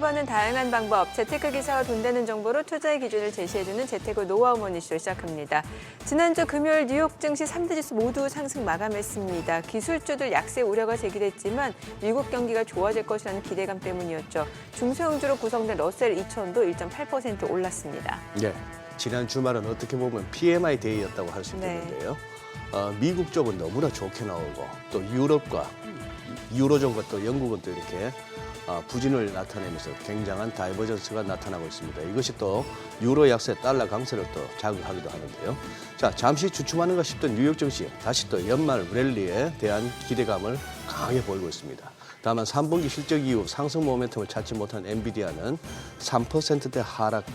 버는 다양한 방법, 재테크 기사와 돈 되는 정보로 투자의 기준을 제시해주는 재테크 노하우 모니쇼 시작합니다. 지난주 금요일 뉴욕 증시 3대 지수 모두 상승 마감했습니다. 기술주들 약세 우려가 제기됐지만 미국 경기가 좋아질 것이라는 기대감 때문이었죠. 중소형주로 구성된 러셀 2000도 1.8% 올랐습니다. 네, 지난 주말은 어떻게 보면 PMI 데이였다고 할 수 있겠는데요. 미국 쪽은 너무나 좋게 나오고 또 유럽과 유로존과 또 영국은 또 이렇게 부진을 나타내면서 굉장한 다이버전스가 나타나고 있습니다. 이것이 또 유로 약세, 달러 강세를 또 자극하기도 하는데요. 자, 잠시 주춤하는가 싶던 뉴욕 증시 다시 또 연말 랠리에 대한 기대감을 강하게 보이고 있습니다. 다만 3분기 실적 이후 상승 모멘텀을 찾지 못한 엔비디아는 3%대 하락,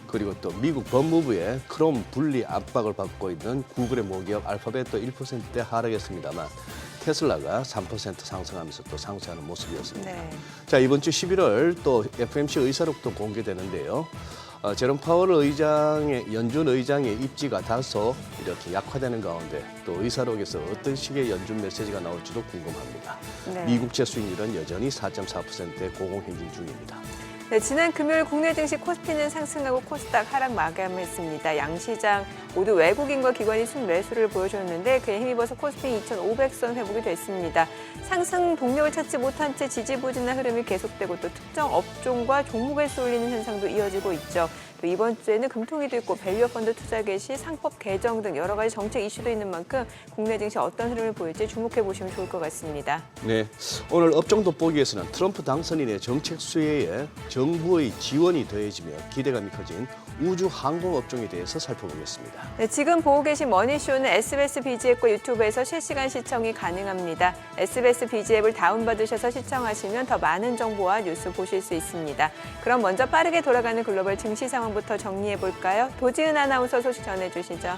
그리고 또 미국 법무부의 크롬 분리 압박을 받고 있는 구글의 모기업 알파벳도 1%대 하락했습니다만 테슬라가 3% 상승하면서 또 상승하는 모습이었습니다. 네. 자, 이번 주 11월 또 FMC 의사록도 공개되는데요. 제롬 파월 의장의 연준 의장의 입지가 다소 이렇게 약화되는 가운데 또 의사록에서 어떤 식의 연준 메시지가 나올지도 궁금합니다. 네. 미국채 수익률은 여전히 4.4%의 고공행진 중입니다. 네, 지난 금요일 국내 증시 코스피는 상승하고 코스닥 하락 마감했습니다. 양시장 모두 외국인과 기관이 순매수를 보여줬는데 그에 힘입어서 코스피 2,500선 회복이 됐습니다. 상승 동력을 찾지 못한 채 지지부진한 흐름이 계속되고 또 특정 업종과 종목에 쏠리는 현상도 이어지고 있죠. 또 이번 주에는 금통위도 있고 밸류어 펀드 투자 개시, 상법 개정 등 여러 가지 정책 이슈도 있는 만큼 국내 증시 어떤 흐름을 보일지 주목해 보시면 좋을 것 같습니다. 네, 오늘 업종 돋보기에서는 트럼프 당선인의 정책 수혜에 정부의 지원이 더해지며 기대감이 커진 우주 항공 업종에 대해서 살펴보겠습니다. 네, 지금 보고 계신 머니쇼는 SBS BG앱과 유튜브에서 실시간 시청이 가능합니다. SBS BG앱을 다운받으셔서 시청하시면 더 많은 정보와 뉴스 보실 수 있습니다. 그럼 먼저 빠르게 돌아가는 글로벌 증시 상황부터 정리해 볼까요? 도지은 아나운서 소식 전해주시죠.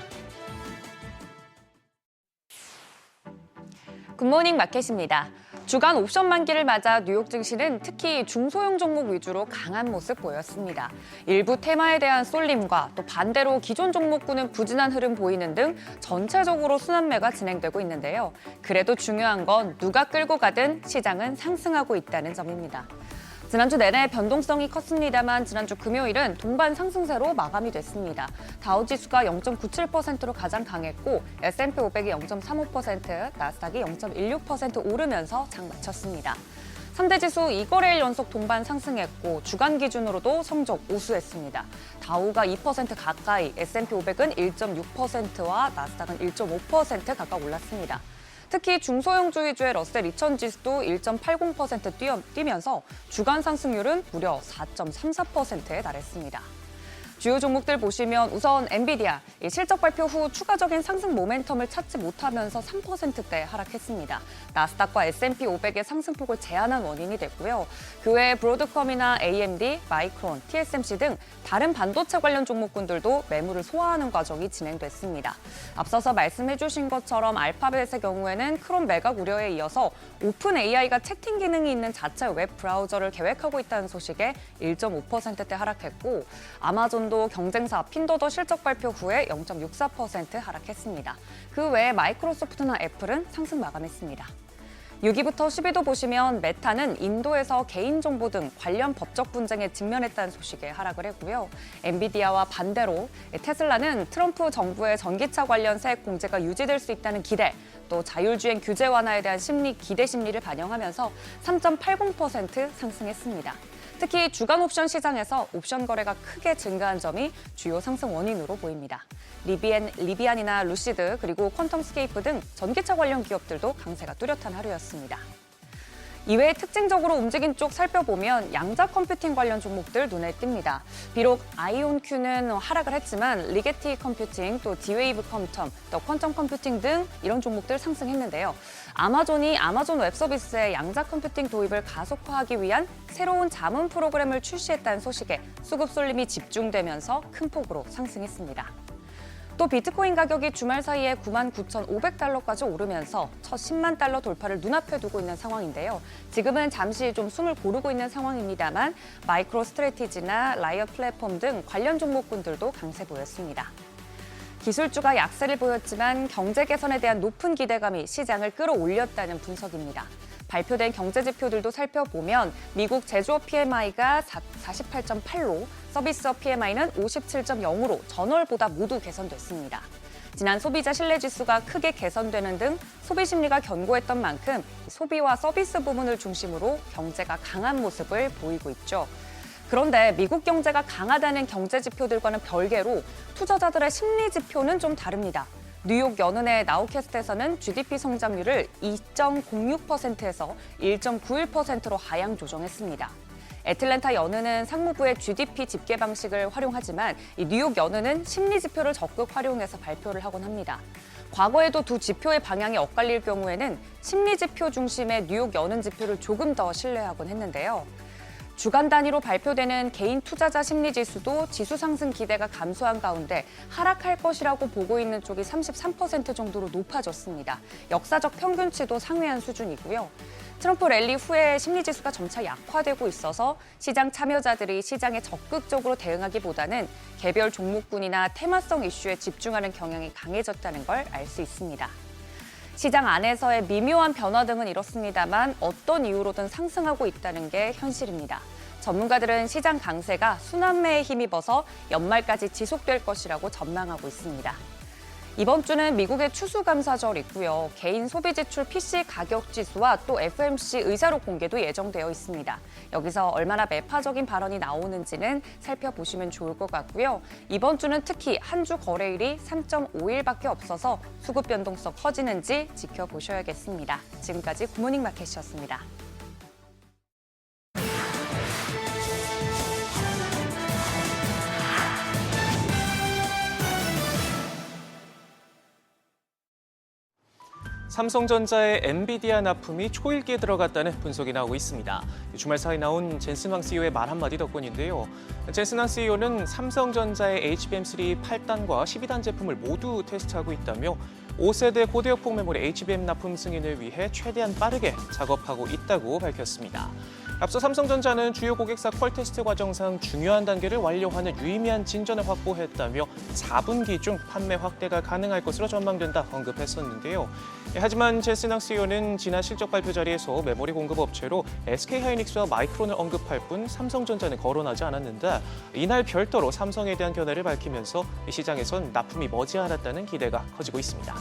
굿모닝 마켓입니다. 주간 옵션 만기를 맞아 뉴욕 증시는 특히 중소형 종목 위주로 강한 모습 보였습니다. 일부 테마에 대한 쏠림과 또 반대로 기존 종목군은 부진한 흐름 보이는 등 전체적으로 순환매가 진행되고 있는데요. 그래도 중요한 건 누가 끌고 가든 시장은 상승하고 있다는 점입니다. 지난주 내내 변동성이 컸습니다만 지난주 금요일은 동반 상승세로 마감이 됐습니다. 다우지수가 0.97%로 가장 강했고 S&P 500이 0.35%, 나스닥이 0.16% 오르면서 장 마쳤습니다. 3대 지수 2거래일 연속 동반 상승했고 주간 기준으로도 성적 우수했습니다. 다우가 2% 가까이, S&P 500은 1.6%와 나스닥은 1.5% 가까이 올랐습니다. 특히 중소형주 위주의 러셀 2000 지수도 1.80% 뛰면서 주간 상승률은 무려 4.34%에 달했습니다. 주요 종목들 보시면 우선 엔비디아, 실적 발표 후 추가적인 상승 모멘텀을 찾지 못하면서 3%대 하락했습니다. 나스닥과 S&P 500의 상승폭을 제한한 원인이 됐고요. 그 외에 브로드컴이나 AMD, 마이크론, TSMC 등 다른 반도체 관련 종목군들도 매물을 소화하는 과정이 진행됐습니다. 앞서서 말씀해 주신 것처럼 알파벳의 경우에는 크롬 매각 우려에 이어서 오픈 AI가 채팅 기능이 있는 자체 웹 브라우저를 계획하고 있다는 소식에 1.5%대 하락했고 아마존도 경쟁사 핀도더 실적 발표 후에 0.64% 하락했습니다. 그 외에 마이크로소프트나 애플은 상승 마감했습니다. 6위부터 10위도 보시면 메타는 인도에서 개인정보 등 관련 법적 분쟁에 직면했다는 소식에 하락을 했고요. 엔비디아와 반대로 테슬라는 트럼프 정부의 전기차 관련 세액 공제가 유지될 수 있다는 기대, 또 자율주행 규제 완화에 대한 기대 심리를 반영하면서 3.80% 상승했습니다. 특히 주간 옵션 시장에서 옵션 거래가 크게 증가한 점이 주요 상승 원인으로 보입니다. 리비안이나 루시드 그리고 퀀텀스케이프 등 전기차 관련 기업들도 강세가 뚜렷한 하루였습니다. 이외에 특징적으로 움직인 쪽 살펴보면 양자 컴퓨팅 관련 종목들 눈에 띕니다. 비록 아이온큐는 하락을 했지만 리게티 컴퓨팅, 또 디웨이브 컴텀, 또 퀀텀 컴퓨팅 등 이런 종목들 상승했는데요. 아마존이 아마존 웹 서비스의 양자 컴퓨팅 도입을 가속화하기 위한 새로운 자문 프로그램을 출시했다는 소식에 수급 쏠림이 집중되면서 큰 폭으로 상승했습니다. 또 비트코인 가격이 주말 사이에 99,500달러까지 오르면서 첫 10만 달러 돌파를 눈앞에 두고 있는 상황인데요. 지금은 잠시 좀 숨을 고르고 있는 상황입니다만 마이크로 스트래티지나 라이엇 플랫폼 등 관련 종목군들도 강세 보였습니다. 기술주가 약세를 보였지만 경제 개선에 대한 높은 기대감이 시장을 끌어올렸다는 분석입니다. 발표된 경제 지표들도 살펴보면 미국 제조업 PMI가 48.8로 서비스업 PMI는 57.0으로 전월보다 모두 개선됐습니다. 지난 소비자 신뢰지수가 크게 개선되는 등 소비 심리가 견고했던 만큼 소비와 서비스 부문을 중심으로 경제가 강한 모습을 보이고 있죠. 그런데 미국 경제가 강하다는 경제 지표들과는 별개로 투자자들의 심리 지표는 좀 다릅니다. 뉴욕 연은의 나우캐스트에서는 GDP 성장률을 2.06%에서 1.91%로 하향 조정했습니다. 애틀랜타 연은은 상무부의 GDP 집계 방식을 활용하지만 이 뉴욕 연은은 심리 지표를 적극 활용해서 발표를 하곤 합니다. 과거에도 두 지표의 방향이 엇갈릴 경우에는 심리 지표 중심의 뉴욕 연은 지표를 조금 더 신뢰하곤 했는데요. 주간 단위로 발표되는 개인 투자자 심리 지수도 지수 상승 기대가 감소한 가운데 하락할 것이라고 보고 있는 쪽이 33% 정도로 높아졌습니다. 역사적 평균치도 상회한 수준이고요. 트럼프 랠리 후에 심리 지수가 점차 약화되고 있어서 시장 참여자들이 시장에 적극적으로 대응하기보다는 개별 종목군이나 테마성 이슈에 집중하는 경향이 강해졌다는 걸 알 수 있습니다. 시장 안에서의 미묘한 변화 등은 이렇습니다만 어떤 이유로든 상승하고 있다는 게 현실입니다. 전문가들은 시장 강세가 순환매에 힘입어서 연말까지 지속될 것이라고 전망하고 있습니다. 이번 주는 미국의 추수감사절이고요. 개인 소비지출 PC 가격 지수와 또 FOMC 의사록 공개도 예정되어 있습니다. 여기서 얼마나 매파적인 발언이 나오는지는 살펴보시면 좋을 것 같고요. 이번 주는 특히 한 주 거래일이 3.5일밖에 없어서 수급 변동성 커지는지 지켜보셔야겠습니다. 지금까지 굿모닝 마켓이었습니다. 삼성전자의 엔비디아 납품이 초읽기에 들어갔다는 분석이 나오고 있습니다. 주말 사이 나온 젠슨 황 CEO의 말 한마디 덕분인데요. 젠슨 황 CEO는 삼성전자의 HBM3 8단과 12단 제품을 모두 테스트하고 있다며 5세대 고대역폭 메모리 HBM 납품 승인을 위해 최대한 빠르게 작업하고 있다고 밝혔습니다. 앞서 삼성전자는 주요 고객사 퀄 테스트 과정상 중요한 단계를 완료하는 유의미한 진전을 확보했다며 4분기 중 판매 확대가 가능할 것으로 전망된다 언급했었는데요. 하지만 젠슨 황 CEO는 지난 실적 발표 자리에서 메모리 공급 업체로 SK하이닉스와 마이크론을 언급할 뿐 삼성전자는 거론하지 않았는데 이날 별도로 삼성에 대한 견해를 밝히면서 시장에선 납품이 머지않았다는 기대가 커지고 있습니다.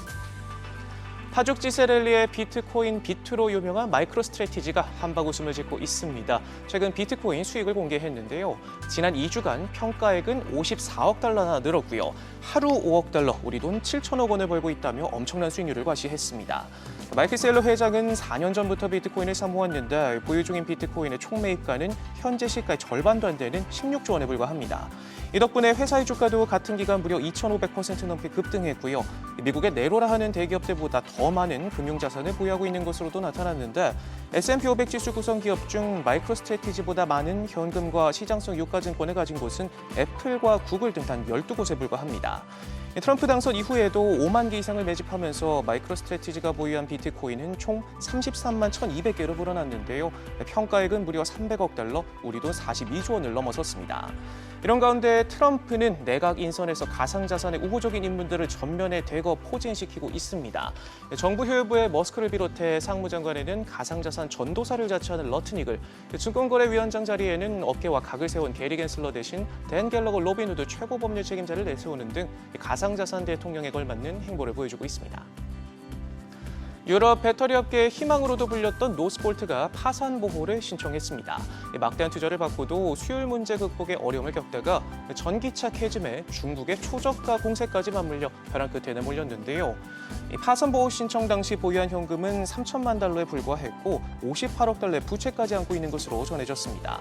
파죽지세 랠리의 비트코인 비트로 유명한 마이크로스트래티지가 한박 웃음을 짓고 있습니다. 최근 비트코인 수익을 공개했는데요. 지난 2주간 평가액은 54억 달러나 늘었고요. 하루 5억 달러, 우리 돈 7천억 원을 벌고 있다며 엄청난 수익률을 과시했습니다. 마이클 셀러 회장은 4년 전부터 비트코인을 사모았는데 보유 중인 비트코인의 총 매입가는 현재 시가의 절반도 안 되는 16조 원에 불과합니다. 이 덕분에 회사의 주가도 같은 기간 무려 2,500% 넘게 급등했고요. 미국의 네로라 하는 대기업들보다 더 많은 금융자산을 보유하고 있는 것으로도 나타났는데 S&P 500 지수 구성 기업 중 마이크로스트래티지보다 많은 현금과 시장성 유가증권을 가진 곳은 애플과 구글 등 단 12곳에 불과합니다. 트럼프 당선 이후에도 5만 개 이상을 매집하면서 마이크로스트래티지가 보유한 비트코인은 총 33만 1,200개로 불어났는데요. 평가액은 무려 300억 달러, 우리 돈 42조 원을 넘어섰습니다. 이런 가운데 트럼프는 내각 인선에서 가상자산의 우호적인 인물들을 전면에 대거 포진시키고 있습니다. 정부 효율부의 머스크를 비롯해 상무장관에는 가상자산 전도사를 자처하는 러트닉을, 증권거래위원장 자리에는 어깨와 각을 세운 게리 겐슬러 대신 댄 갤러거 로빈후드 최고법률 책임자를 내세우는 등 가상자산 대통령에 걸맞는 행보를 보여주고 있습니다. 유럽 배터리 업계의 희망으로도 불렸던 노스볼트가 파산 보호를 신청했습니다. 막대한 투자를 받고도 수율 문제 극복에 어려움을 겪다가 전기차 캐즘에 중국의 초저가 공세까지 맞물려 벼랑 끝에 내몰렸는데요. 파산 보호 신청 당시 보유한 현금은 3천만 달러에 불과했고 58억 달러의 부채까지 안고 있는 것으로 전해졌습니다.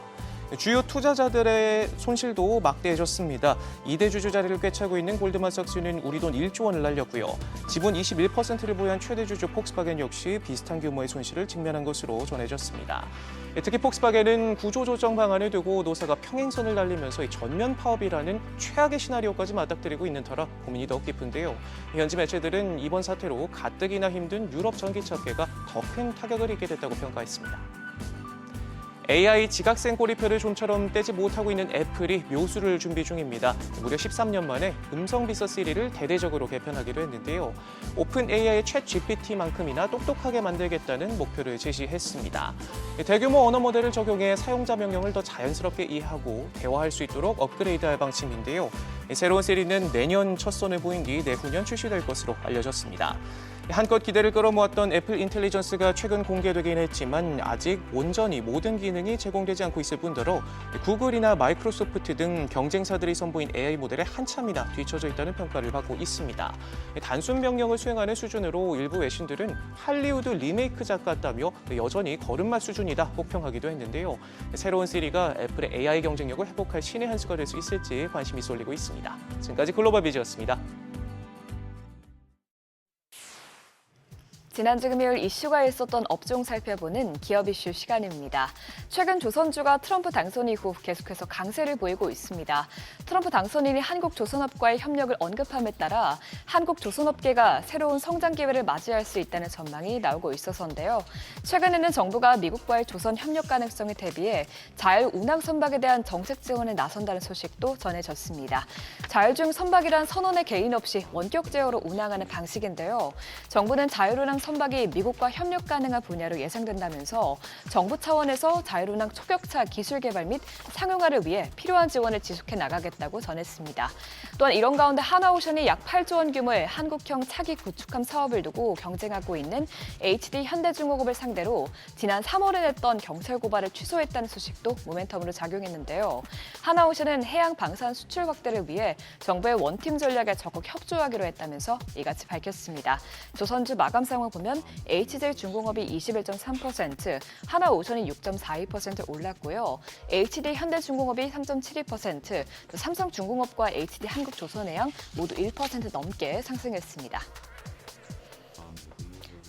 주요 투자자들의 손실도 막대해졌습니다. 2대 주주 자리를 꿰차고 있는 골드만삭스는 우리 돈 1조 원을 날렸고요. 지분 21%를 보유한 최대 주주 폭스바겐 역시 비슷한 규모의 손실을 직면한 것으로 전해졌습니다. 특히 폭스바겐은 구조조정 방안을 두고 노사가 평행선을 달리면서 전면 파업이라는 최악의 시나리오까지 맞닥뜨리고 있는 터라 고민이 더욱 깊은데요. 현지 매체들은 이번 사태로 가뜩이나 힘든 유럽 전기차업계가 더 큰 타격을 입게 됐다고 평가했습니다. AI 지각생 꼬리표를 좀처럼 떼지 못하고 있는 애플이 묘수를 준비 중입니다. 무려 13년 만에 음성 비서 시리를 대대적으로 개편하기로 했는데요. 오픈 AI의 챗 GPT만큼이나 똑똑하게 만들겠다는 목표를 제시했습니다. 대규모 언어 모델을 적용해 사용자 명령을 더 자연스럽게 이해하고 대화할 수 있도록 업그레이드할 방침인데요. 새로운 시리는 내년 첫 선을 보인 뒤 내후년 출시될 것으로 알려졌습니다. 한껏 기대를 끌어모았던 애플 인텔리전스가 최근 공개되긴 했지만 아직 온전히 모든 기능이 제공되지 않고 있을 뿐더러 구글이나 마이크로소프트 등 경쟁사들이 선보인 AI 모델에 한참이나 뒤처져 있다는 평가를 받고 있습니다. 단순 명령을 수행하는 수준으로 일부 외신들은 할리우드 리메이크작 같다며 여전히 걸음마 수준이다 혹평하기도 했는데요. 새로운 시리가 애플의 AI 경쟁력을 회복할 신의 한 수가 될 수 있을지 관심이 쏠리고 있습니다. 지금까지 글로벌 비즈였습니다. 지난주 금요일 이슈가 있었던 업종 살펴보는 기업 이슈 시간입니다. 최근 조선주가 트럼프 당선 이후 계속해서 강세를 보이고 있습니다. 트럼프 당선인이 한국조선업과의 협력을 언급함에 따라 한국조선업계가 새로운 성장 기회를 맞이할 수 있다는 전망이 나오고 있어서인데요. 최근에는 정부가 미국과의 조선 협력 가능성에 대비해 자율 운항 선박에 대한 정책 지원에 나선다는 소식도 전해졌습니다. 자율주행 선박이란 선원의 개인 없이 원격 제어로 운항하는 방식인데요. 정부는 자율운항 선박이 미국과 협력 가능한 분야로 예상된다면서 정부 차원에서 자율운항 초격차 기술 개발 및 상용화를 위해 필요한 지원을 지속해 나가겠다고 전했습니다. 또한 이런 가운데 하나오션이 약 8조 원 규모의 한국형 차기 구축함 사업을 두고 경쟁하고 있는 HD 현대중공업을 상대로 지난 3월에 냈던 경찰 고발을 취소했다는 소식도 모멘텀으로 작용했는데요. 하나오션은 해양 방산 수출 확대를 위해 정부의 원팀 전략에 적극 협조하기로 했다면서 이같이 밝혔습니다. 조선주 마감 상황 보면 HJ중공업이 21.3%, 하나오션이 6.42% 올랐고요. HD 현대중공업이 3.72%, 또 삼성중공업과 HD 한국조선해양 모두 1% 넘게 상승했습니다.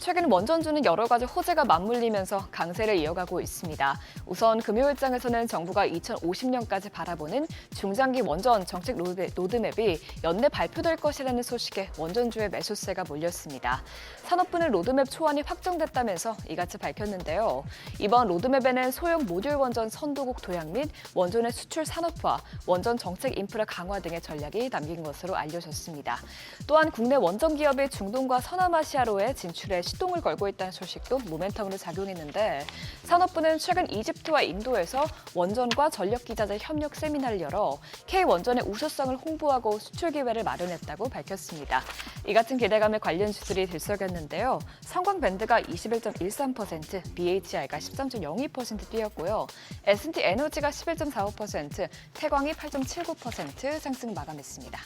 최근 원전주는 여러 가지 호재가 맞물리면서 강세를 이어가고 있습니다. 우선 금요일장에서는 정부가 2050년까지 바라보는 중장기 원전 정책 로드맵이 연내 발표될 것이라는 소식에 원전주의 매수세가 몰렸습니다. 산업부는 로드맵 초안이 확정됐다면서 이같이 밝혔는데요. 이번 로드맵에는 소형 모듈 원전 선도국 도약 및 원전의 수출 산업화, 원전 정책 인프라 강화 등의 전략이 담긴 것으로 알려졌습니다. 또한 국내 원전 기업이 중동과 서남아시아로의 진출에 시동을 걸고 있다는 소식도 모멘텀으로 작용했는데 산업부는 최근 이집트와 인도에서 원전과 전력기자재 협력 세미나를 열어 K원전의 우수성을 홍보하고 수출 기회를 마련했다고 밝혔습니다. 이 같은 기대감에 관련주들이 들썩였는데요. 성광밴드가 21.13%, BHI가 13.02% 뛰었고요. S&T 에너지가 11.45%, 태광이 8.79% 상승 마감했습니다.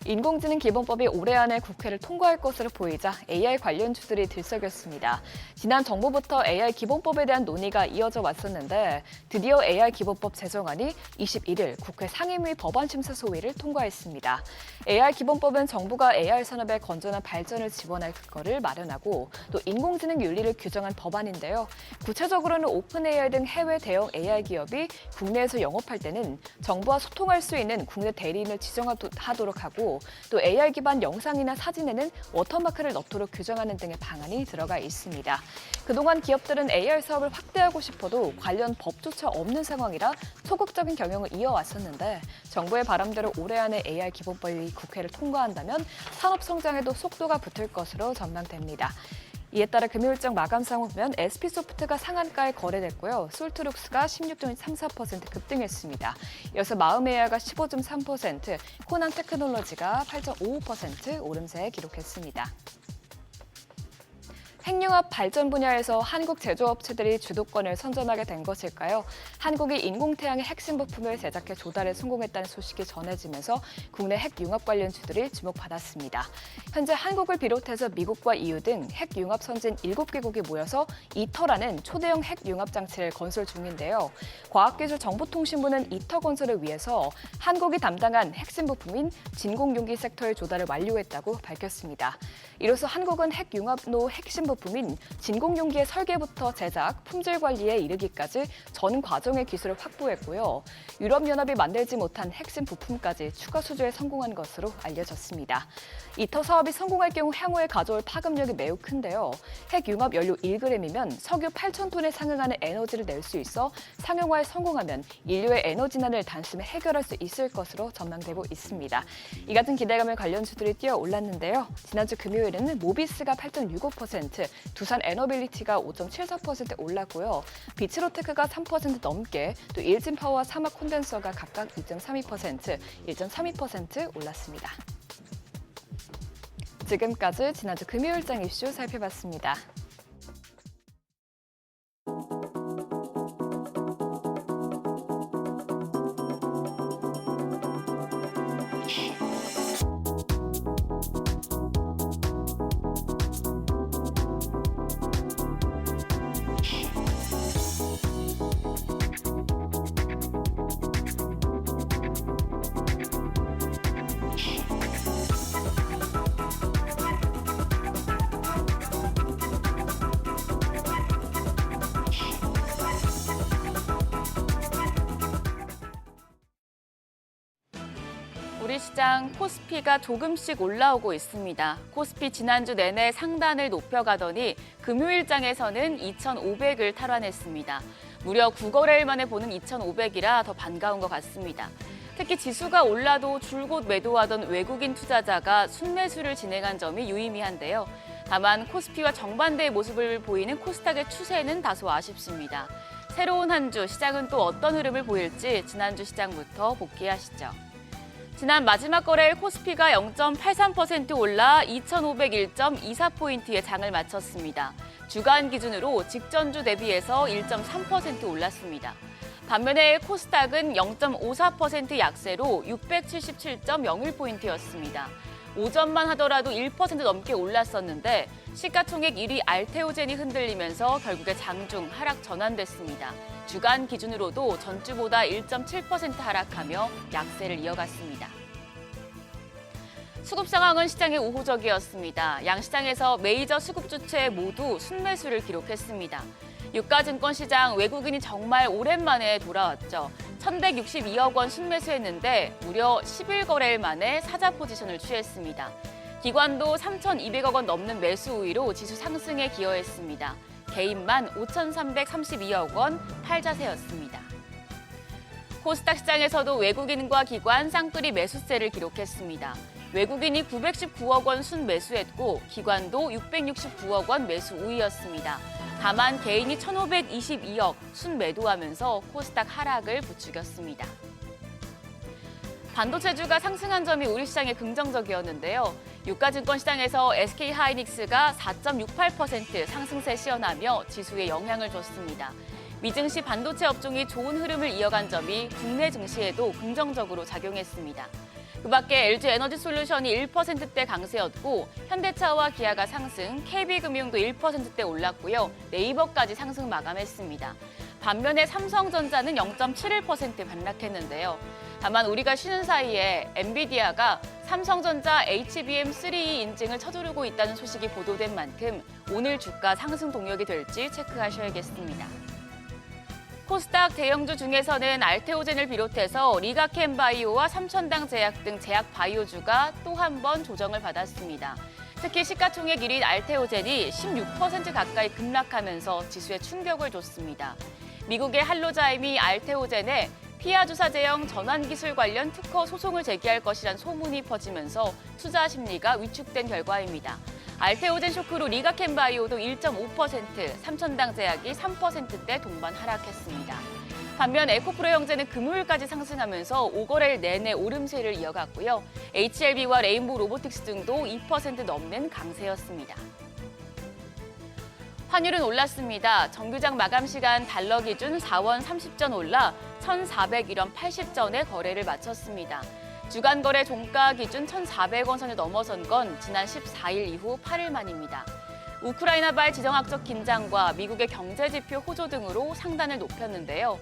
인공지능 기본법이 올해 안에 국회를 통과할 것으로 보이자 AI 관련주들이 들썩였습니다. 지난 정부부터 AI 기본법에 대한 논의가 이어져 왔었는데 드디어 AI 기본법 제정안이 21일 국회 상임위 법안심사 소위를 통과했습니다. AI 기본법은 정부가 AI 산업의 건전한 발전을 지원할 근거를 마련하고 또 인공지능 윤리를 규정한 법안인데요. 구체적으로는 오픈 AI 등 해외 대형 AI 기업이 국내에서 영업할 때는 정부와 소통할 수 있는 국내 대리인을 지정하도록 하고 또 AI 기반 영상이나 사진에는 워터마크를 넣도록 규정하는 등의 방안이 들어가 있습니다. 그동안 기업들은 AI 사업을 확대하고 싶어도 관련 법조차 없는 상황이라 소극적인 경영을 이어왔었는데 정부의 바람대로 올해 안에 AI 기본법이 국회를 통과한다면 산업 성장에도 속도가 붙을 것으로 전망됩니다. 이에 따라 금요일장 마감 상황 보면 SP소프트가 상한가에 거래됐고요. 솔트룩스가 16.34% 급등했습니다. 이어서 마음AI가 15.3%, 코난테크놀로지가 8.55% 오름세 기록했습니다. 핵융합 발전 분야에서 한국 제조업체들이 주도권을 선점하게 된 것일까요? 한국이 인공태양의 핵심 부품을 제작해 조달에 성공했다는 소식이 전해지면서 국내 핵융합 관련주들이 주목받았습니다. 현재 한국을 비롯해서 미국과 EU 등 핵융합 선진 7개국이 모여서 이터라는 초대형 핵융합 장치를 건설 중인데요. 과학기술정보통신부는 이터 건설을 위해서 한국이 담당한 핵심 부품인 진공용기 섹터의 조달을 완료했다고 밝혔습니다. 이로써 한국은 핵융합로 핵심 부품 신제품인 진공용기의 설계부터 제작, 품질 관리에 이르기까지 전 과정의 기술을 확보했고요. 유럽연합이 만들지 못한 핵심 부품까지 추가 수주에 성공한 것으로 알려졌습니다. 이터 사업이 성공할 경우 향후에 가져올 파급력이 매우 큰데요. 핵융합 연료 1g이면 석유 8,000톤에 상응하는 에너지를 낼 수 있어 상용화에 성공하면 인류의 에너지난을 단숨에 해결할 수 있을 것으로 전망되고 있습니다. 이 같은 기대감을 관련주들이 뛰어올랐는데요. 지난주 금요일에는 모비스가 8.65%, 두산 에너빌리티가 5.74% 올랐고요. 비츠로테크가 3% 넘게, 또 일진파워와 사막콘덴서가 각각 2.32%, 1.32% 올랐습니다. 지금까지 지난주 금요일장 이슈 살펴봤습니다. 우리 시장 코스피가 조금씩 올라오고 있습니다. 코스피 지난주 내내 상단을 높여가더니 금요일장에서는 2,500을 탈환했습니다. 무려 9거래일 만에 보는 2,500이라 더 반가운 것 같습니다. 특히 지수가 올라도 줄곧 매도하던 외국인 투자자가 순매수를 진행한 점이 유의미한데요. 다만 코스피와 정반대의 모습을 보이는 코스닥의 추세는 다소 아쉽습니다. 새로운 한 주 시장은 또 어떤 흐름을 보일지 지난주 시장부터 복귀하시죠. 지난 마지막 거래일 코스피가 0.83% 올라 2,501.24포인트의 장을 마쳤습니다. 주간 기준으로 직전주 대비해서 1.3% 올랐습니다. 반면에 코스닥은 0.54% 약세로 677.01포인트였습니다. 오전만 하더라도 1% 넘게 올랐었는데 시가총액 1위 알테오젠이 흔들리면서 결국에 장중 하락 전환됐습니다. 주간 기준으로도 전주보다 1.7% 하락하며 약세를 이어갔습니다. 수급 상황은 시장의 우호적이었습니다. 양시장에서 메이저 수급 주체 모두 순매수를 기록했습니다. 유가증권 시장 외국인이 정말 오랜만에 돌아왔죠. 1,162억 원 순매수했는데 무려 11거래일 만에 사자 포지션을 취했습니다. 기관도 3,200억 원 넘는 매수 우위로 지수 상승에 기여했습니다. 개인만 5,332억 원 팔자세였습니다. 코스닥 시장에서도 외국인과 기관 쌍끌이 매수세를 기록했습니다. 외국인이 919억 원 순매수했고 기관도 669억 원 매수 우위였습니다. 다만 개인이 1,522억 순매도하면서 코스닥 하락을 부추겼습니다. 반도체주가 상승한 점이 우리 시장에 긍정적이었는데요. 유가증권 시장에서 SK하이닉스가 4.68% 상승세 시현하며 지수에 영향을 줬습니다. 미증시 반도체 업종이 좋은 흐름을 이어간 점이 국내 증시에도 긍정적으로 작용했습니다. 그밖에 LG에너지솔루션이 1%대 강세였고 현대차와 기아가 상승, KB금융도 1%대 올랐고요. 네이버까지 상승 마감했습니다. 반면에 삼성전자는 0.71% 반락했는데요. 다만 우리가 쉬는 사이에 엔비디아가 삼성전자 HBM3 인증을 쳐두르고 있다는 소식이 보도된 만큼 오늘 주가 상승 동력이 될지 체크하셔야겠습니다. 코스닥 대형주 중에서는 알테오젠을 비롯해서 리가켄바이오와 삼천당제약 등 제약바이오주가 또 한 번 조정을 받았습니다. 특히 시가총액 1위 알테오젠이 16% 가까이 급락하면서 지수에 충격을 줬습니다. 미국의 할로자임이 알테오젠에 피하 주사 제형 전환 기술 관련 특허 소송을 제기할 것이란 소문이 퍼지면서 투자 심리가 위축된 결과입니다. 알테오젠 쇼크로 리가켄바이오도 1.5%, 삼천당제약이 3%대 동반 하락했습니다. 반면 에코프로 형제는 금요일까지 상승하면서 5거래일 내내 오름세를 이어갔고요. HLB와 레인보우 로보틱스 등도 2% 넘는 강세였습니다. 환율은 올랐습니다. 정규장 마감 시간 달러 기준 4원 30전 올라 1,401원 80전에 거래를 마쳤습니다. 주간 거래 종가 기준 1,400원 선을 넘어선 건 지난 14일 이후 8일 만입니다. 우크라이나발 지정학적 긴장과 미국의 경제지표 호조 등으로 상단을 높였는데요.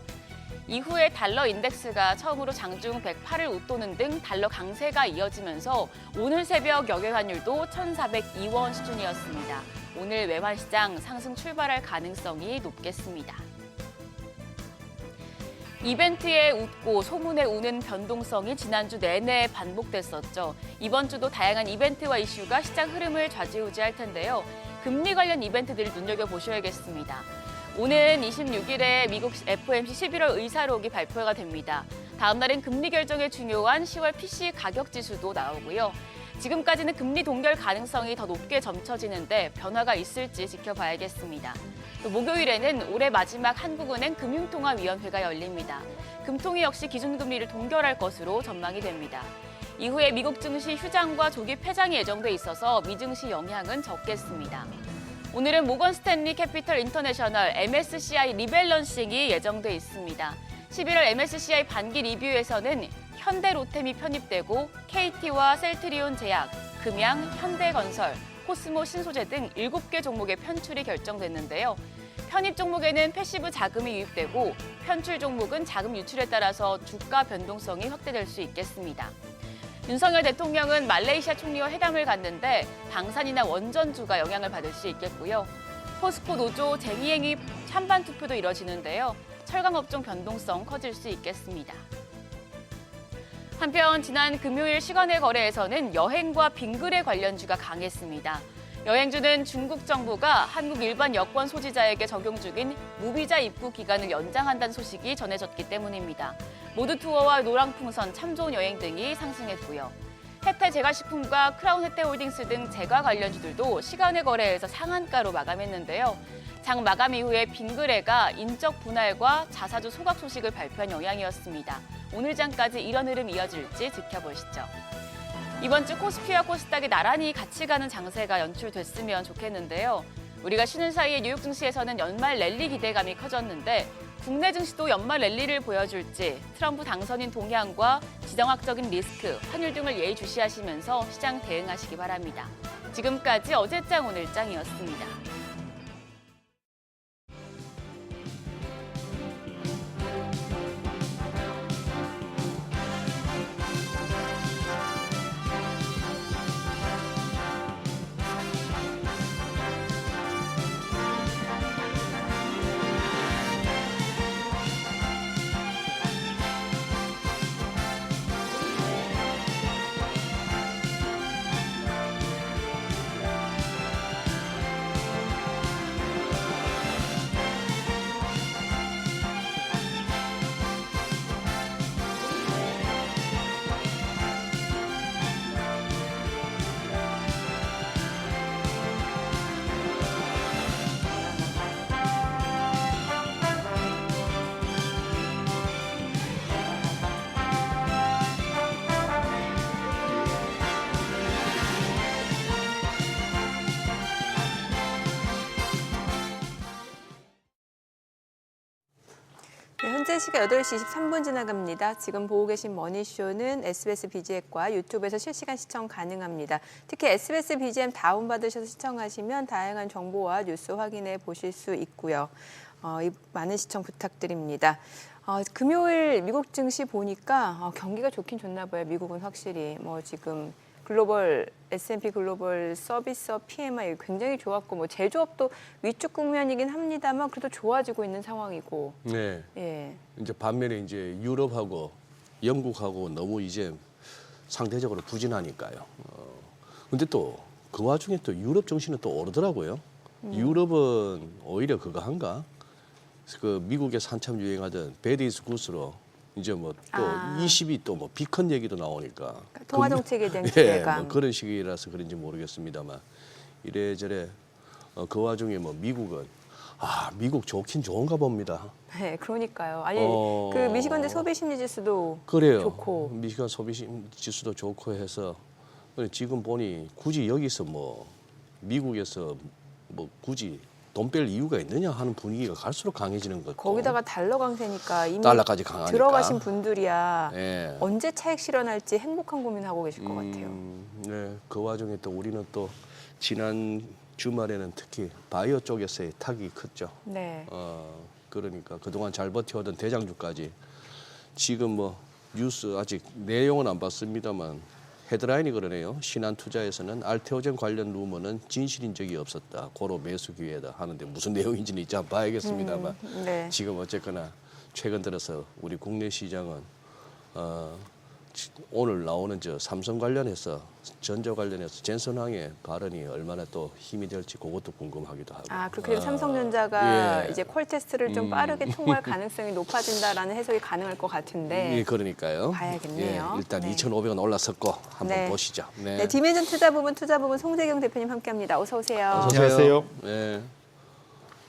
이후에 달러 인덱스가 처음으로 장중 108을 웃도는 등 달러 강세가 이어지면서 오늘 새벽 역외 환율도 1,402원 수준이었습니다. 오늘 외환 시장 상승 출발할 가능성이 높겠습니다. 이벤트에 웃고 소문에 우는 변동성이 지난주 내내 반복됐었죠. 이번 주도 다양한 이벤트와 이슈가 시장 흐름을 좌지우지할 텐데요. 금리 관련 이벤트들을 눈여겨보셔야겠습니다. 오는 26일에 미국 FOMC 11월 의사록이 발표가 됩니다. 다음 날엔 금리 결정에 중요한 10월 PC 가격 지수도 나오고요. 지금까지는 금리 동결 가능성이 더 높게 점쳐지는데 변화가 있을지 지켜봐야겠습니다. 또 목요일에는 올해 마지막 한국은행 금융통화위원회가 열립니다. 금통위 역시 기준금리를 동결할 것으로 전망이 됩니다. 이후에 미국 증시 휴장과 조기 폐장이 예정돼 있어서 미증시 영향은 적겠습니다. 오늘은 모건 스탠리 캐피털 인터내셔널 MSCI 리밸런싱이 예정돼 있습니다. 11월 MSCI 반기 리뷰에서는 현대로템이 편입되고 KT와 셀트리온 제약, 금양, 현대건설, 코스모 신소재 등 7개 종목의 편출이 결정됐는데요. 편입 종목에는 패시브 자금이 유입되고 편출 종목은 자금 유출에 따라서 주가 변동성이 확대될 수 있겠습니다. 윤석열 대통령은 말레이시아 총리와 회담을 갔는데 방산이나 원전주가 영향을 받을 수 있겠고요. 포스코 노조 쟁의행위 찬반 투표도 이뤄지는데요. 철강업종 변동성 커질 수 있겠습니다. 한편 지난 금요일 시간의 거래에서는 여행과 빙글에 관련주가 강했습니다. 여행주는 중국 정부가 한국 일반 여권 소지자에게 적용 중인 무비자 입국 기간을 연장한다는 소식이 전해졌기 때문입니다. 모두투어와 노랑풍선, 참 좋은 여행 등이 상승했고요. 혜태 제과식품과 크라운 혜태홀딩스 등 제과 관련주들도 시간의 거래에서 상한가로 마감했는데요. 장 마감 이후에 빙그레가 인적 분할과 자사주 소각 소식을 발표한 영향이었습니다. 오늘 장까지 이런 흐름 이어질지 지켜보시죠. 이번 주 코스피와 코스닥이 나란히 같이 가는 장세가 연출됐으면 좋겠는데요. 우리가 쉬는 사이에 뉴욕 증시에서는 연말 랠리 기대감이 커졌는데 국내 증시도 연말 랠리를 보여줄지 트럼프 당선인 동향과 지정학적인 리스크, 환율 등을 예의주시하시면서 시장 대응하시기 바랍니다. 지금까지 어제장 오늘장이었습니다. 네, 현재 시각 8시 23분 지나갑니다. 지금 보고 계신 머니쇼는 SBS BGM과 유튜브에서 실시간 시청 가능합니다. 특히 SBS BGM 다운받으셔서 시청하시면 다양한 정보와 뉴스 확인해 보실 수 있고요. 많은 시청 부탁드립니다. 금요일 미국 증시 보니까 경기가 좋긴 좋나 봐요. 미국은 확실히 지금 글로벌 S&P 글로벌 서비스업 PMI 굉장히 좋았고 제조업도 위축 국면이긴 합니다만 그래도 좋아지고 있는 상황이고. 네. 예. 이제 반면에 이제 유럽하고 영국하고 너무 이제 상대적으로 부진하니까요. 근데 또 그 와중에 또 유럽 정신은 또 오르더라고요. 유럽은 오히려 그거 한가? 그 미국에서 한참 유행하던 배드 이즈 굿으로 이제 또 20이 또 비컨 얘기도 나오니까 통화 정책에 대한 예, 기대감. 그런 시기라서 그런지 모르겠습니다만 이래저래 그 와중에 미국은 미국 좋긴 좋은가 봅니다. 네, 그러니까요. 아니 그 미시건대 소비심리지수도 그래요. 좋고 미시간 소비지수도 좋고 해서 지금 보니 굳이 여기서 미국에서 굳이 돈 뺄 이유가 있느냐 하는 분위기가 갈수록 강해지는 것. 거기다가 달러 강세니까 이미 달러까지 강하니까 들어가신 분들이야 예. 언제 차익 실현할지 행복한 고민하고 계실 것 같아요. 네, 그 와중에 또 우리는 또 지난 주말에는 특히 바이오 쪽에서의 타격이 컸죠. 네. 그러니까 그동안 잘 버텨오던 대장주까지 지금 뉴스 아직 내용은 안 봤습니다만 헤드라인이 그러네요. 신한투자에서는 알테오젠 관련 루머는 진실인 적이 없었다. 고로 매수 기회다 하는데 무슨 내용인지는 이제 한번 봐야겠습니다만 네. 지금 어쨌거나 최근 들어서 우리 국내 시장은 오늘 나오는 삼성 관련해서 전자 관련해서 젠슨왕의 발언이 얼마나 또 힘이 될지 그것도 궁금하기도 하고. 아, 그래서 삼성전자가 예. 이제 퀄 테스트를 좀 빠르게 통과할 가능성이 높아진다라는 해석이 가능할 것 같은데. 예, 그러니까요. 봐야겠네요. 예, 일단 네. 2,500원 올랐었고 한번 네. 보시죠. 네, 디멘전 투자 부분 송재경 대표님 함께합니다. 어서 오세요. 어서 안녕하세요. 네.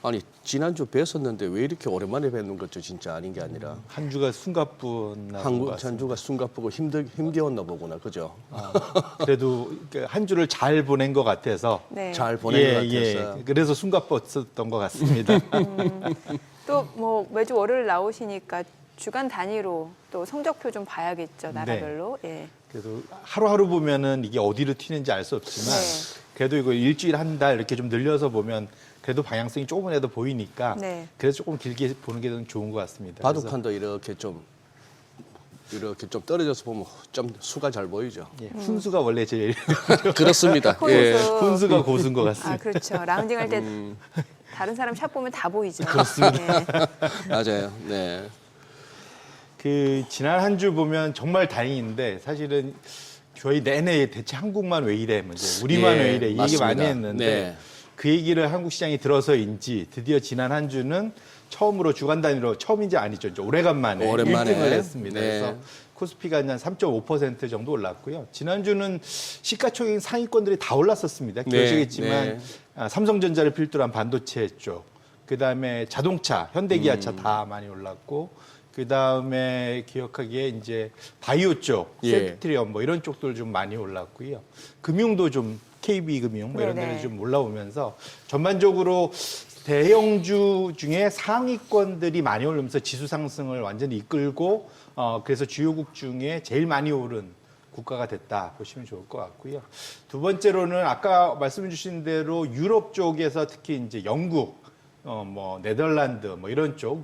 아니 지난주 뵀었는데 왜 이렇게 오랜만에 뵙는 거죠? 진짜 아닌 게 아니라 한 주가 숨가쁘나 한국 전주가 숨가쁘고 힘겨웠나 보구나, 그죠? 그래도 한 주를 잘 보낸 것 같아서 네. 잘 보낸 것 같아서. 그래서 숨가뻤었던 것 같습니다. 또 뭐 매주 월요일 나오시니까 주간 단위로 또 성적표 좀 봐야겠죠, 나라별로. 예. 그래도 하루하루 보면은 이게 어디로 튀는지 알 수 없지만 네. 그래도 이거 일주일 한 달 이렇게 좀 늘려서 보면 그래도 방향성이 조금이라도 보이니까 네. 그래서 조금 길게 보는 게 더 좋은 것 같습니다. 바둑판도 이렇게 좀 떨어져서 보면 좀 수가 잘 보이죠. 그래서, 예, 훈수가 원래 제일 그렇습니다. 코너수. 예. 훈수가 고수인 것 아, 같습니다. 그렇죠. 라운딩 할 때 다른 사람 샷 보면 다 보이죠. 그렇습니다. 맞아요. 네. 그 지난 한 주 보면 정말 다행인데 사실은 저희 내내 대체 한국만 왜 이래, 뭐 이제 우리만 예, 왜 이래 이 얘기 맞습니다. 많이 했는데 네. 그 얘기를 한국 시장이 들어서인지 드디어 지난 한 주는 처음으로 주간 단위로 처음인지 아니죠, 이제 오래간만에 1등을 했습니다. 네. 그래서 코스피가 한 3.5% 정도 올랐고요. 지난주는 시가총액 상위권들이 다 올랐었습니다. 네, 기억이겠지만 네. 삼성전자를 필두로 한 반도체 쪽, 그다음에 자동차, 현대기아차 다 많이 올랐고, 그다음에 기억하기에 이제 바이오 쪽, 예. 셀트리온 뭐 이런 쪽들 좀 많이 올랐고요. 금융도 좀 KB금융 뭐 이런 네네. 데는 좀 올라오면서 전반적으로 대형주 중에 상위권들이 많이 오르면서 지수 상승을 완전히 이끌고 그래서 주요국 중에 제일 많이 오른 국가가 됐다 보시면 좋을 것 같고요. 두 번째로는 아까 말씀 주신 대로 유럽 쪽에서 특히 이제 영국, 뭐 네덜란드 뭐 이런 쪽,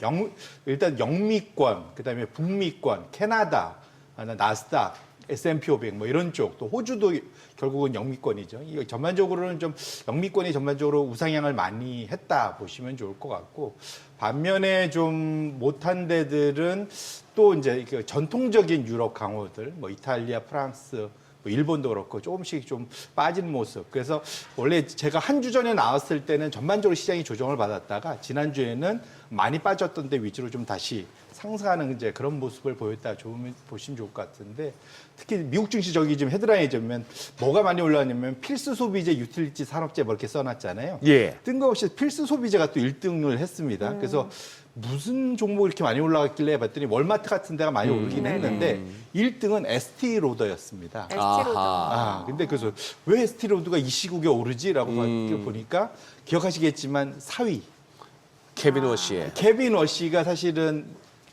일단 영미권, 그다음에 북미권, 캐나다, 나스닥, S&P 500 뭐 이런 쪽, 또 호주도 결국은 영미권이죠. 이거 전반적으로는 좀 영미권이 전반적으로 우상향을 많이 했다 보시면 좋을 것 같고, 반면에 좀 못한 데들은 또 이제 그 전통적인 유럽 강호들, 뭐 이탈리아, 프랑스, 뭐 일본도 그렇고 조금씩 좀 빠진 모습. 그래서 원래 제가 한 주 전에 나왔을 때는 전반적으로 시장이 조정을 받았다가 지난주에는 많이 빠졌던 데 위주로 좀 다시 상승하는 이제 그런 모습을 보였다 보시면 좋을 것 같은데, 특히 미국 증시 저기 지금 헤드라인에 보면 뭐가 많이 올라왔냐면 필수 소비재, 유틸리티, 산업재 뭐 이렇게 써놨잖아요. 예. 뜬금없이 필수 소비재가 또 1등을 했습니다. 그래서 무슨 종목이 이렇게 많이 올라갔길래 봤더니 월마트 같은 데가 많이 오르긴 했는데 1등은 에스티로더였습니다. 에스티로도. 근데 그래서 왜 에스티로드가 이 시국에 오르지라고 보니까 기억하시겠지만 4위 케빈 워시의 케빈 워시가 사실은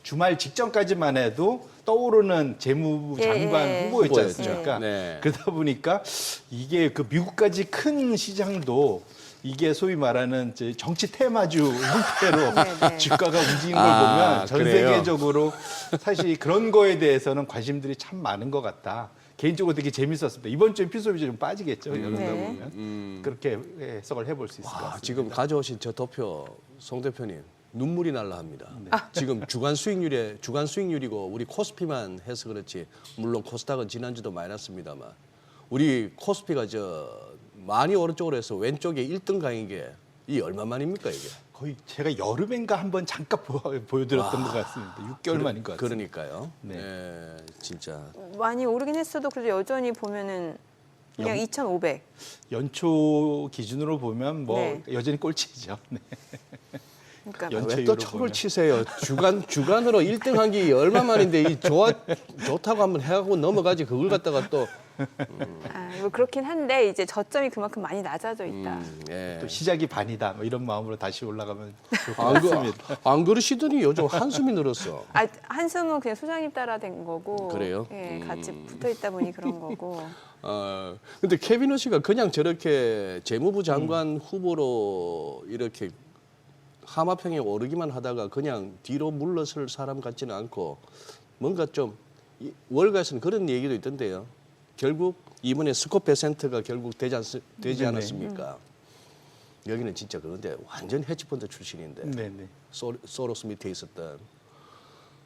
주말 직전까지만 해도 떠오르는 재무부 장관 예, 예. 후보였지 후보였죠. 않습니까? 네. 그러다 보니까 이게 그 미국까지 큰 시장도 이게 소위 말하는 이제 정치 테마주 형태로 네, 네. 주가가 움직인 걸 아, 보면 전 그래요? 세계적으로 사실 그런 거에 대해서는 관심들이 참 많은 것 같다. 개인적으로 되게 재밌었습니다. 이번 주엔 필수소비재 좀 빠지겠죠. 이러다 네. 보면 그렇게 해석을 해볼 수 있을 것 같습니다. 지금 가져오신 저 도표 송 대표님 눈물이 날라 합니다. 지금 주간 수익률이고 우리 코스피만 해서 그렇지, 물론 코스닥은 지난주도 마이너스입니다만 우리 코스피가 많이 오른쪽으로 해서 왼쪽에 1등 강인 게 이 얼마만입니까 이게? 거의 제가 여름엔가 한번 잠깐 보여드렸던 것 같습니다. 6개월 만인 것 같습니다. 그러니까요. 네. 네, 진짜. 많이 오르긴 했어도 그래도 여전히 보면은 그냥 2,500. 연초 기준으로 보면 뭐 네. 여전히 꼴찌죠. 네. 그러니까 연- 왜 또 연체율로 척을 보면. 치세요? 주간으로 1등 한 게 얼마만인데 이 좋다고 한번 해갖고 넘어가지 그걸 갖다가 또 뭐 그렇긴 한데 이제 저점이 그만큼 많이 낮아져 있다. 예. 또 시작이 반이다. 뭐 이런 마음으로 다시 올라가면 좋을 것 안, 같습니다. 안 그러시더니 요즘 한숨이 늘었어. 한숨은 그냥 소장님 따라 된 거고. 그래요? 예, 같이 붙어 있다 보니 그런 거고. 근데 케빈 워시가 그냥 저렇게 재무부 장관 후보로 이렇게 하마평에 오르기만 하다가 그냥 뒤로 물러설 사람 같지는 않고 뭔가 좀 월가에서는 그런 얘기도 있던데요. 결국 이번에 스콧 베센트가 결국 되지 네네. 않았습니까? 여기는 진짜 그런데 완전 헤지펀드 출신인데 네네. 소로스 밑에 있었던.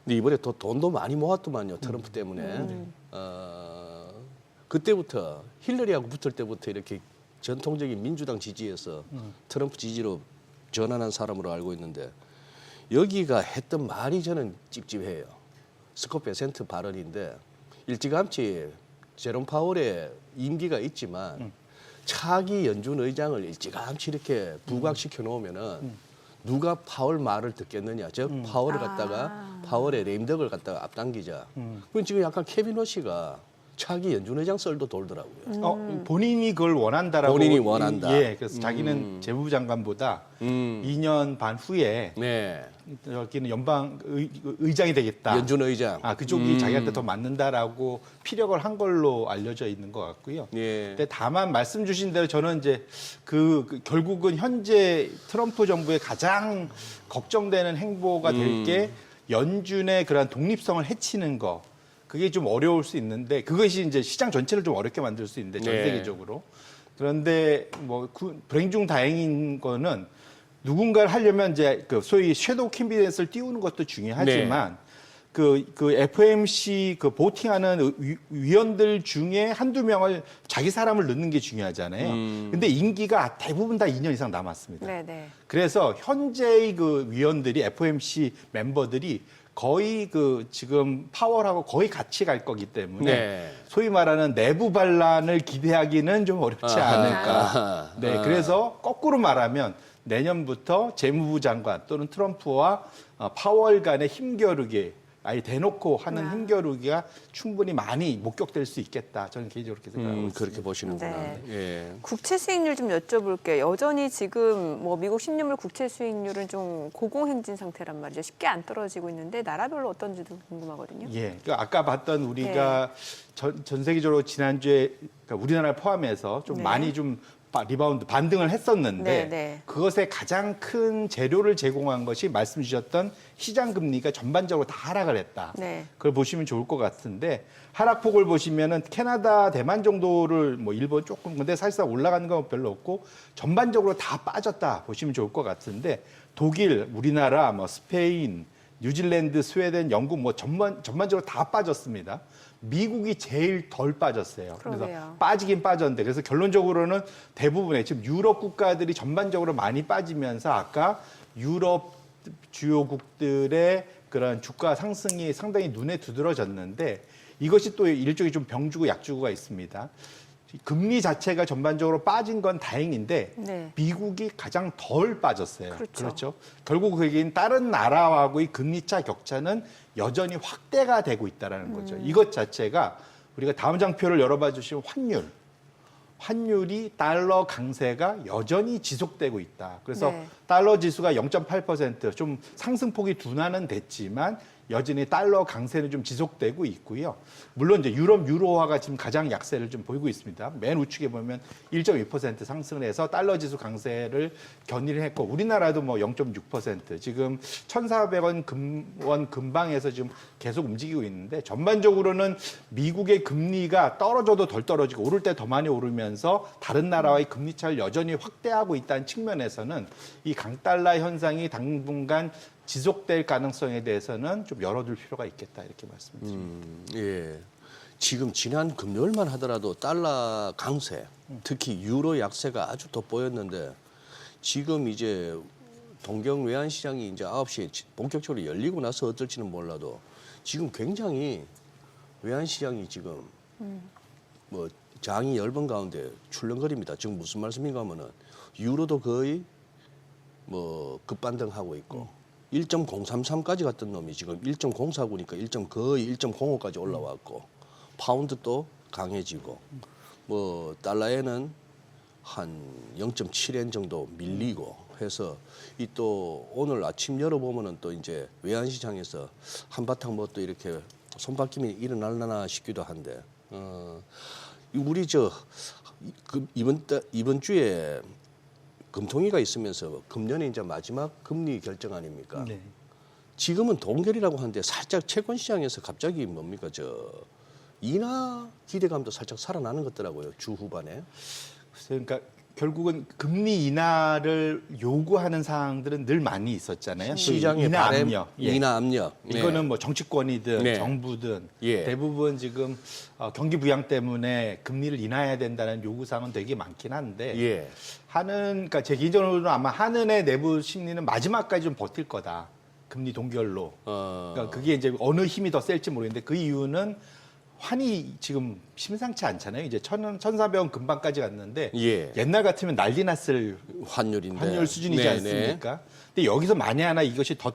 근데 이번에 또 돈도 많이 모았더만요. 트럼프 때문에. 그때부터 힐러리하고 붙을 때부터 이렇게 전통적인 민주당 지지에서 트럼프 지지로 전환한 사람으로 알고 있는데 여기가 했던 말이 저는 찝찝해요. 스콧 베센트 발언인데 일찌감치 제롬 파월의 임기가 있지만 차기 연준 의장을 일찌감치 이렇게 부각시켜 놓으면은 누가 파월 말을 듣겠느냐. 즉 파월을 갖다가 파월의 레임덕을 갖다가 앞당기자. 그건 지금 약간 케빈 워시가 차기 연준 의장 썰도 돌더라고요. 본인이 그걸 원한다라고. 본인이 원한다. 예, 그래서 자기는 재무부 장관보다 2년 반 후에 네. 여기는 연방 의장이 되겠다. 연준 의장. 그쪽이 자기한테 더 맞는다라고 피력을 한 걸로 알려져 있는 것 같고요. 예. 근데 다만 말씀 주신 대로 저는 이제 그 결국은 현재 트럼프 정부의 가장 걱정되는 행보가 될 게 연준의 그런 독립성을 해치는 거. 그게 좀 어려울 수 있는데 그것이 이제 시장 전체를 좀 어렵게 만들 수 있는데 전 네. 세계적으로. 그런데 뭐 불행 중 다행인 거는 누군가를 하려면 이제 그 소위 섀도우 캠비넷을 띄우는 것도 중요하지만 그 FOMC 그 보팅하는 위원들 중에 한두 명을 자기 사람을 넣는 게 중요하잖아요. 근데 임기가 대부분 다 2년 이상 남았습니다. 네네. 그래서 현재의 그 위원들이 FOMC 멤버들이 거의 그 지금 파월하고 거의 같이 갈 거기 때문에 네. 소위 말하는 내부 반란을 기대하기는 좀 어렵지 않을까. 아하. 네, 그래서 거꾸로 말하면 내년부터 재무부 장관 또는 트럼프와 파월 간의 힘겨루기, 아예 대놓고 하는 힘겨루기가 충분히 많이 목격될 수 있겠다. 저는 개인적으로 그렇게 생각하고 있습니다. 그렇게 보시는구나. 네. 예. 국채 수익률 좀 여쭤볼게요. 여전히 지금 뭐 미국 10년물 국채 수익률은 좀 고공행진 상태란 말이죠. 쉽게 안 떨어지고 있는데 나라별로 어떤지도 궁금하거든요. 예, 그 아까 봤던 우리가 전 세계적으로 지난주에 그러니까 우리나라를 포함해서 좀 네. 많이 좀 리바운드 반등을 했었는데 네. 그것의 가장 큰 재료를 제공한 것이 말씀 주셨던 시장 금리가 전반적으로 다 하락을 했다. 네. 그걸 보시면 좋을 것 같은데 하락폭을 보시면은 캐나다, 대만 정도를 뭐 일본 조금 근데 사실상 올라가는 건 별로 없고 전반적으로 다 빠졌다 보시면 좋을 것 같은데 독일, 우리나라, 뭐 스페인, 뉴질랜드, 스웨덴, 영국 뭐 전반적으로 다 빠졌습니다. 미국이 제일 덜 빠졌어요. 그러게요. 그래서 빠지긴 빠졌는데 그래서 결론적으로는 대부분의 지금 유럽 국가들이 전반적으로 많이 빠지면서 아까 유럽 주요국들의 그런 주가 상승이 상당히 눈에 두드러졌는데 이것이 또 일종의 좀 병주고 약주고가 있습니다. 금리 자체가 전반적으로 빠진 건 다행인데 네. 미국이 가장 덜 빠졌어요. 그렇죠. 결국 그게 다른 나라하고의 금리차 격차는 여전히 확대가 되고 있다는 거죠. 이것 자체가 우리가 다음 장표를 열어봐 주시면 환율이 달러 강세가 여전히 지속되고 있다. 그래서 네. 달러 지수가 0.8% 좀 상승폭이 둔화는 됐지만 여전히 달러 강세는 좀 지속되고 있고요. 물론 이제 유럽 유로화가 지금 가장 약세를 좀 보이고 있습니다. 맨 우측에 보면 1.2% 상승을 해서 달러 지수 강세를 견인을 했고 우리나라도 뭐 0.6% 지금 1,400원 근방에서 지금 계속 움직이고 있는데 전반적으로는 미국의 금리가 떨어져도 덜 떨어지고 오를 때 더 많이 오르면서 다른 나라와의 금리 차를 여전히 확대하고 있다는 측면에서는 이 강달러 현상이 당분간 지속될 가능성에 대해서는 좀 열어둘 필요가 있겠다 이렇게 말씀드립니다. 예. 지금 지난 금요일만 하더라도 달러 강세, 특히 유로 약세가 아주 돋보였는데 지금 이제 동경 외환 시장이 이제 9시에 본격적으로 열리고 나서 어떨지는 몰라도 지금 굉장히 외환 시장이 지금 뭐 장이 10번 가운데 출렁거립니다. 지금 무슨 말씀인가 하면은 유로도 거의 뭐 급반등하고 있고 1.033까지 갔던 놈이 지금 1.049니까 거의 1.05까지 올라왔고 파운드도 강해지고 뭐 달러에는 한 0.7엔 정도 밀리고 해서 이 또 오늘 아침 열어보면은 또 이제 외환 시장에서 한바탕 뭐 또 이렇게 손바뀜이 일어날라나 싶기도 한데 우리 이번 주에 금통위가 있으면서 금년에 이제 마지막 금리 결정 아닙니까? 네. 지금은 동결이라고 하는데 살짝 채권 시장에서 갑자기 뭡니까 인하 기대감도 살짝 살아나는 것 같더라고요. 주 후반에. 그러니까 결국은 금리 인하를 요구하는 사항들은 늘 많이 있었잖아요. 시장의 인하 바램, 압력. 인하 압력. 네. 이거는 뭐 정치권이든 네. 정부든 예. 대부분 지금 경기 부양 때문에 금리를 인하해야 된다는 요구사항은 되게 많긴 한데 예. 그러니까 제 개인적으로는 아마 한은의 내부 심리는 마지막까지 좀 버틸 거다. 금리 동결로. 그러니까 그게 이제 어느 힘이 더 셀지 모르겠는데 그 이유는 환이 지금 심상치 않잖아요. 이제 1,400원 근방까지 갔는데 예. 옛날 같으면 난리 났을 환율인데. 환율 수준이지 네, 않습니까? 근데 여기서 만에 하나 이것이 더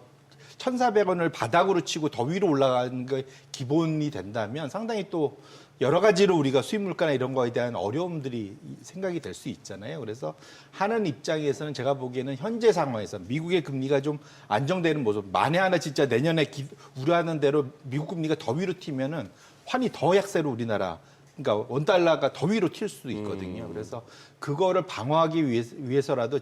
1,400원을 바닥으로 치고 더 위로 올라가는 게 기본이 된다면 상당히 또 여러 가지로 우리가 수입 물가나 이런 거에 대한 어려움들이 생각이 될 수 있잖아요. 그래서 하는 입장에서는 제가 보기에는 현재 상황에서 미국의 금리가 좀 안정되는 모습, 만에 하나 진짜 내년에 우려하는 대로 미국 금리가 더 위로 튀면은 환이 더 약세로 우리나라, 그러니까 원달러가 더 위로 튈 수도 있거든요. 그래서 그거를 방어하기 위해서라도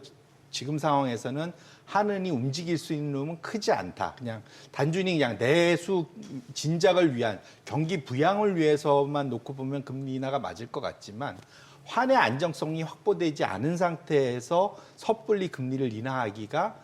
지금 상황에서는 한은이 움직일 수 있는 룸은 크지 않다. 그냥 단순히 그냥 내수 진작을 위한 경기 부양을 위해서만 놓고 보면 금리 인하가 맞을 것 같지만 환의 안정성이 확보되지 않은 상태에서 섣불리 금리를 인하하기가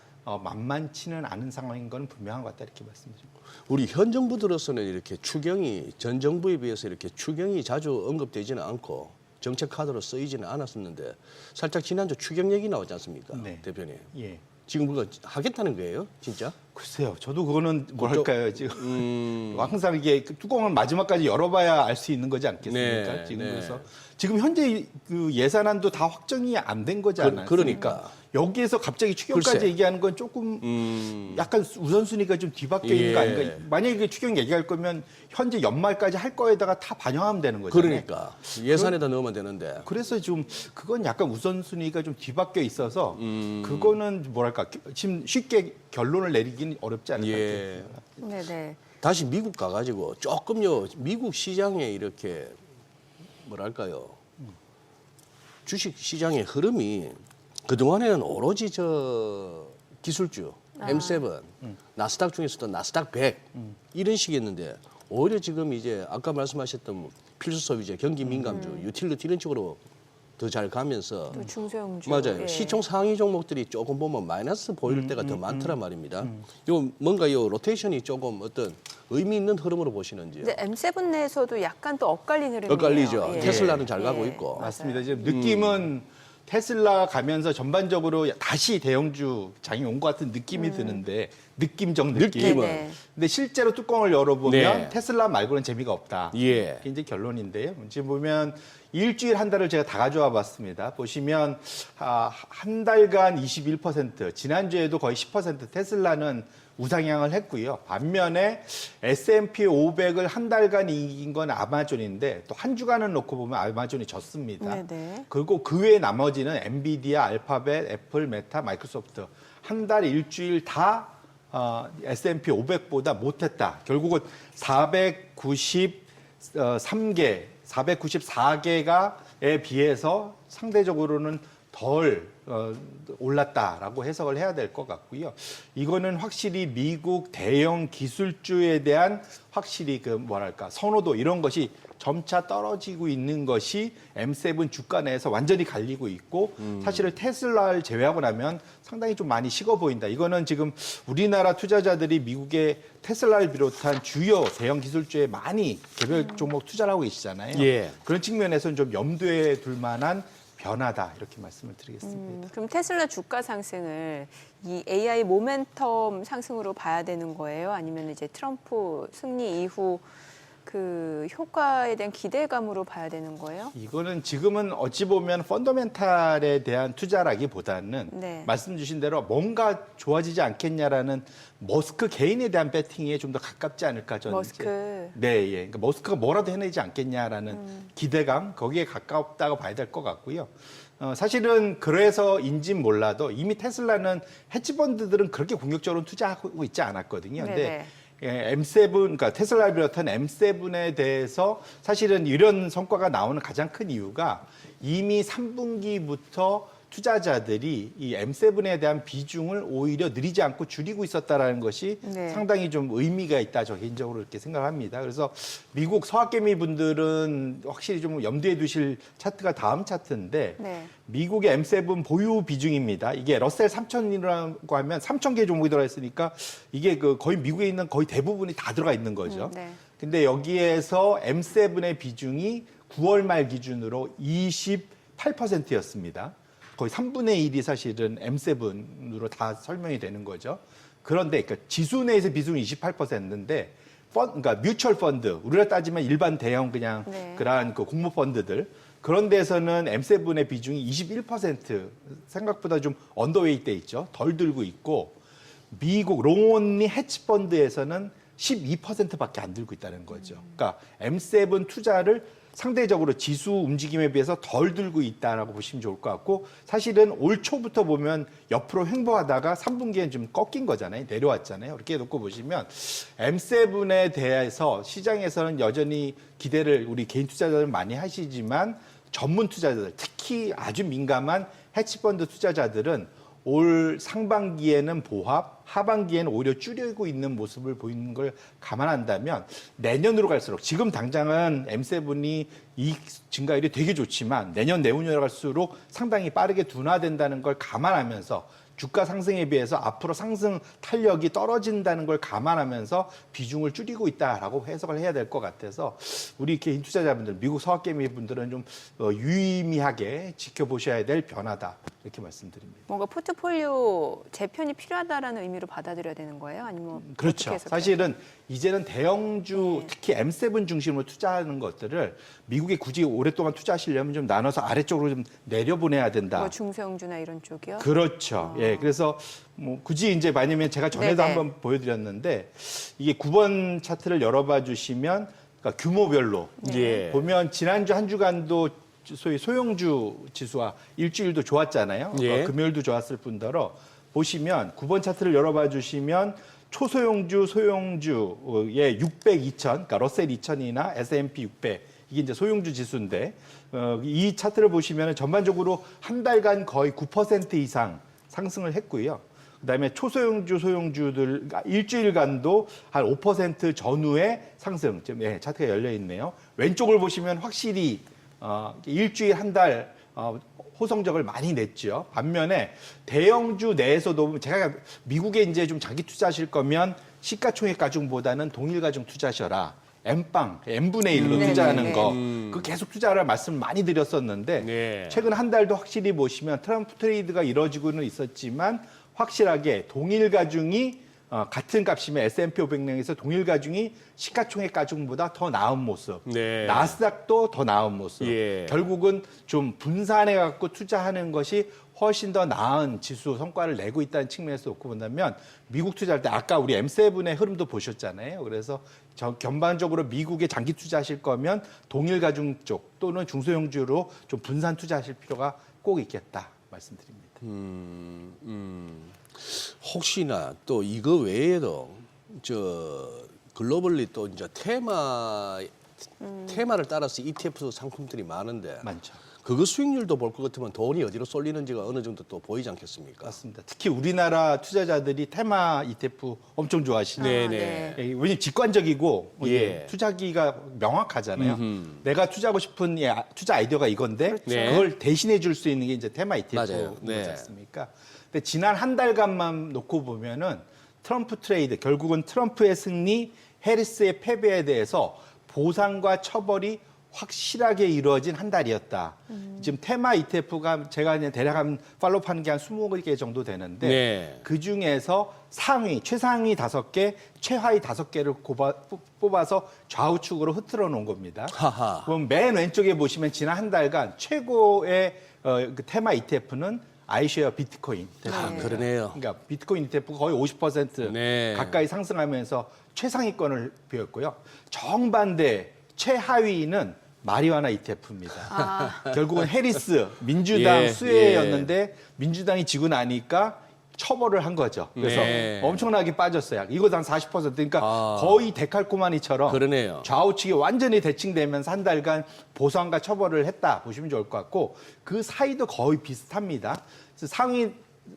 만만치는 않은 상황인 건 분명한 것 같다 이렇게 말씀드립니다. 우리 현 정부 들어서는 이렇게 추경이 전 정부에 비해서 이렇게 추경이 자주 언급되지는 않고 정책 카드로 쓰이지는 않았었는데 살짝 지난주 추경 얘기 나왔지 않습니까? 네. 대표님. 예. 지금 그거 하겠다는 거예요? 진짜? 글쎄요. 저도 그거는 뭐랄까요. 지금 음. 항상 이게 뚜껑을 마지막까지 열어봐야 알 수 있는 거지 않겠습니까? 네, 지금 네. 그래서 지금 현재 그 예산안도 다 확정이 안 된 거지 않아요? 그러니까. 여기에서 갑자기 추경까지 글쎄. 얘기하는 건 조금 약간 우선순위가 좀 뒤바뀌어 있는 거 예. 아닌가? 만약에 추경 얘기할 거면 현재 연말까지 할 거에다가 다 반영하면 되는 거잖아요. 그러니까 예산에다 넣으면 되는데. 그래서 좀 그건 약간 우선순위가 좀 뒤바뀌어 있어서 그거는 뭐랄까 지금 쉽게 결론을 내리기는 어렵지 않을 것 예. 같아요. 네네. 다시 미국 가가지고 조금요 미국 시장에 이렇게 뭐랄까요 주식 시장의 흐름이 그 동안에는 오로지 저 기술주 M7 나스닥 중에서도 나스닥 100 이런 식이었는데 오히려 지금 이제 아까 말씀하셨던 필수 소비재, 경기 민감주, 유틸리티 이런 쪽으로 더 잘 가면서 또 중소형주. 맞아요. 예. 시총 상위 종목들이 조금 보면 마이너스 보일 때가 더 많더란 말입니다. 요 뭔가 요 로테이션이 조금 어떤 의미 있는 흐름으로 보시는지요? 근데 M7 내에서도 약간 또 엇갈리는 흐름이에요. 엇갈리죠. 예. 테슬라는 잘 가고 예. 있고. 맞습니다. 지금 느낌은 테슬라 가면서 전반적으로 다시 대형주 장이 온 것 같은 느낌이 드는데 느낌적 느낌. 느낌은. 네네. 근데 실제로 뚜껑을 열어보면 네. 테슬라 말고는 재미가 없다. 예. 이게 이제 결론인데요. 지금 보면 일주일 한 달을 제가 다 가져와 봤습니다. 보시면 한 달간 21%, 지난주에도 거의 10% 테슬라는 우상향을 했고요. 반면에 S&P 500을 한 달간 이긴 건 아마존인데 또 한 주간을 놓고 보면 아마존이 졌습니다. 네네. 그리고 그 외 나머지는 엔비디아, 알파벳, 애플, 메타, 마이크로소프트 한 달 일주일 다 S&P 500보다 못했다. 결국은 494개에 비해서 상대적으로는 덜 올랐다라고 해석을 해야 될 것 같고요. 이거는 확실히 미국 대형 기술주에 대한 확실히 그 뭐랄까 선호도 이런 것이 점차 떨어지고 있는 것이 M7 주가 내에서 완전히 갈리고 있고 사실은 테슬라를 제외하고 나면 상당히 좀 많이 식어 보인다. 이거는 지금 우리나라 투자자들이 미국의 테슬라를 비롯한 주요 대형 기술주에 많이 개별 종목 투자를 하고 계시잖아요. 예. 그런 측면에서는 좀 염두에 둘 만한 변화다 이렇게 말씀을 드리겠습니다. 그럼 테슬라 주가 상승을 이 AI 모멘텀 상승으로 봐야 되는 거예요? 아니면 이제 트럼프 승리 이후 그 효과에 대한 기대감으로 봐야 되는 거예요? 이거는 지금은 어찌 보면 펀더멘탈에 대한 투자라기보다는 네. 말씀 주신 대로 뭔가 좋아지지 않겠냐라는 머스크 개인에 대한 배팅에 좀 더 가깝지 않을까 저는. 머스크. 네, 예. 그러니까 머스크가 뭐라도 해내지 않겠냐라는 기대감 거기에 가깝다고 봐야 될 것 같고요. 사실은 그래서인진 몰라도 이미 테슬라는 헤지펀드들은 그렇게 공격적으로 투자하고 있지 않았거든요. 근데 네네. 예, M7, 그러니까 테슬라를 비롯한 M7에 대해서 사실은 이런 성과가 나오는 가장 큰 이유가 이미 3분기부터 투자자들이 이 M7에 대한 비중을 오히려 늘리지 않고 줄이고 있었다라는 것이 네. 상당히 좀 의미가 있다. 저 개인적으로 이렇게 생각합니다. 그래서 미국 서학개미 분들은 확실히 좀 염두에 두실 차트가 다음 차트인데 네. 미국의 M7 보유 비중입니다. 이게 러셀 3000이라고 하면 3000개 종목이 들어가 있으니까 이게 그 거의 미국에 있는 거의 대부분이 다 들어가 있는 거죠. 네. 근데 여기에서 M7의 비중이 9월 말 기준으로 28%였습니다. 거의 3분의 1이 사실은 M7으로 다 설명이 되는 거죠. 그런데 그러니까 지수 내에서 비중은 28%인데 그러니까 뮤추얼 펀드, 우리가 따지면 일반 대형 그냥 네. 그러한 그 공모 펀드들 그런 데서는 M7의 비중이 21% 생각보다 좀 언더웨이트 돼 있죠. 덜 들고 있고 미국 롱온리 헤지 펀드에서는 12%밖에 안 들고 있다는 거죠. 그러니까 M7 투자를 상대적으로 지수 움직임에 비해서 덜 들고 있다라고 보시면 좋을 것 같고 사실은 올 초부터 보면 옆으로 횡보하다가 3분기엔 좀 꺾인 거잖아요. 내려왔잖아요. 이렇게 놓고 보시면 M7에 대해서 시장에서는 여전히 기대를 우리 개인 투자자들 많이 하시지만 전문 투자자들 특히 아주 민감한 헤지펀드 투자자들은 올 상반기에는 보합, 하반기에는 오히려 줄이고 있는 모습을 보이는 걸 감안한다면 내년으로 갈수록 지금 당장은 M7이 이익 증가율이 되게 좋지만 내년 내후년으로 갈수록 상당히 빠르게 둔화된다는 걸 감안하면서 주가 상승에 비해서 앞으로 상승 탄력이 떨어진다는 걸 감안하면서 비중을 줄이고 있다라고 해석을 해야 될 것 같아서 우리 개인 투자자분들, 미국 서학개미 분들은 좀 유의미하게 지켜보셔야 될 변화다 이렇게 말씀드립니다. 뭔가 포트폴리오 재편이 필요하다라는 의미로 받아들여야 되는 거예요? 아니면 그렇죠. 어떻게 해석해요? 사실은 이제는 대형주 특히 M7 중심으로 투자하는 것들을 미국에 굳이 오랫동안 투자하시려면 좀 나눠서 아래쪽으로 좀 내려보내야 된다. 뭐 중소형주나 이런 쪽이요? 그렇죠. 예, 그래서 뭐 굳이 이제 만약에 제가 전에도 네네. 한번 보여드렸는데 이게 9번 차트를 열어봐 주시면 그러니까 규모별로 예. 보면 지난주 한 주간도 소위 소형주 지수와 일주일도 좋았잖아요. 예. 금요일도 좋았을 뿐더러 보시면 9번 차트를 열어봐 주시면 초소형주, 소형주의 600, 2000, 그러니까 러셀 2000이나 S&P 600 이게 이제 소형주 지수인데 이 차트를 보시면 전반적으로 한 달간 거의 9% 이상 상승을 했고요. 그다음에 초소형주, 소형주들 그러니까 일주일간도 한 5% 전후의 상승. 지금 차트가 열려 있네요. 왼쪽을 보시면 확실히 일주일 한 달 호성적을 많이 냈죠. 반면에 대형주 내에서도 제가 미국에 이제 좀 장기 투자하실 거면 시가총액 가중보다는 동일 가중 투자하셔라. M빵, M분의 1로 네, 투자하는 네, 거. 네. 그 계속 투자하라 말씀 많이 드렸었는데 네. 최근 한 달도 확실히 보시면 트럼프 트레이드가 이루어지고는 있었지만 확실하게 동일 가중이 같은 값이면 S&P 500량에서 동일 가중이 시가총액 가중보다 더 나은 모습. 네. 나스닥도 더 나은 모습. 예. 결국은 좀 분산해 갖고 투자하는 것이 훨씬 더 나은 지수 성과를 내고 있다는 측면에서 놓고 본다면 미국 투자할 때 아까 우리 M7의 흐름도 보셨잖아요. 그래서 전반적으로 미국에 장기 투자하실 거면 동일 가중 쪽 또는 중소형주로 좀 분산 투자하실 필요가 꼭 있겠다 말씀드립니다. 혹시나 또 이거 외에도 글로벌리 또 이제 테마를 따라서 ETF 상품들이 많은데 많죠. 그거 수익률도 볼 것 같으면 돈이 어디로 쏠리는지가 어느 정도 또 보이지 않겠습니까? 맞습니다. 특히 우리나라 투자자들이 테마 ETF 엄청 좋아하시네요. 네네. 왜냐면 직관적이고 예. 투자기가 명확하잖아요. 음흠. 내가 투자하고 싶은 투자 아이디어가 이건데 네. 그걸 대신해 줄 수 있는 게 이제 테마 맞아요. ETF인 네. 거지 않습니까? 근데 지난 한 달간만 놓고 보면은 트럼프 트레이드 결국은 트럼프의 승리, 해리스의 패배에 대해서 보상과 처벌이 확실하게 이루어진 한 달이었다. 지금 테마 ETF가 제가 그냥 대략 한 팔로우하는 게 한 20개 정도 되는데 네. 그 중에서 최상위 5개, 최하위 5개를 뽑아서 좌우측으로 흐트러 놓은 겁니다. 하하. 그럼 맨 왼쪽에 보시면 지난 한 달간 최고의 그 테마 ETF는 아이쉐어 비트코인. 아, 그러네요. 그러니까 비트코인 ETF가 거의 50% 네. 가까이 상승하면서 최상위권을 비웠고요. 정반대 최하위는 마리화나 ETF입니다. 결국은 해리스 민주당 예, 수혜였는데 민주당이 지고 나니까 처벌을 한 거죠. 그래서 네. 엄청나게 빠졌어요. 이것도 한 40%. 그러니까 아. 거의 데칼코마니처럼 그러네요. 좌우측이 완전히 대칭되면서 한 달간 보상과 처벌을 했다 보시면 좋을 것 같고 그 사이도 거의 비슷합니다. 그래서 상위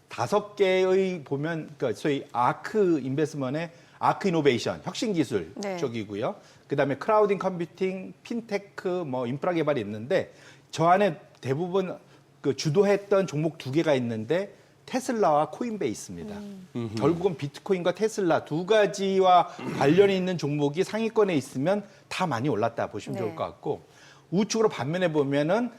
5개의 보면 그 소위 아크 인베스먼의 아크 이노베이션 혁신 기술 네. 쪽이고요. 그다음에 크라우딩 컴퓨팅, 핀테크, 뭐 인프라 개발이 있는데 저 안에 대부분 그 주도했던 종목 2개가 있는데 테슬라와 코인베이스입니다. 결국은 비트코인과 테슬라 두 가지와 관련이 있는 종목이 상위권에 있으면 다 많이 올랐다 보시면 네. 좋을 것 같고 우측으로 반면에 보면은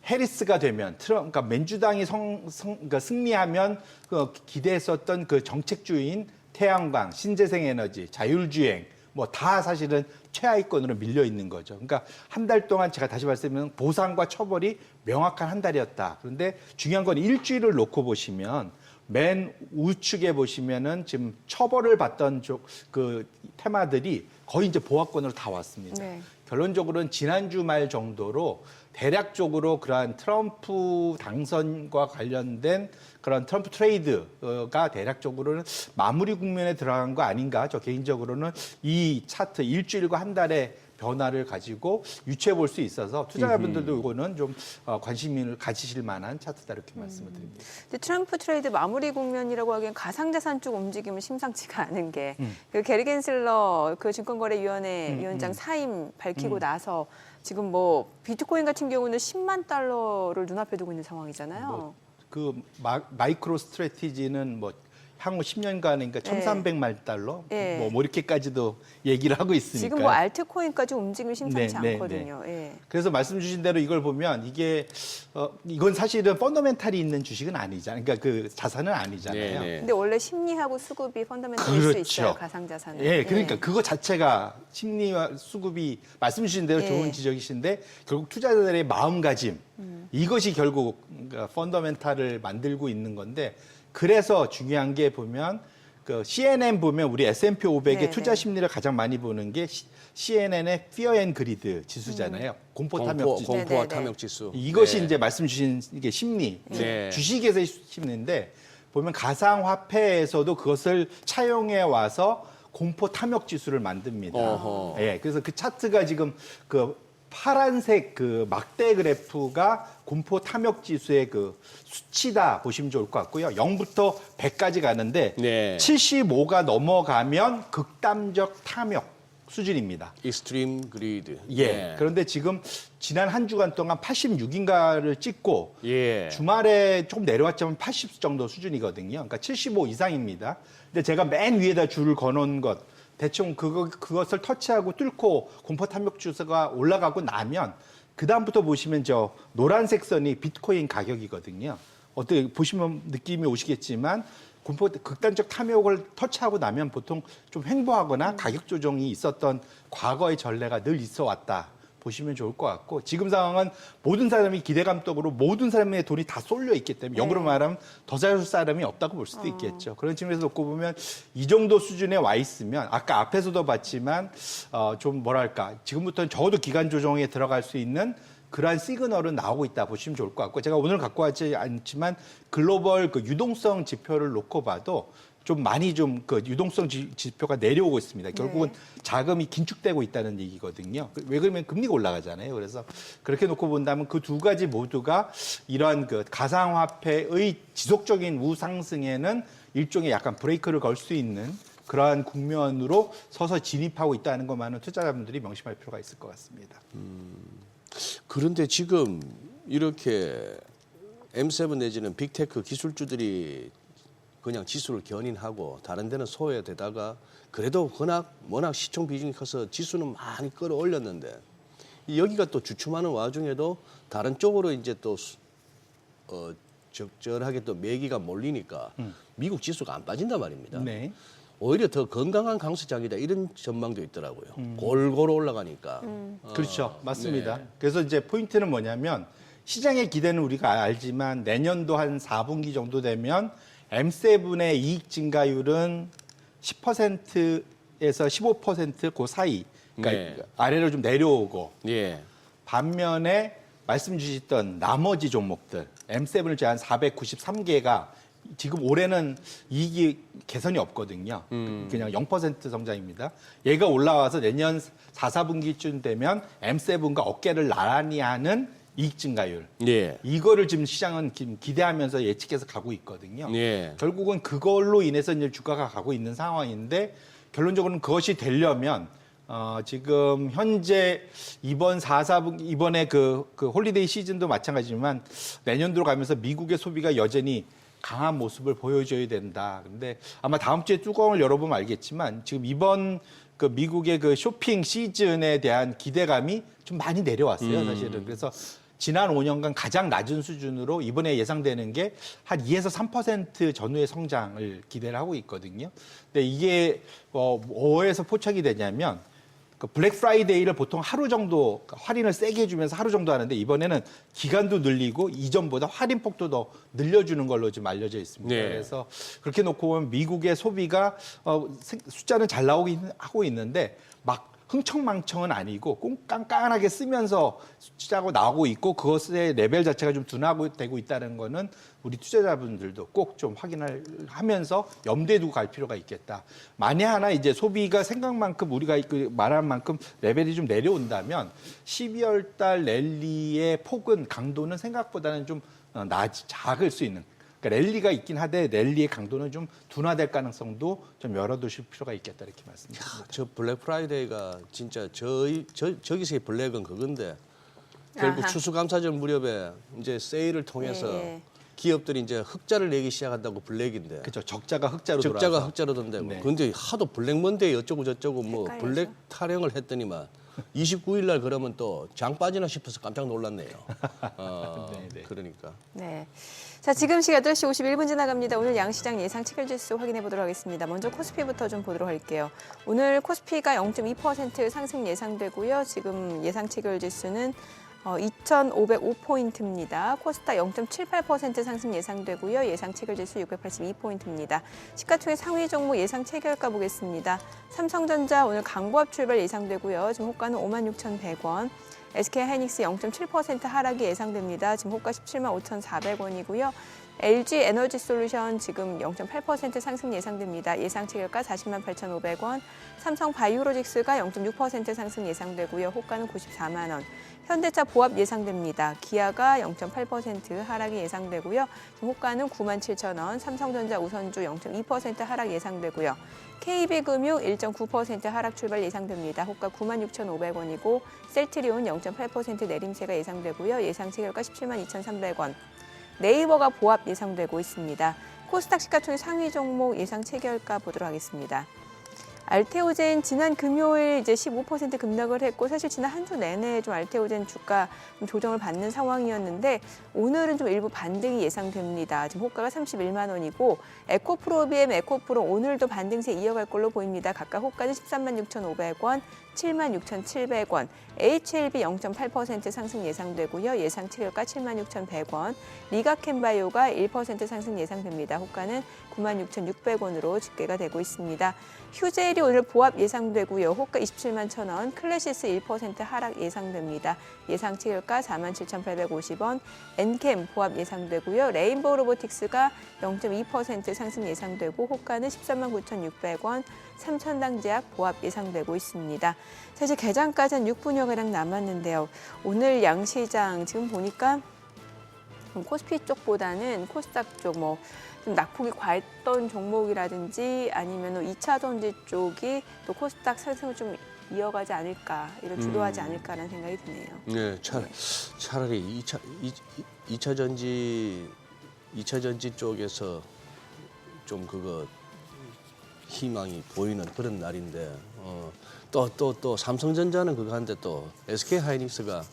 해리스가 되면 그러니까 민주당이 그러니까 승리하면 그 기대했었던 그 정책주의인 태양광, 신재생에너지, 자율주행 뭐 다 사실은 최하위권으로 밀려 있는 거죠. 그러니까 한 달 동안 제가 다시 말씀드리면 보상과 처벌이 명확한 한 달이었다. 그런데 중요한 건 일주일을 놓고 보시면 맨 우측에 보시면은 지금 처벌을 받던 그 테마들이 거의 이제 보합권으로 다 왔습니다. 네. 결론적으로는 지난주 말 정도로 대략적으로 그러한 트럼프 당선과 관련된 그런 트럼프 트레이드가 대략적으로는 마무리 국면에 들어간 거 아닌가. 저 개인적으로는 이 차트 일주일과 한 달의 변화를 가지고 유추해 볼 수 있어서 투자자분들도 이거는 좀 관심을 가지실 만한 차트다 이렇게 말씀을 드립니다. 근데 트럼프 트레이드 마무리 국면이라고 하기엔 가상자산 쪽 움직임은 심상치가 않은 게 그 게리 겐슬러 그 증권거래위원회 위원장 사임 밝히고 나서 지금 뭐 비트코인 같은 경우는 10만 달러를 눈앞에 두고 있는 상황이잖아요. 그 마이크로 스트래티지는 뭐 향후 10년간 그러니까 1,300만 달러 네. 뭐 이렇게까지도 얘기를 하고 있으니까. 지금 뭐 알트코인까지 움직임이 심상치 네, 네, 않거든요. 예. 그래서 말씀 주신 대로 이걸 보면 이게 이건 사실은 펀더멘탈이 있는 주식은 아니잖아요. 그러니까 그 자산은 아니잖아요. 네. 근데 원래 심리하고 수급이 펀더멘탈일 수 있어요. 가상자산은. 예, 그러니까 그거 자체가 심리와 수급이 말씀 주신 대로 예. 좋은 지적이신데 결국 투자자들의 마음가짐 이것이 결국 그러니까 펀더멘탈을 만들고 있는 건데 그래서 중요한 게 보면 그 CNN 보면 우리 S&P 500의 네, 투자 네. 심리를 가장 많이 보는 게 CNN의 Fear and Greed 지수잖아요. 공포 탐욕 지수. 네, 공포와 네, 네. 탐욕 지수. 이것이 네. 이제 말씀 주신 이게 심리, 네. 주식에서의 심리인데 보면 가상화폐에서도 그것을 차용해 와서 공포 탐욕 지수를 만듭니다. 어허. 예, 그래서 그 차트가 지금 그 파란색 그 막대 그래프가 공포 탐욕 지수의 그 수치다 보시면 좋을 것 같고요. 0부터 100까지 가는데 네. 75가 넘어가면 극단적 탐욕 수준입니다. 익스트림 그리드. 예. 그런데 지금 지난 한 주간 동안 86인가를 찍고 예. 주말에 조금 내려왔지만 80 정도 수준이거든요. 그러니까 75 이상입니다. 근데 제가 맨 위에다 줄을 거놓은 것 대충 그것을 터치하고 뚫고 공포 탐욕 지수가 올라가고 나면 그 다음부터 보시면 저 노란색 선이 비트코인 가격이거든요. 어떻게 보시면 느낌이 오시겠지만 극단적 탐욕을 터치하고 나면 보통 좀 횡보하거나 가격 조정이 있었던 과거의 전례가 늘 있어 왔다. 보시면 좋을 것 같고 지금 상황은 모든 사람이 기대감독으로 모든 사람의 돈이 다 쏠려 있기 때문에 역으로 말하면 더 잘 줄 사람이 없다고 볼 수도 있겠죠. 그런 측면에서 놓고 보면 이 정도 수준에 와 있으면 아까 앞에서도 봤지만 좀 뭐랄까 지금부터는 적어도 기간 조정에 들어갈 수 있는 그러한 시그널은 나오고 있다 보시면 좋을 것 같고 제가 오늘 갖고 왔지 않지만 글로벌 그 유동성 지표를 놓고 봐도 좀 많이 좀 그 유동성 지표가 내려오고 있습니다. 결국은 자금이 긴축되고 있다는 얘기거든요. 왜 그러면 금리가 올라가잖아요. 그래서 그렇게 놓고 본다면 그 두 가지 모두가 이러한 그 가상화폐의 지속적인 우상승에는 일종의 약간 브레이크를 걸 수 있는 그러한 국면으로 서서 진입하고 있다는 것만은 투자자분들이 명심할 필요가 있을 것 같습니다. 그런데 지금 이렇게 M7 내지는 빅테크 기술주들이 그냥 지수를 견인하고 다른 데는 소외되다가 그래도 워낙 시총 비중이 커서 지수는 많이 끌어올렸는데 여기가 또 주춤하는 와중에도 다른 쪽으로 이제 또 적절하게 또 매기가 몰리니까 미국 지수가 안 빠진단 말입니다. 네. 오히려 더 건강한 강세장이다 이런 전망도 있더라고요. 골고루 올라가니까. 그렇죠. 맞습니다. 네. 그래서 이제 포인트는 뭐냐면 시장의 기대는 우리가 알지만 내년도 한 4분기 정도 되면 M7의 이익 증가율은 10%에서 15% 그 사이, 그러니까 네. 아래로 좀 내려오고 예. 반면에 말씀 주셨던 나머지 종목들 M7을 제한 493개가 지금 올해는 이익이 개선이 없거든요. 그냥 0% 성장입니다. 얘가 올라와서 내년 4, 4분기쯤 되면 M7과 어깨를 나란히 하는 이익 증가율. 예. 이거를 지금 시장은 기대하면서 예측해서 가고 있거든요. 예. 결국은 그걸로 인해서 이제 주가가 가고 있는 상황인데 결론적으로는 그것이 되려면 지금 현재 이번 4, 4분기 이번에 그 홀리데이 시즌도 마찬가지지만 내년 들어가면서 미국의 소비가 여전히 강한 모습을 보여줘야 된다. 근데 아마 다음 주에 뚜껑을 열어보면 알겠지만 지금 이번 그 미국의 그 쇼핑 시즌에 대한 기대감이 좀 많이 내려왔어요, 사실은. 그래서 지난 5년간 가장 낮은 수준으로 이번에 예상되는 게 한 2에서 3% 전후의 성장을 기대를 하고 있거든요. 근데 이게 뭐에서 포착이 되냐면 그 블랙 프라이데이를 보통 하루 정도 할인을 세게 해주면서 하루 정도 하는데 이번에는 기간도 늘리고 이전보다 할인폭도 더 늘려주는 걸로 지금 알려져 있습니다. 네. 그래서 그렇게 놓고 보면 미국의 소비가 숫자는 잘 나오긴 하고 있는데 막 흥청망청은 아니고 깐깐하게 쓰면서 숫자고 나오고 있고 그것의 레벨 자체가 좀 둔화되고 있다는 거는 우리 투자자분들도 꼭 좀 확인을 하면서 염두에 두고 갈 필요가 있겠다. 만에 하나 이제 소비가 생각만큼 우리가 말한 만큼 레벨이 좀 내려온다면 12월 달 랠리의 폭은 강도는 생각보다는 좀 작을 수 있는 그러니까 랠리가 있긴 하되 랠리의 강도는 좀 둔화될 가능성도 좀 열어두실 필요가 있겠다 이렇게 말씀드립니다. 저 블랙 프라이데이가 진짜 저기서의 블랙은 그건데 결국 아하. 추수감사절 무렵에 이제 세일을 통해서 예. 기업들이 이제 흑자를 내기 시작한다고 블랙인데 그렇죠. 적자가 흑자로 적자가 돌아와서. 흑자로 된다고. 네. 그런데 하도 블랙 먼데이 어쩌고 저쩌고 뭐 헷갈려서. 블랙 타령을 했더니만 29일 날 그러면 또 장 빠지나 싶어서 깜짝 놀랐네요. 네. 그러니까. 네. 자, 지금 시각 8시 51분 지나갑니다. 오늘 양시장 예상 체결지수 확인해 보도록 하겠습니다. 먼저 코스피부터 좀 보도록 할게요. 오늘 코스피가 0.2% 상승 예상되고요. 지금 예상 체결지수는 2,505포인트입니다. 코스닥 0.78% 상승 예상되고요. 예상 체결지수 682포인트입니다. 시가총액 상위 종목 예상 체결가 보겠습니다. 삼성전자 오늘 강보합 출발 예상되고요. 지금 호가는 56,100원. SK하이닉스 0.7% 하락이 예상됩니다. 지금 호가 17만 5,400원이고요. LG 에너지솔루션 지금 0.8% 상승 예상됩니다. 예상 체결가 40만 8,500원. 삼성 바이오로직스가 0.6% 상승 예상되고요. 호가는 94만 원. 현대차 보합 예상됩니다. 기아가 0.8% 하락이 예상되고요. 지금 호가는 9만 7천 원. 삼성전자 우선주 0.2% 하락 예상되고요. KB금융 1.9% 하락 출발 예상됩니다. 호가 9만 6,500원이고 셀트리온 0.8% 내림세가 예상되고요. 예상 체결가 17만 2,300원. 네이버가 보합 예상되고 있습니다. 코스닥 시가총액 상위 종목 예상 체결가 보도록 하겠습니다. 알테오젠 지난 금요일 이제 15% 급락을 했고 사실 지난 한 주 내내 좀 알테오젠 주가 좀 조정을 받는 상황이었는데 오늘은 좀 일부 반등이 예상됩니다. 지금 호가가 31만 원이고 에코프로비엠, 에코프로 오늘도 반등세 이어갈 걸로 보입니다. 각각 호가는 13만 6,500원, 7만 6,700원, HLB 0.8% 상승 예상되고요. 예상 체결가 7만 6,100원, 리가켄바이오가 1% 상승 예상됩니다. 호가는 9만 6,600원으로 집계가 되고 있습니다. 휴젤이 오늘 보합 예상되고요. 호가 27만 1,000원, 클래시스 1% 하락 예상됩니다. 예상 체결가 4만 7,850원, 엔캠 보합 예상되고요. 레인보우 로보틱스가 0.2% 상승 예상되고 호가는 13만 9,600원, 삼천당제약 보합 예상되고 있습니다. 사실 개장까지 한 6분여가량 남았는데요. 오늘 양시장 지금 보니까 코스피 쪽보다는 코스닥 쪽 좀 낙폭이 과했던 종목이라든지 아니면 2차 전지 쪽이 또 코스닥 상승을 좀 이어가지 않을까, 이런 주도하지 않을까라는 생각이 드네요. 네, 차라리 2차 전지 쪽에서 좀 그거 희망이 보이는 그런 날인데 또 삼성전자는 그거 한데 또 SK하이닉스가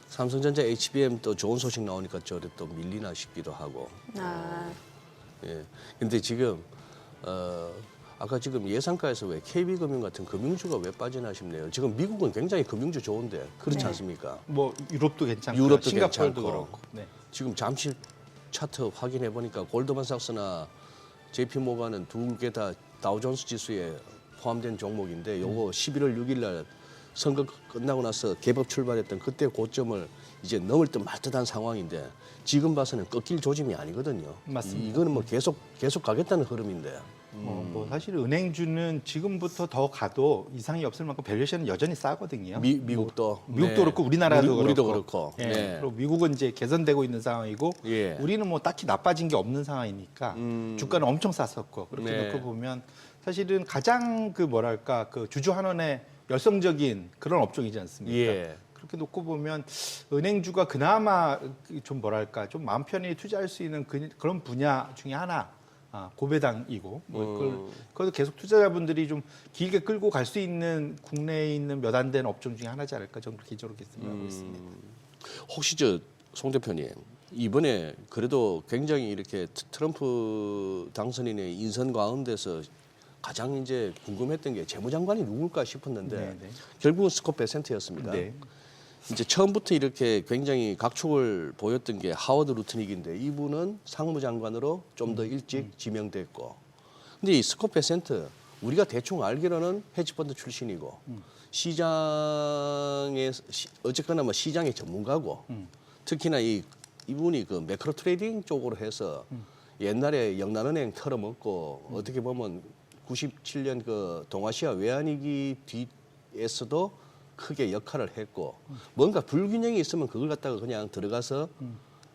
삼성전자 HBM 또 좋은 소식 나오니까 저래 또 밀리나 싶기도 하고. 예. 근데 지금 아까 지금 예상가에서 왜 KB금융 같은 금융주가 왜 빠지나 싶네요. 지금 미국은 굉장히 금융주 좋은데 그렇지 않습니까? 뭐 유럽도 괜찮고 유럽도 싱가포르도 괜찮고. 그렇고. 네. 지금 잠시 차트 확인해 보니까 골드만삭스나 JP모가는 두 개 다 다우존스 지수에 포함된 종목인데 요거 11월 6일 날 선거 끝나고 나서 개법 출발했던 그때 고점을 이제 넘을 듯 말 듯한 상황인데 지금 봐서는 꺾일 조짐이 아니거든요. 맞습니다. 이거는 뭐 계속 가겠다는 흐름인데. 뭐 사실 은행주는 지금부터 더 가도 이상이 없을 만큼 밸류에이션은 여전히 싸거든요. 미국도 미국도 그렇고 우리나라도 우리도 그렇고. 그렇고. 예. 네. 그리고 미국은 이제 개선되고 있는 상황이고 예. 우리는 뭐 딱히 나빠진 게 없는 상황이니까 주가는 엄청 쌌었고 그렇게 네. 놓고 보면 사실은 가장 그 뭐랄까 그 주주 환원의 열성적인 그런 업종이지 않습니까? 예. 그렇게 놓고 보면 은행주가 그나마 좀 뭐랄까 좀 마음 편히 투자할 수 있는 그런 분야 중에 하나. 고배당이고 뭐 그걸 계속 투자자분들이 좀 길게 끌고 갈 수 있는 국내에 있는 몇 안 된 업종 중에 하나지 않을까 저는 그렇게 생각하고 있습니다. 혹시 송 대표님 이번에 그래도 굉장히 이렇게 트럼프 당선인의 인선 가운데서 가장 이제 궁금했던 게 재무장관이 누굴까 싶었는데 네. 결국은 스콧 베센트였습니다. 네. 이제 처음부터 이렇게 굉장히 각축을 보였던 게 하워드 루트닉인데 이분은 상무장관으로 좀 더 일찍 지명됐고 근데 이 스콧 베센트 우리가 대충 알기로는 헤지펀드 출신이고 시장에 어쨌거나 뭐 시장의 전문가고 특히나 이분이 그 매크로 트레이딩 쪽으로 해서 옛날에 영란은행 털어먹고 어떻게 보면 97년 그 동아시아 외환위기 뒤에서도 크게 역할을 했고 뭔가 불균형이 있으면 그걸 갖다가 그냥 들어가서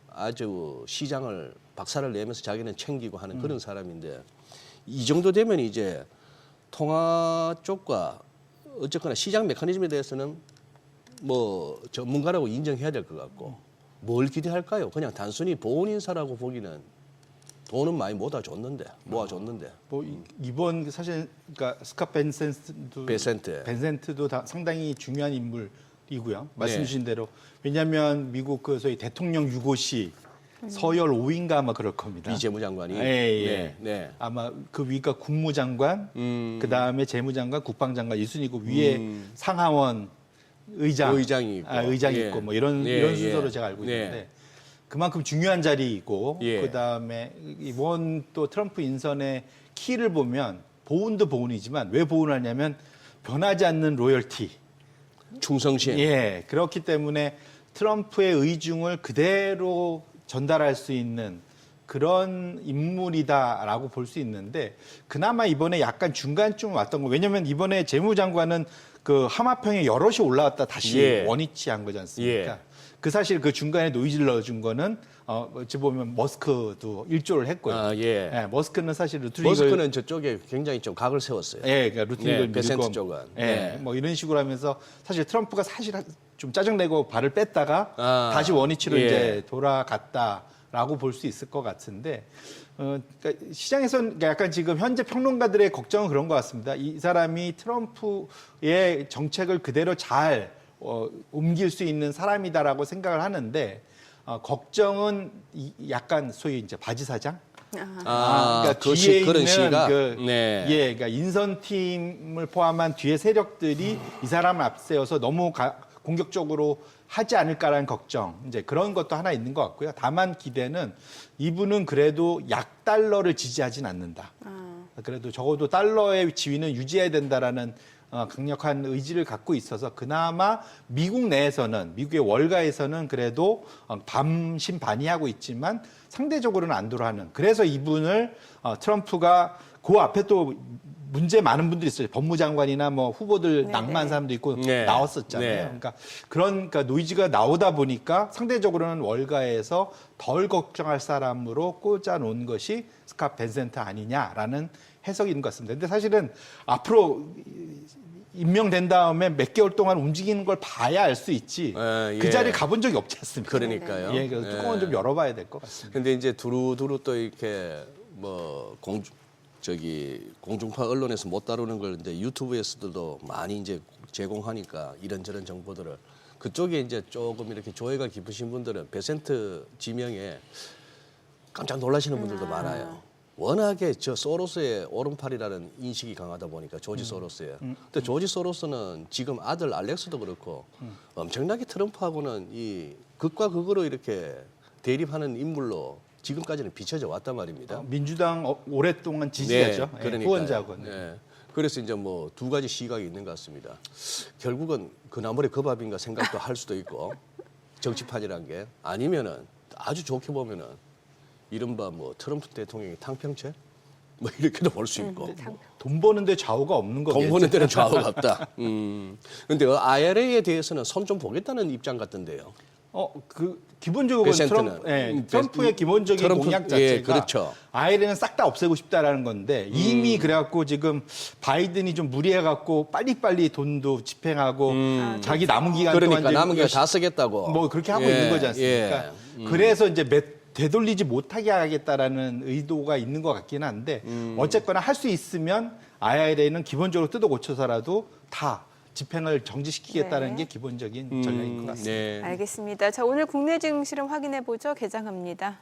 아주 시장을 박살을 내면서 자기는 챙기고 하는 그런 사람인데 이 정도 되면 이제 통화 쪽과 어쨌거나 시장 메커니즘에 대해서는 뭐 전문가라고 인정해야 될 것 같고 뭘 기대할까요? 그냥 단순히 보훈 인사라고 보기는 돈은 많이 모아줬는데 뭐 이번 사실 그러니까 스캇 벤센트도 상당히 중요한 인물이고요. 말씀 주신 대로 왜냐하면 미국 그 소위 대통령 유고시 서열 5인가 아마 그럴 겁니다. 이 재무장관이 예. 네. 아마 그 위가 국무장관, 그 다음에 재무장관, 국방장관 이 순위고 위에 상하원 의장이 있고, 의장이 예. 있고 뭐 이런 순서로 제가 알고 있는데. 네. 그만큼 중요한 자리이고 예. 그다음에 이번 또 트럼프 인선의 키를 보면 보훈도 보훈이지만 왜 보훈을 하냐면 변하지 않는 로열티. 충성심. 예. 그렇기 때문에 트럼프의 의중을 그대로 전달할 수 있는 그런 인물이다라고 볼 수 있는데 그나마 이번에 약간 중간쯤 왔던 거 왜냐면 이번에 재무장관은 그 하마평에 여럿이 올라왔다 다시 예. 원위치한 거지 않습니까? 예. 그 사실 그 중간에 노이즈를 넣어준 거는 어찌 보면 머스크도 일조를 했고요. 예. 머스크는 사실 루트닉을 머스크는 저쪽에 굉장히 좀 각을 세웠어요. 예, 그러니까 루트닉을 네, 베센트 밀고, 쪽은. 예, 네. 뭐 이런 식으로 하면서 사실 트럼프가 사실 좀 짜증내고 발을 뺐다가 다시 원위치로 예. 이제 돌아갔다라고 볼 수 있을 것 같은데. 그러니까 시장에서는 약간 지금 현재 평론가들의 걱정은 그런 것 같습니다. 이 사람이 트럼프의 정책을 그대로 잘 옮길 수 있는 사람이다라고 생각을 하는데 걱정은 약간 소위 이제 바지 사장. 그러니까 뒤에 그런 있는 시각. 예, 그러니까 인선팀을 포함한 뒤에 세력들이 이 사람을 앞세워서 너무 공격적으로 하지 않을까라는 걱정, 이제 그런 것도 하나 있는 것 같고요. 다만 기대는 이분은 그래도 약달러를 지지하진 않는다. 그래도 적어도 달러의 지위는 유지해야 된다라는 강력한 의지를 갖고 있어서 그나마 미국 내에서는 미국의 월가에서는 그래도 반신반의하고 있지만 상대적으로는 안 돌아하는. 그래서 이분을 트럼프가 그 앞에 또 문제 많은 분들이 있어요. 법무장관이나 뭐 후보들 낙마한 사람도 있고 네. 나왔었잖아요. 네. 그러니까 그러니까 노이즈가 나오다 보니까 상대적으로는 월가에서 덜 걱정할 사람으로 꽂아 놓은 것이 스캇 벤센트 아니냐라는 해석이 있는 것 같습니다. 근데 사실은 앞으로 임명된 다음에 몇 개월 동안 움직이는 걸 봐야 알 수 있지. 예. 그 자리에 가본 적이 없지 않습니까? 그러니까요. 예, 그래서 뚜껑은 좀 열어봐야 될 것 같습니다. 근데 이제 두루두루 또 이렇게 뭐 공중파 언론에서 못 다루는 걸 이제 유튜브에서도 많이 이제 제공하니까 이런저런 정보들을 그쪽에 이제 조금 이렇게 조예가 깊으신 분들은 베센트 지명에 깜짝 놀라시는 분들도 많아요. 워낙에 저 소로스의 오른팔이라는 인식이 강하다 보니까 조지 소로스의. 근데 조지 소로스는 지금 아들 알렉스도 그렇고 엄청나게 트럼프하고는 이 극과 극으로 이렇게 대립하는 인물로 지금까지는 비춰져 왔단 말입니다. 민주당 오랫동안 지지자죠. 그러니까요. 후원자고. 네. 그래서 이제 뭐 두 가지 시각이 있는 것 같습니다. 결국은 그 나물의 그 밥인가 생각도 할 수도 있고 정치판이란 게 아니면은 아주 좋게 보면은 이른바 뭐 트럼프 대통령의 탕평채 뭐 이렇게도 볼 수 있고 돈 버는데 좌우가 없는 거겠죠. 돈 버는 데는 좌우가 없다. 근데 IRA에 대해서는 손 좀 보겠다는 입장 같던데요. 그 기본적으로 베센트는. 트럼프의 기본적인 트럼프, 공약 자체가 예, 그렇죠. IRA는 싹 다 없애고 싶다라는 건데 이미 그래갖고 지금 바이든이 좀 무리해갖고 빨리빨리 돈도 집행하고 자기 남은 기간 그러니까 동안 남은 게 다 쓰겠다고. 뭐 그렇게 하고 예, 있는 거지 않습니까? 예. 그래서 이제 되돌리지 못하게 하겠다라는 의도가 있는 것 같기는 한데 어쨌거나 할 수 있으면 IRA는 기본적으로 뜯어 고쳐서라도 다 집행을 정지시키겠다는 네. 게 기본적인 전략인 것 같습니다. 네. 알겠습니다. 자, 오늘 국내 증시를 확인해 보죠. 개장합니다.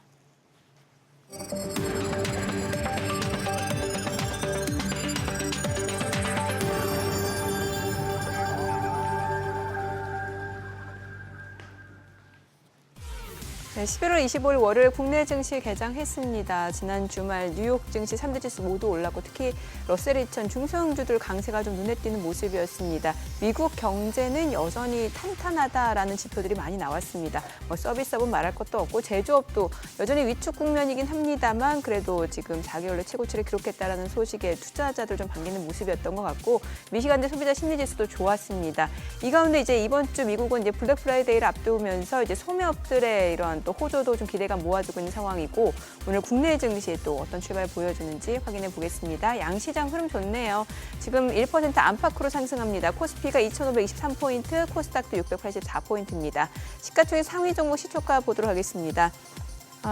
네, 11월 25일 월요일 국내 증시 개장했습니다. 지난 주말 뉴욕 증시 3대 지수 모두 올랐고 특히 러셀 2000 중소형주들 강세가 좀 눈에 띄는 모습이었습니다. 미국 경제는 여전히 탄탄하다라는 지표들이 많이 나왔습니다. 뭐 서비스업은 말할 것도 없고 제조업도 여전히 위축 국면이긴 합니다만 그래도 지금 4개월내 최고치를 기록했다라는 소식에 투자자들 좀 반기는 모습이었던 것 같고 미시간대 소비자 심리지수도 좋았습니다. 이 가운데 이제 이번 주 미국은 이제 블랙 프라이데이를 앞두면서 이제 소매업들의 이런 또 호조도 좀 기대감 모아주고 있는 상황이고 오늘 국내 증시에 또 어떤 출발 보여주는지 확인해 보겠습니다. 양시장 흐름 좋네요. 지금 1% 안팎으로 상승합니다. 코스피가 2,523포인트, 코스닥도 684포인트입니다. 시가총액 상위 종목 시초가 보도록 하겠습니다.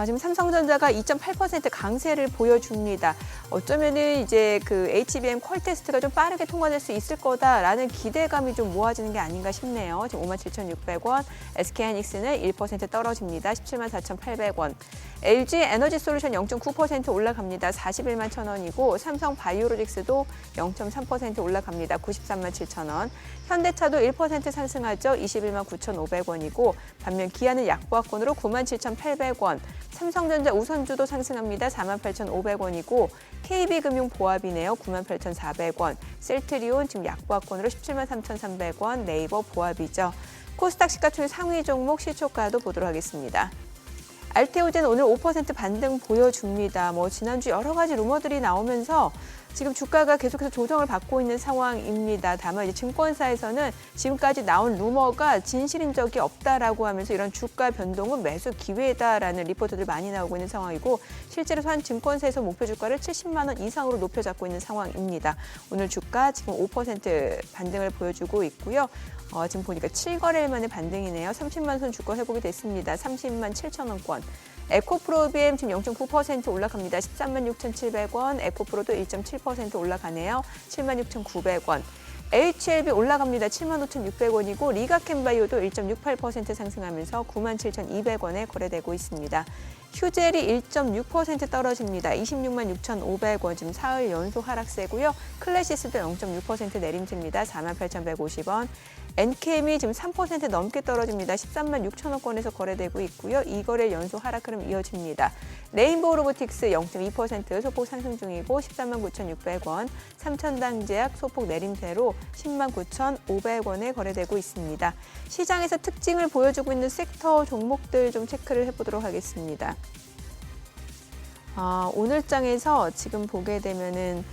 지금 삼성전자가 2.8% 강세를 보여줍니다. 어쩌면은 이제 그 HBM 퀄 테스트가 좀 빠르게 통과될 수 있을 거다라는 기대감이 좀 모아지는 게 아닌가 싶네요. 지금 57,600원, SK하이닉스는 1% 떨어집니다. 174,800원. LG 에너지솔루션 0.9% 올라갑니다. 41만 1,000원이고 삼성 바이오로직스도 0.3% 올라갑니다. 93만 7,000원. 현대차도 1% 상승하죠. 21만 9,500원이고 반면 기아는 약보합권으로 9만 7,800원. 삼성전자 우선주도 상승합니다. 48,500원이고 KB금융보합이네요. 98,400원. 셀트리온 지금 약보합권으로 173,300원. 네이버 보합이죠. 코스닥 시가총액 상위 종목 시초가도 보도록 하겠습니다. 알테오제는 오늘 5% 반등 보여줍니다. 지난주 여러 가지 루머들이 나오면서 지금 주가가 계속해서 조정을 받고 있는 상황입니다. 다만 이제 증권사에서는 지금까지 나온 루머가 진실인 적이 없다라고 하면서 이런 주가 변동은 매수 기회다라는 리포트들이 많이 나오고 있는 상황이고 실제로 한 증권사에서 목표 주가를 70만 원 이상으로 높여 잡고 있는 상황입니다. 오늘 주가 지금 5% 반등을 보여주고 있고요. 지금 보니까 7거래일 만에 반등이네요. 30만 선 주가 회복이 됐습니다. 30만 7천 원권. 에코프로비엠 지금 0.9% 올라갑니다. 13만 6,700원. 에코프로도 1.7% 올라가네요. 7만 6,900원. HLB 올라갑니다. 7만 5,600원이고 리가캠바이오도 1.68% 상승하면서 9만 7,200원에 거래되고 있습니다. 휴젤이 1.6% 떨어집니다. 26만 6,500원, 지금 사흘 연속 하락세고요. 클래시스도 0.6% 내림세입니다. 4만 8,150원. NKM이 지금 3% 넘게 떨어집니다. 13만 6천원권에서 거래되고 있고요. 이 거래 연속 하락 흐름 이어집니다. 레인보우 로보틱스 0.2% 소폭 상승 중이고 13만 9,600원. 삼천당제약 소폭 내림세로 10만 9,500원에 거래되고 있습니다. 시장에서 특징을 보여주고 있는 섹터 종목들 좀 체크를 해보도록 하겠습니다. 오늘장에서 지금 보게 되면은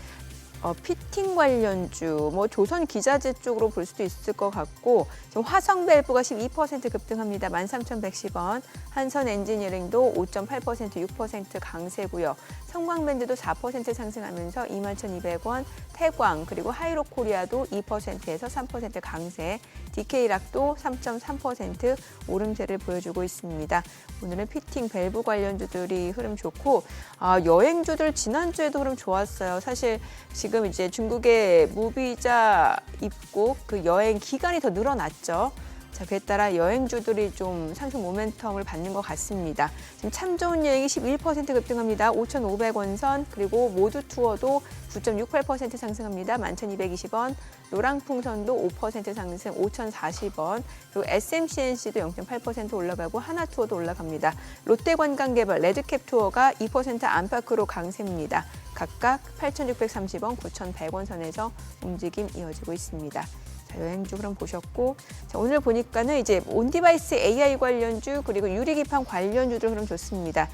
피팅 관련주, 조선 기자재 쪽으로 볼 수도 있을 것 같고 지금 화성밸브가 12% 급등합니다. 13,110원. 한선 엔지니어링도 5.8% 6% 강세고요. 성광밴드도 4% 상승하면서 21,200원. 태광 그리고 하이로코리아도 2%에서 3% 강세. DK락도 3.3% 오름세를 보여주고 있습니다. 오늘은 피팅 밸브 관련주들이 흐름 좋고 여행주들 지난주에도 흐름 좋았어요. 사실 지금 이제 중국의 무비자 입국 그 여행 기간이 더 늘어났죠. 자, 그에 따라 여행주들이 좀 상승 모멘텀을 받는 것 같습니다. 지금 참 좋은 여행이 11% 급등합니다. 5,500원 선, 그리고 모두 투어도 9.68% 상승합니다. 11,220원. 노랑풍선도 5% 상승 5,040원. 그리고 SMCNC도 0.8% 올라가고 하나투어도 올라갑니다. 롯데관광개발 레드캡 투어가 2% 안팎으로 강세입니다. 각각 8,630원, 9,100원 선에서 움직임 이어지고 있습니다. 여행주 그럼 보셨고, 자, 오늘 보니까는 이제 온디바이스 AI 관련주 그리고 유리기판 관련주들 흐름 좋습니다.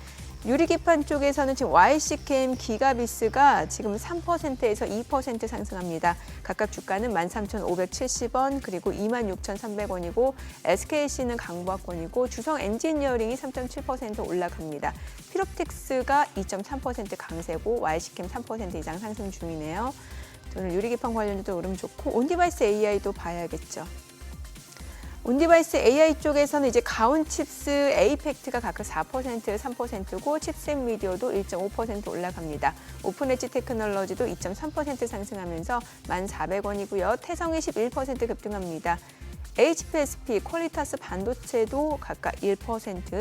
유리기판 쪽에서는 지금 YCKM 기가비스가 지금 3%에서 2% 상승합니다. 각각 주가는 13,570원 그리고 26,300원이고 SKC는 강보학권이고 주성 엔지니어링이 3.7% 올라갑니다. 피롭틱스가 2.3% 강세고 YCKM 3% 이상 상승 중이네요. 오늘 유리기판 관련주도 오름 좋고 온디바이스 AI도 봐야겠죠. 온디바이스 AI 쪽에서는 이제 가온칩스 에이펙트가 각각 4%, 3%고 칩셋 미디어도 1.5% 올라갑니다. 오픈엣지 테크놀로지도 2.3% 상승하면서 1,400원이고요. 태성이 11% 급등합니다. HPSP, 퀄리타스 반도체도 각각 1%,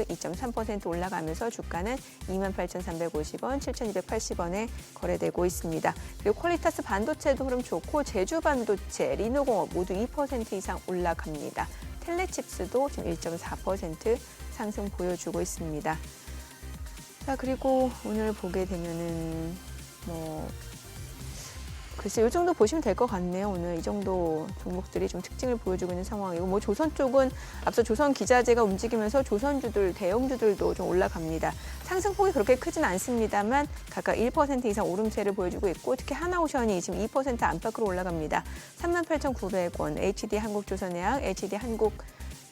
2.3% 올라가면서 주가는 28,350원, 7,280원에 거래되고 있습니다. 그리고 퀄리타스 반도체도 흐름 좋고 제주 반도체, 리노공업 모두 2% 이상 올라갑니다. 텔레칩스도 지금 1.4% 상승 보여주고 있습니다. 자, 그리고 오늘 보게 되면은 글쎄 이 정도 보시면 될 것 같네요. 오늘 이 정도 종목들이 좀 특징을 보여주고 있는 상황이고 조선 쪽은 앞서 조선 기자재가 움직이면서 조선주들, 대형주들도 좀 올라갑니다. 상승폭이 그렇게 크진 않습니다만 각각 1% 이상 오름세를 보여주고 있고 특히 하나오션이 지금 2% 안팎으로 올라갑니다. 38,900원, HD 한국조선해양, HD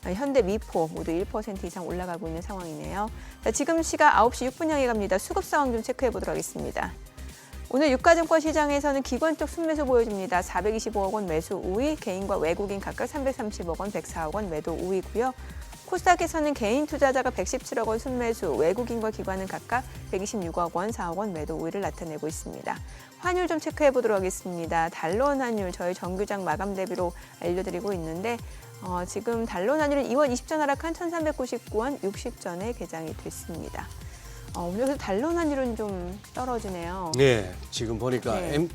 현대미포 모두 1% 이상 올라가고 있는 상황이네요. 자, 지금 시각 9시 6분 향해 갑니다. 수급 상황 좀 체크해 보도록 하겠습니다. 오늘 유가증권 시장에서는 기관 쪽 순매수 보여줍니다. 425억 원 매수 우위, 개인과 외국인 각각 330억 원, 104억 원 매도 우위고요. 코스닥에서는 개인 투자자가 117억 원 순매수, 외국인과 기관은 각각 126억 원, 4억 원 매도 우위를 나타내고 있습니다. 환율 좀 체크해 보도록 하겠습니다. 달러원 환율 저희 정규장 마감 대비로 알려드리고 있는데 지금 달러원 환율은 2월 20전 하락한 1,399원 60전에 개장이 됐습니다. 오늘 달러 환율은 좀 떨어지네요. 네, 지금 보니까 네.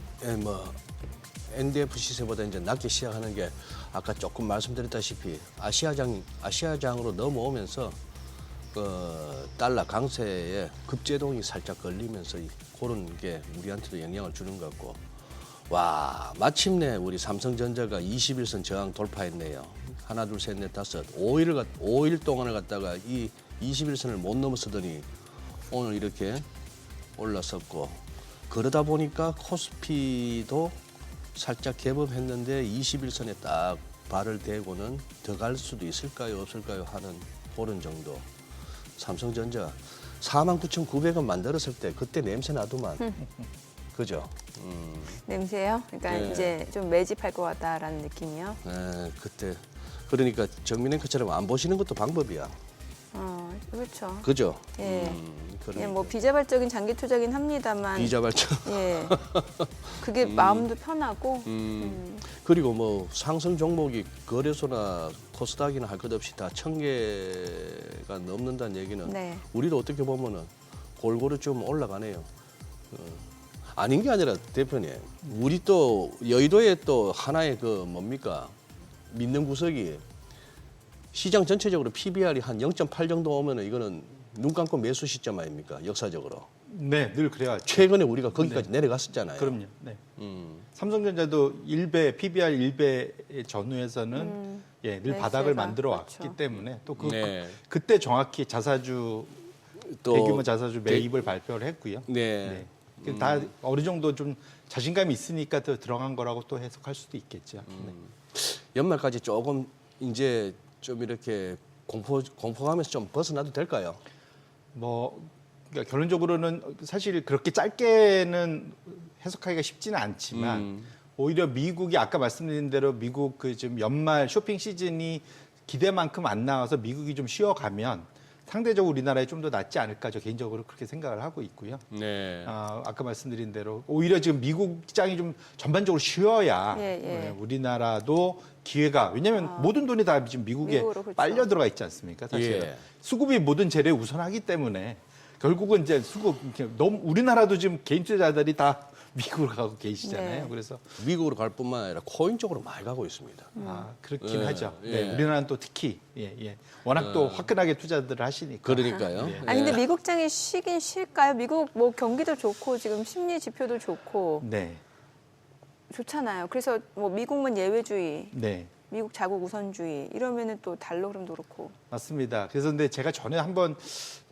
NDF 시세보다 이제 낮게 시작하는 게 아까 조금 말씀드렸다시피 아시아장으로 넘어오면서 달러 강세에 급제동이 살짝 걸리면서 그런 게 우리한테도 영향을 주는 것 같고, 와, 마침내 우리 삼성전자가 21선 저항 돌파했네요. 하나, 둘, 셋, 넷, 다섯, 5일 동안을 갖다가 이 21선을 못 넘어서더니 오늘 이렇게 올라섰고, 그러다 보니까 코스피도 살짝 개범했는데 21선에 딱 발을 대고는 더 갈 수도 있을까요 없을까요 하는 그런 정도. 삼성전자 49,900원 만들었을 때 그때 냄새 나더만. 그죠? 냄새요? 그러니까 네. 이제 좀 매집할 것 같다라는 느낌이요. 네, 그때 그러니까 정민앵커처럼 안 보시는 것도 방법이야. 그렇죠. 그죠? 예. 그러니까. 예, 뭐 비자발적인 장기 투자긴 합니다만. 비자발적. 예. 그게 마음도 편하고. 그리고 뭐 상승 종목이 거래소나 코스닥이나 할 것 없이 다 1,000개가 넘는다는 얘기는 네. 우리도 어떻게 보면은 골고루 좀 올라가네요. 아닌 게 아니라 대표님, 우리 또 여의도에 또 하나의 그 뭡니까 믿는 구석이 시장 전체적으로 PBR이 한 0.8 정도 오면은 이거는 눈 감고 매수 시점 아닙니까 역사적으로. 네, 늘 그래요. 최근에 우리가 거기까지 내려갔었잖아요. 그럼요. 네. 삼성전자도 1배, PBR 1배 전후에서는 늘 매수가, 바닥을 만들어 왔기 그렇죠. 때문에 또 네. 그때 정확히 자사주 또 대규모 자사주 매입을 발표를 했고요. 네. 네. 다 어느 정도 좀 자신감이 있으니까 더 들어간 거라고 또 해석할 수도 있겠죠. 네. 연말까지 조금 이제 좀 이렇게 공포감에서 좀 벗어나도 될까요? 그러니까 결론적으로는 사실 그렇게 짧게는 해석하기가 쉽지는 않지만 오히려 미국이 아까 말씀드린 대로 미국 그 지금 연말 쇼핑 시즌이 기대만큼 안 나와서 미국이 좀 쉬어가면 상대적으로 우리나라에 좀 더 낫지 않을까 저 개인적으로 그렇게 생각을 하고 있고요. 네. 아까 말씀드린 대로 오히려 지금 미국 시장이 좀 전반적으로 쉬어야 우리나라도 기회가 왜냐하면 모든 돈이 다 지금 미국에 미국으로, 그렇죠. 빨려 들어가 있지 않습니까? 사실 예. 수급이 모든 재료에 우선하기 때문에 결국은 이제 너무 우리나라도 지금 개인 투자자들이 다 미국으로 가고 계시잖아요. 네. 그래서 미국으로 갈 뿐만 아니라 코인 쪽으로 많이 가고 있습니다. 그렇긴 예, 하죠. 예. 네, 우리나라는 또 특히 워낙 또 화끈하게 투자들을 하시니까. 그러니까요. 예. 아니 근데 미국장이 쉬긴 쉴까요? 미국 뭐 경기도 좋고 지금 심리 지표도 좋고 네, 좋잖아요. 그래서 뭐 미국만 예외주의, 네. 미국 자국 우선주의 이러면은 또 달러 흐름도 그렇고. 맞습니다. 그래서 근데 제가 전에 한번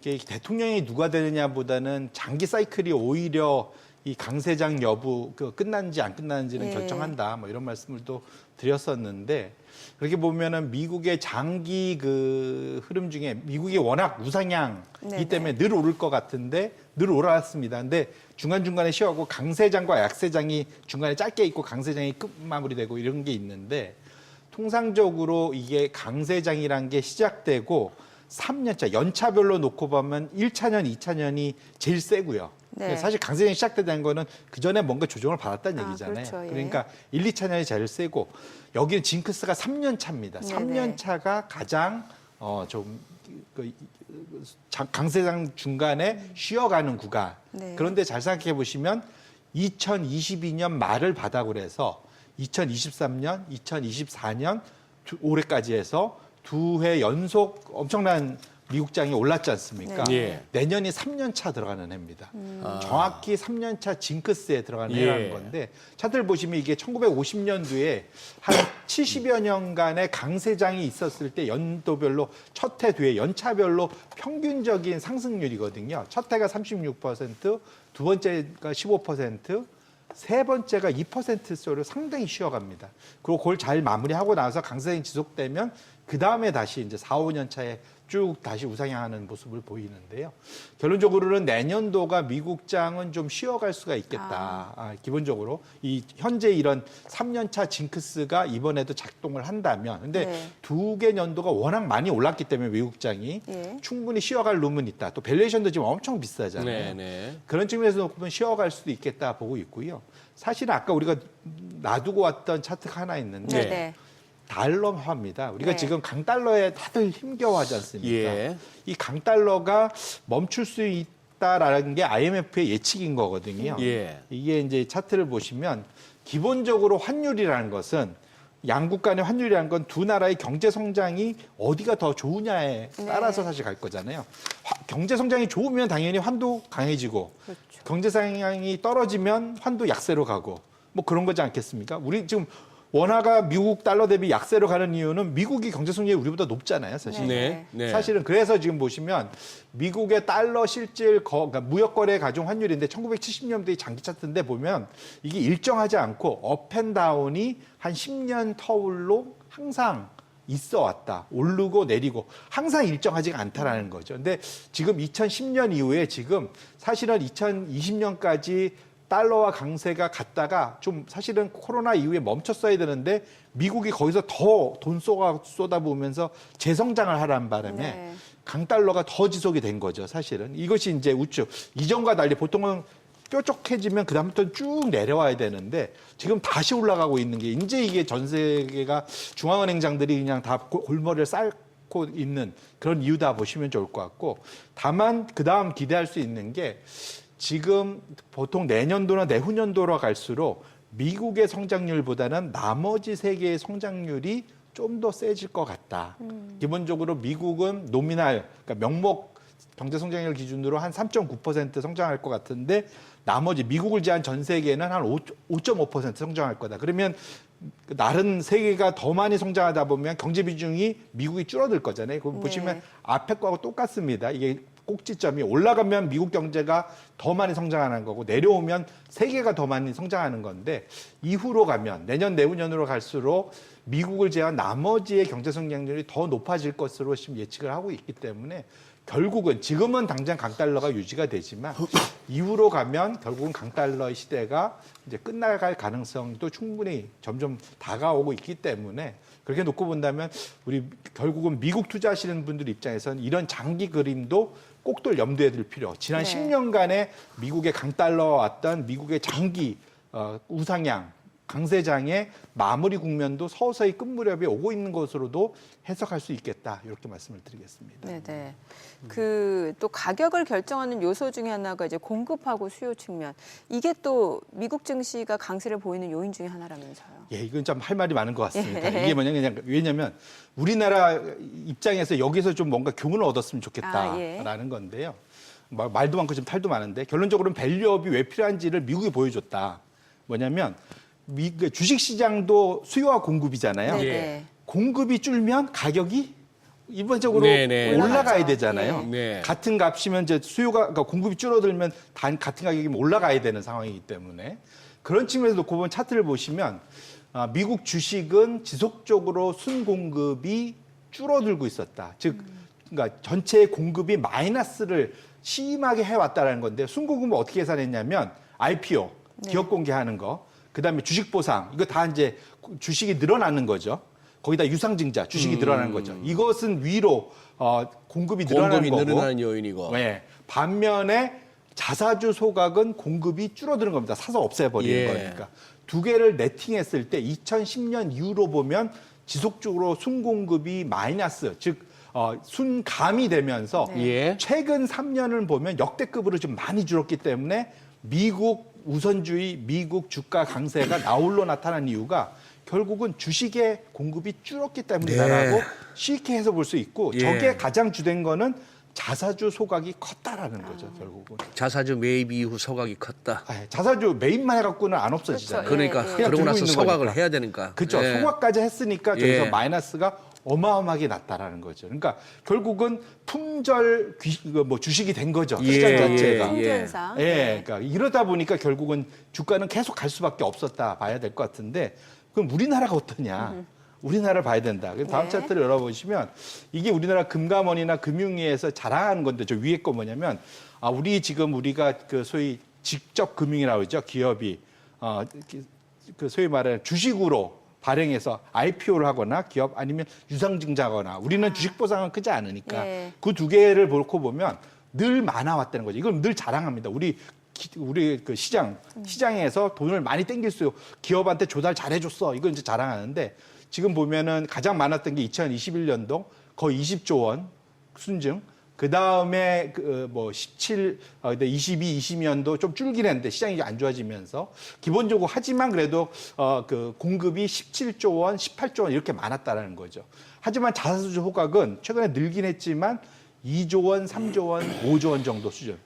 이게 대통령이 누가 되느냐보다는 장기 사이클이 오히려 이 강세장 여부 끝났는지 안 끝났는지는 예. 결정한다. 뭐 이런 말씀을 또 드렸었는데 그렇게 보면은 미국의 장기 그 흐름 중에 미국이 워낙 우상향이기 네네. 때문에 늘 오를 것 같은데 늘 올라왔습니다. 근데 중간중간에 쉬어가고 강세장과 약세장이 중간에 짧게 있고 강세장이 끝마무리되고 이런 게 있는데 통상적으로 이게 강세장이란 게 시작되고 3년차, 연차별로 놓고 보면 1차년, 2차년이 제일 세고요. 네. 사실 강세장이 시작되는 거는 그 전에 뭔가 조정을 받았다는 얘기잖아요. 그렇죠. 예. 그러니까 1, 2차년이 제일 세고 여기는 징크스가 3년차입니다. 네네. 3년차가 가장 강세장 중간에 쉬어가는 구간. 네. 그런데 잘 생각해 보시면 2022년 말을 바닥으로 해서 2023년, 2024년 올해까지 해서 두 해 연속 엄청난 미국장이 올랐지 않습니까? 네. 예. 내년이 3년 차 들어가는 해입니다. 아. 정확히 3년 차 징크스에 들어가는 예. 해라는 건데 차트를 보시면 이게 1950년도에 한 70여 년간의 강세장이 있었을 때 연도별로 첫 해, 뒤에 연차별로 평균적인 상승률이거든요. 첫 해가 36%, 두 번째가 15%, 세 번째가 2%로 상당히 쉬어갑니다. 그리고 그걸 잘 마무리하고 나서 강세장이 지속되면 그 다음에 다시 이제 4, 5년 차에 쭉 다시 우상향하는 모습을 보이는데요. 결론적으로는 내년도가 미국장은 좀 쉬어갈 수가 있겠다. 기본적으로 이 현재 이런 3년차 징크스가 이번에도 작동을 한다면, 근데 네. 두 개 년도가 워낙 많이 올랐기 때문에 미국장이 예. 충분히 쉬어갈 룸은 있다. 또 밸류에이션도 지금 엄청 비싸잖아요. 네, 네. 그런 측면에서 놓고는 쉬어갈 수도 있겠다 보고 있고요. 사실은 아까 우리가 놔두고 왔던 차트가 하나 있는데 네. 달러화입니다. 우리가 네. 지금 강달러에 다들 힘겨워하지 않습니까? 예. 이 강달러가 멈출 수 있다라는 게 IMF의 예측인 거거든요. 예. 이게 이제 차트를 보시면 기본적으로 환율이라는 것은 양국 간의 환율이라는 건 두 나라의 경제 성장이 어디가 더 좋으냐에 따라서 사실 갈 거잖아요. 경제 성장이 좋으면 당연히 환도 강해지고 그렇죠. 경제 성장이 떨어지면 환도 약세로 가고 뭐 그런 거지 않겠습니까? 우리 지금 원화가 미국 달러 대비 약세로 가는 이유는 미국이 경제 성장이 우리보다 높잖아요, 사실. 네. 네. 사실은 그래서 지금 보시면 미국의 달러 실질 그러니까 무역 거래 가중 환율인데 1970년대의 장기 차트인데 보면 이게 일정하지 않고 업앤다운이 한 10년 터울로 항상 있어 왔다. 오르고 내리고 항상 일정하지가 않다라는 거죠. 근데 지금 2010년 이후에 지금 사실은 2020년까지 달러와 강세가 갔다가 좀 사실은 코로나 이후에 멈췄어야 되는데 미국이 거기서 더 돈 쏟아부으면서 재성장을 하라는 바람에 네. 강달러가 더 지속이 된 거죠, 사실은. 이것이 이제 우측. 이전과 달리 보통은 뾰족해지면 그다음부터 쭉 내려와야 되는데 지금 다시 올라가고 있는 게 이제 이게 전 세계가 중앙은행장들이 그냥 다 골머리를 쌓고 있는 그런 이유다 보시면 좋을 것 같고 다만 그다음 기대할 수 있는 게 지금 보통 내년도나 내후년도로 갈수록 미국의 성장률보다는 나머지 세계의 성장률이 좀 더 세질 것 같다. 기본적으로 미국은 노미날, 그러니까 명목 경제 성장률 기준으로 한 3.9% 성장할 것 같은데 나머지 미국을 제한 전 세계는 한 5.5% 성장할 거다. 그러면 다른 세계가 더 많이 성장하다 보면 경제 비중이 미국이 줄어들 거잖아요. 그럼 보시면 앞에 거하고 똑같습니다. 이게 꼭지점이 올라가면 미국 경제가 더 많이 성장하는 거고 내려오면 세계가 더 많이 성장하는 건데 이후로 가면 내년 내후년으로 갈수록 미국을 제한 나머지의 경제 성장률이 더 높아질 것으로 지금 예측을 하고 있기 때문에 결국은 지금은 당장 강달러가 유지가 되지만 이후로 가면 결국은 강달러의 시대가 이제 끝나갈 가능성도 충분히 점점 다가오고 있기 때문에 그렇게 놓고 본다면 우리 결국은 미국 투자하시는 분들 입장에서는 이런 장기 그림도 꼭들 염두에 둘 필요. 지난 네. 10년간의 미국의 강달러와 왔던 미국의 장기 우상향, 강세장의 마무리 국면도 서서히 끝무렵에 오고 있는 것으로도 해석할 수 있겠다. 이렇게 말씀을 드리겠습니다. 네네. 그 또 가격을 결정하는 요소 중에 하나가 이제 공급하고 수요 측면. 이게 또 미국 증시가 강세를 보이는 요인 중에 하나라면서요. 예, 이건 좀 할 말이 많은 것 같습니다. 예. 이게 뭐냐면 왜냐하면 우리나라 입장에서 여기서 좀 뭔가 교훈을 얻었으면 좋겠다라는 건데요. 말도 많고 좀 탈도 많은데 결론적으로는 밸류업이 왜 필요한지를 미국이 보여줬다. 뭐냐면 주식시장도 수요와 공급이잖아요. 네네. 공급이 줄면 가격이 일반적으로 네네. 올라가야 올라가죠. 되잖아요. 네. 같은 값이면 이제 그러니까 공급이 줄어들면 같은 가격이면 올라가야 되는 상황이기 때문에 그런 측면에서 놓고 보면 차트를 보시면 미국 주식은 지속적으로 순공급이 줄어들고 있었다. 즉, 그러니까 전체 공급이 마이너스를 심하게 해왔다는 건데 순공급은 어떻게 계산했냐면 IPO, 기업 공개하는 거, 그다음에 주식 보상 이거 다 이제 주식이 늘어나는 거죠. 거기다 유상증자 주식이 늘어나는 거죠. 이것은 위로 공급이 늘어나는 공급이 거고. 늘어나는 요인이고. 네. 반면에 자사주 소각은 공급이 줄어드는 겁니다. 사서 없애버리는 예. 거니까. 두 개를 네팅했을 때 2010년 이후로 보면 지속적으로 순공급이 마이너스, 즉 순감이 되면서 예. 최근 3년을 보면 역대급으로 좀 많이 줄었기 때문에 미국 우선주의, 미국 주가 강세가 나홀로 나타난 이유가 결국은 주식의 공급이 줄었기 때문이다라고 네. 쉽게 해서 볼 수 있고 예. 저게 가장 주된 거는 자사주 소각이 컸다라는 거죠, 결국은. 자사주 매입 이후 소각이 컸다. 자사주 매입만 해갖고는 안 없어지잖아요. 그렇죠. 그러니까 예, 예. 그냥 그러고 들고 나서 있는 소각을 거니까. 해야 되니까. 그렇죠. 예. 소각까지 했으니까 저기서 예. 마이너스가 어마어마하게 났다라는 거죠. 그러니까 결국은 품절 주식이 된 거죠. 예, 시장 자체가. 예. 풍전상. 예, 그러니까 이러다 보니까 결국은 주가는 계속 갈 수밖에 없었다 봐야 될 것 같은데 그럼 우리나라가 어떠냐? 우리나라를 봐야 된다. 그래서 다음 네. 차트를 열어보시면 이게 우리나라 금감원이나 금융위에서 자랑하는 건데 저 위에 거 뭐냐면 우리가 그 소위 직접 금융이라고 그러죠. 기업이 그 소위 말하는 주식으로 발행해서 IPO를 하거나 기업 아니면 유상증자하거나 우리는 주식 보상은 크지 않으니까 예. 그 두 개를 놓고 보면 늘 많아왔다는 거죠. 이걸 늘 자랑합니다. 우리 그 시장에서 돈을 많이 땡길 수 기업한테 조달 잘해줬어. 이건 이제 자랑하는데 지금 보면은 가장 많았던 게 2021년도 거의 20조 원 순증. 그 다음에 22, 20년도 좀 줄긴 했는데 시장이 안 좋아지면서 기본적으로 하지만 그래도 그 공급이 17조 원, 18조 원 이렇게 많았다라는 거죠. 하지만 자사주 호각은 최근에 늘긴 했지만 2조 원, 3조 원, 5조 원 정도 수준.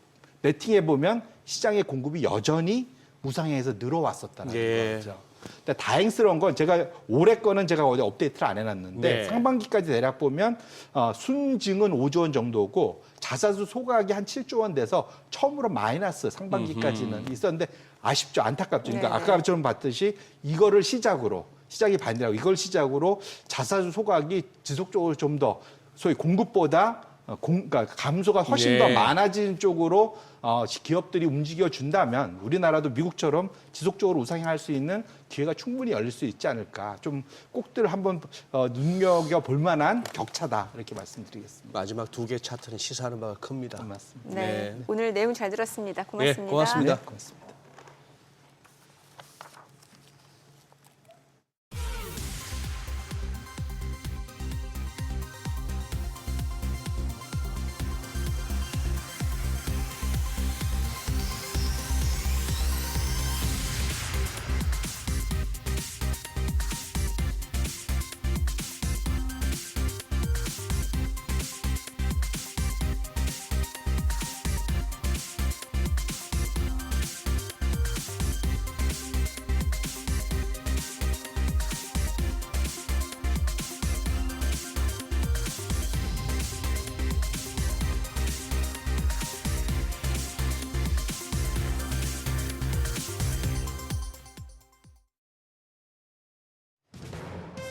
네팅해 보면 시장의 공급이 여전히 무상향에서 늘어왔었다는 예. 거죠. 근데 다행스러운 건 제가 올해 거는 제가 어제 업데이트를 안 해놨는데 네. 상반기까지 대략 보면 순증은 5조 원 정도고 자사주 소각이 한 7조 원 돼서 처음으로 마이너스 상반기까지는 있었는데 아쉽죠. 안타깝죠. 그러니까 네. 아까처럼 봤듯이 이거를 시작으로 시작이 반대라고 이걸 시작으로 자사주 소각이 지속적으로 좀 더 소위 공급보다 그러니까 감소가 훨씬 예. 더 많아지는 쪽으로 기업들이 움직여 준다면 우리나라도 미국처럼 지속적으로 우상향할 수 있는 기회가 충분히 열릴 수 있지 않을까. 좀 꼭들 한번 눈여겨 볼 만한 격차다 이렇게 말씀드리겠습니다. 마지막 두 개 차트는 시사하는 바가 큽니다. 맞습니다. 네. 네. 오늘 내용 잘 들었습니다. 고맙습니다. 예, 고맙습니다. 고맙습니다.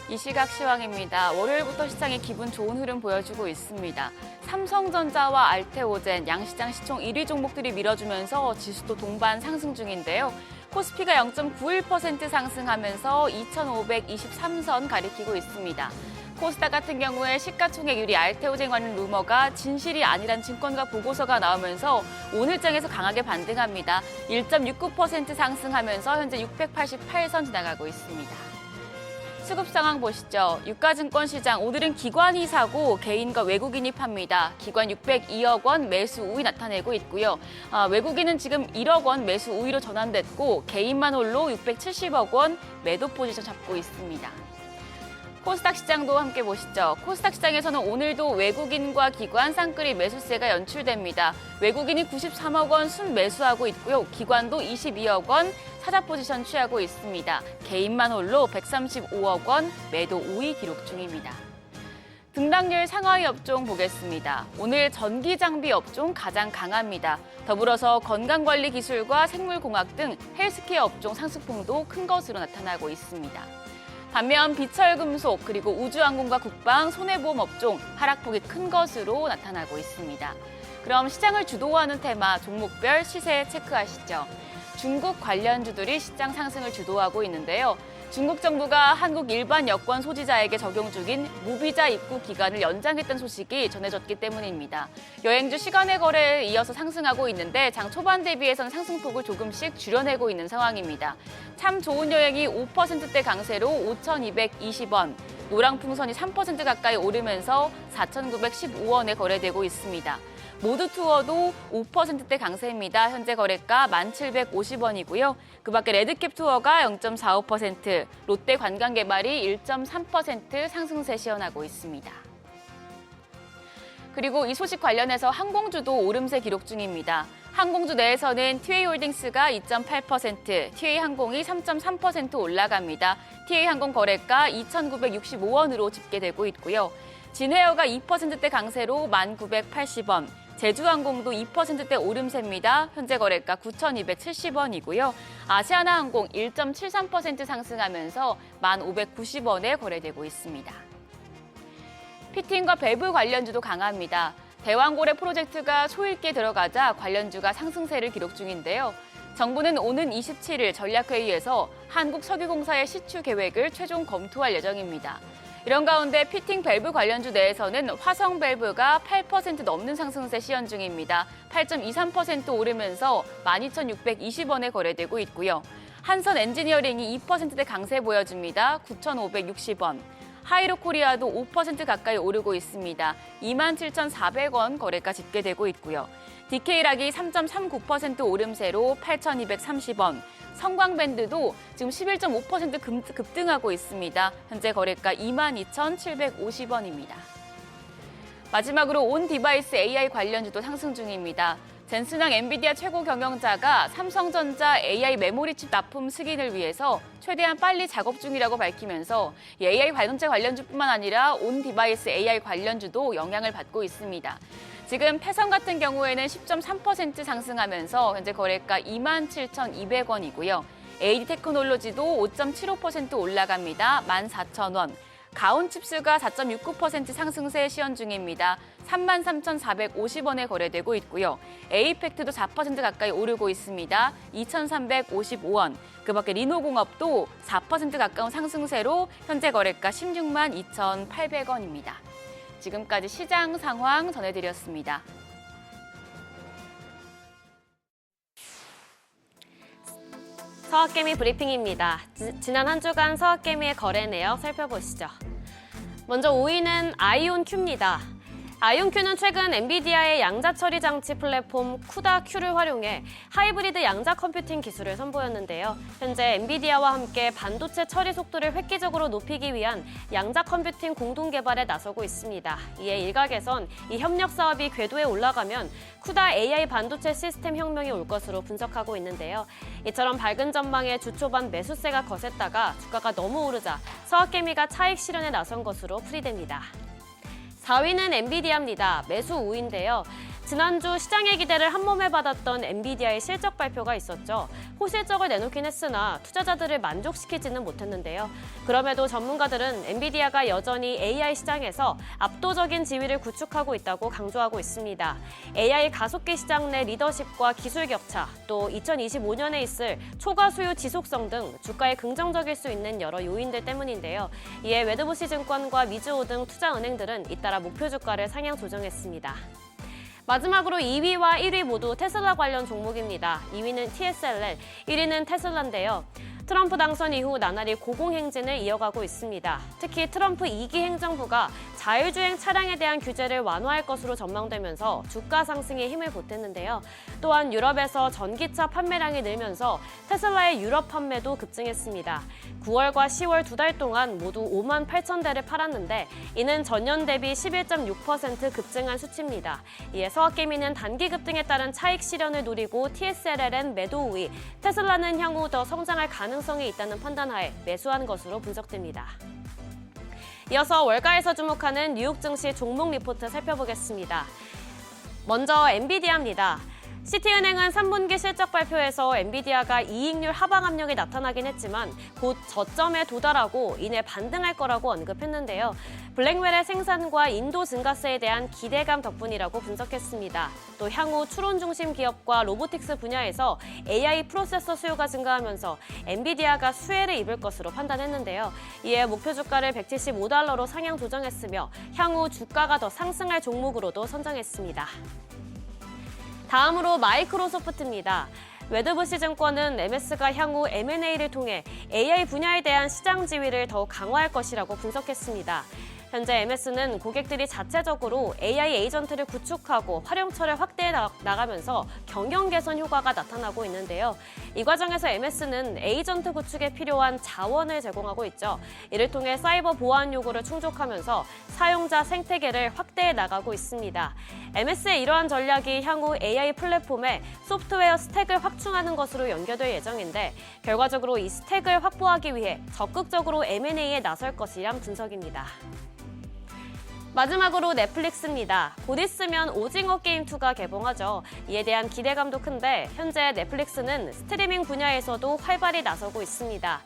이 시각 시황입니다. 월요일부터 시장이 기분 좋은 흐름 보여주고 있습니다. 삼성전자와 알테오젠, 양시장 시총 1위 종목들이 밀어주면서 지수도 동반 상승 중인데요. 코스피가 0.91% 상승하면서 2,523선 가리키고 있습니다. 코스닥 같은 경우에 시가총액률이 알테오쟁 관련 루머가 진실이 아니란 증권가 보고서가 나오면서 오늘장에서 강하게 반등합니다. 1.69% 상승하면서 현재 688선 지나가고 있습니다. 수급 상황 보시죠. 유가증권 시장 오늘은 기관이 사고 개인과 외국인이 팝니다. 기관 602억 원 매수 우위 나타내고 있고요. 외국인은 지금 1억 원 매수 우위로 전환됐고 개인만 홀로 670억 원 매도 포지션 잡고 있습니다. 코스닥 시장도 함께 보시죠. 코스닥 시장에서는 오늘도 외국인과 기관 쌍끌이 매수세가 연출됩니다. 외국인이 93억 원 순매수하고 있고요. 기관도 22억 원 사자 포지션 취하고 있습니다. 개인만 홀로 135억 원 매도 우위 기록 중입니다. 등락률 상하위 업종 보겠습니다. 오늘 전기장비 업종 가장 강합니다. 더불어서 건강관리 기술과 생물공학 등 헬스케어 업종 상승폭도 큰 것으로 나타나고 있습니다. 반면 비철금속 그리고 우주항공과 국방, 손해보험 업종 하락폭이 큰 것으로 나타나고 있습니다. 그럼 시장을 주도하는 테마 종목별 시세 체크하시죠. 중국 관련주들이 시장 상승을 주도하고 있는데요. 중국 정부가 한국 일반 여권 소지자에게 적용 중인 무비자 입국 기간을 연장했던 소식이 전해졌기 때문입니다. 여행주 시간의 거래에 이어서 상승하고 있는데 장 초반 대비해서는 상승폭을 조금씩 줄여내고 있는 상황입니다. 참 좋은 여행이 5%대 강세로 5,220원, 노랑풍선이 3% 가까이 오르면서 4,915원에 거래되고 있습니다. 모두 투어도 5%대 강세입니다. 현재 거래가 1,750원이고요. 그 밖에 레드캡 투어가 0.45%, 롯데 관광개발이 1.3% 상승세 시현하고 있습니다. 그리고 이 소식 관련해서 항공주도 오름세 기록 중입니다. 항공주 내에서는 TA홀딩스가 2.8%, TA항공이 3.3% 올라갑니다. TA항공 거래가 2,965원으로 집계되고 있고요. 진에어가 2%대 강세로 1,980원, 제주항공도 2%대 오름세입니다. 현재 거래가 9,270원이고요. 아시아나항공 1.73% 상승하면서 1,590원에 거래되고 있습니다. 피팅과 밸브 관련주도 강합니다. 대왕고래 프로젝트가 초읽기에 들어가자 관련주가 상승세를 기록 중인데요. 정부는 오는 27일 전략회의에서 한국석유공사의 시추 계획을 최종 검토할 예정입니다. 이런 가운데 피팅 밸브 관련주 내에서는 화성 밸브가 8% 넘는 상승세 시현 중입니다. 8.23% 오르면서 12,620원에 거래되고 있고요. 한선 엔지니어링이 2%대 강세 보여줍니다. 9,560원. 하이로코리아도 5% 가까이 오르고 있습니다. 27,400원 거래가 집계되고 있고요. DK락이 3.39% 오름세로 8,230원. 성광밴드도 지금 11.5% 급등하고 있습니다. 현재 거래가 22,750원입니다. 마지막으로 온 디바이스 AI 관련주도 상승 중입니다. 젠슨항 엔비디아 최고 경영자가 삼성전자 AI 메모리 칩 납품 승인을 위해서 최대한 빨리 작업 중이라고 밝히면서 AI 반도체 관련주뿐만 아니라 온 디바이스 AI 관련주도 영향을 받고 있습니다. 지금 패선 같은 경우에는 10.3% 상승하면서 현재 거래가 27,200원이고요. AD 테크놀로지도 5.75% 올라갑니다. 14,000원. 가온칩스가 4.69% 상승세 시현 중입니다. 33,450원에 거래되고 있고요. 에이펙트도 4% 가까이 오르고 있습니다. 2,355원. 그 밖에 리노공업도 4% 가까운 상승세로 현재 거래가 162,800원입니다. 지금까지 시장 상황 전해드렸습니다. 서학개미 브리핑입니다. 지난 한 주간 서학개미의 거래 내역 살펴보시죠. 먼저 5위는 아이온큐입니다. 아이온큐는 최근 엔비디아의 양자 처리 장치 플랫폼 쿠다큐를 활용해 하이브리드 양자 컴퓨팅 기술을 선보였는데요. 현재 엔비디아와 함께 반도체 처리 속도를 획기적으로 높이기 위한 양자 컴퓨팅 공동 개발에 나서고 있습니다. 이에 일각에선 이 협력 사업이 궤도에 올라가면 쿠다 AI 반도체 시스템 혁명이 올 것으로 분석하고 있는데요. 이처럼 밝은 전망에 주 초반 매수세가 거셌다가 주가가 너무 오르자 서학개미가 차익 실현에 나선 것으로 풀이됩니다. 4위는 엔비디아입니다. 매수 우위인데요. 지난주 시장의 기대를 한몸에 받았던 엔비디아의 실적 발표가 있었죠. 호실적을 내놓긴 했으나 투자자들을 만족시키지는 못했는데요. 그럼에도 전문가들은 엔비디아가 여전히 AI 시장에서 압도적인 지위를 구축하고 있다고 강조하고 있습니다. AI 가속기 시장 내 리더십과 기술 격차, 또 2025년에 있을 초과 수요 지속성 등 주가에 긍정적일 수 있는 여러 요인들 때문인데요. 이에 웨드부시 증권과 미즈호 등 투자은행들은 잇따라 목표 주가를 상향 조정했습니다. 마지막으로 2위와 1위 모두 테슬라 관련 종목입니다. 2위는 TSLL, 1위는 테슬라인데요. 트럼프 당선 이후 나날이 고공행진을 이어가고 있습니다. 특히 트럼프 2기 행정부가 자율주행 차량에 대한 규제를 완화할 것으로 전망되면서 주가 상승에 힘을 보탰는데요. 또한 유럽에서 전기차 판매량이 늘면서 테슬라의 유럽 판매도 급증했습니다. 9월과 10월 2달 동안 모두 5만 8천 대를 팔았는데 이는 전년 대비 11.6% 급증한 수치입니다. 이에 서학개미는 단기 급등에 따른 차익 실현을 노리고 TSLL은 매도 우위, 테슬라는 향후 더 성장할 가능성이 있다는 판단하에 매수한 것으로 분석됩니다. 이어서 월가에서 주목하는 뉴욕 증시 종목 리포트 살펴보겠습니다. 먼저 엔비디아입니다. 시티은행은 3분기 실적 발표에서 엔비디아가 이익률 하방 압력이 나타나긴 했지만 곧 저점에 도달하고 이내 반등할 거라고 언급했는데요. 블랙웰의 생산과 인도 증가세에 대한 기대감 덕분이라고 분석했습니다. 또 향후 추론 중심 기업과 로보틱스 분야에서 AI 프로세서 수요가 증가하면서 엔비디아가 수혜를 입을 것으로 판단했는데요. 이에 목표 주가를 $175로 상향 조정했으며 향후 주가가 더 상승할 종목으로도 선정했습니다. 다음으로 마이크로소프트입니다. 웨드부시 증권은 MS가 향후 M&A를 통해 AI 분야에 대한 시장 지위를 더욱 강화할 것이라고 분석했습니다. 현재 MS는 고객들이 자체적으로 AI 에이전트를 구축하고 활용처를 확대해 나가면서 경영 개선 효과가 나타나고 있는데요. 이 과정에서 MS는 에이전트 구축에 필요한 자원을 제공하고 있죠. 이를 통해 사이버 보안 요구를 충족하면서 사용자 생태계를 확대해 나가고 있습니다. MS의 이러한 전략이 향후 AI 플랫폼에 소프트웨어 스택을 확충하는 것으로 연결될 예정인데 결과적으로 이 스택을 확보하기 위해 적극적으로 M&A에 나설 것이란 분석입니다. 마지막으로 넷플릭스입니다. 곧 있으면 오징어 게임2가 개봉하죠. 이에 대한 기대감도 큰데 현재 넷플릭스는 스트리밍 분야에서도 활발히 나서고 있습니다.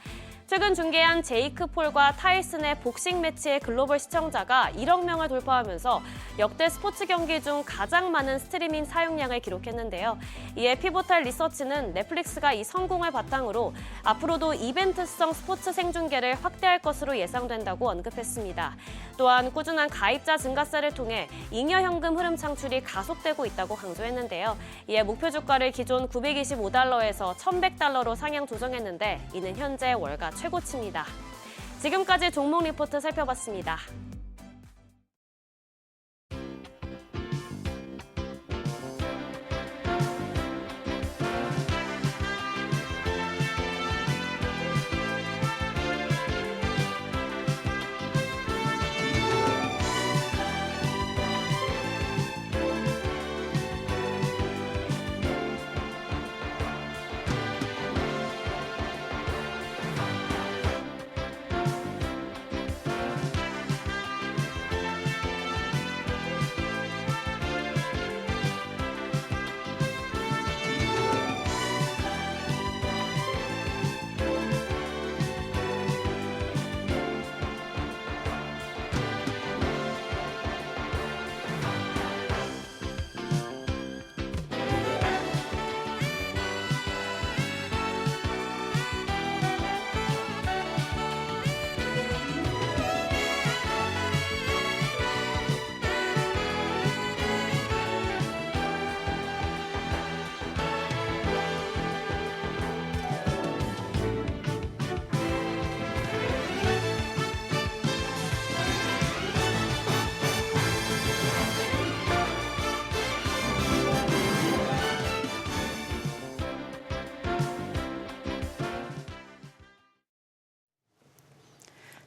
최근 중계한 제이크 폴과 타이슨의 복싱 매치의 글로벌 시청자가 1억 명을 돌파하면서 역대 스포츠 경기 중 가장 많은 스트리밍 사용량을 기록했는데요. 이에 피보탈 리서치는 넷플릭스가 이 성공을 바탕으로 앞으로도 이벤트성 스포츠 생중계를 확대할 것으로 예상된다고 언급했습니다. 또한 꾸준한 가입자 증가세를 통해 잉여 현금 흐름 창출이 가속되고 있다고 강조했는데요. 이에 목표 주가를 기존 $925에서 $1,100로 상향 조정했는데 이는 현재 월가 최고치입니다. 지금까지 종목 리포트 살펴봤습니다.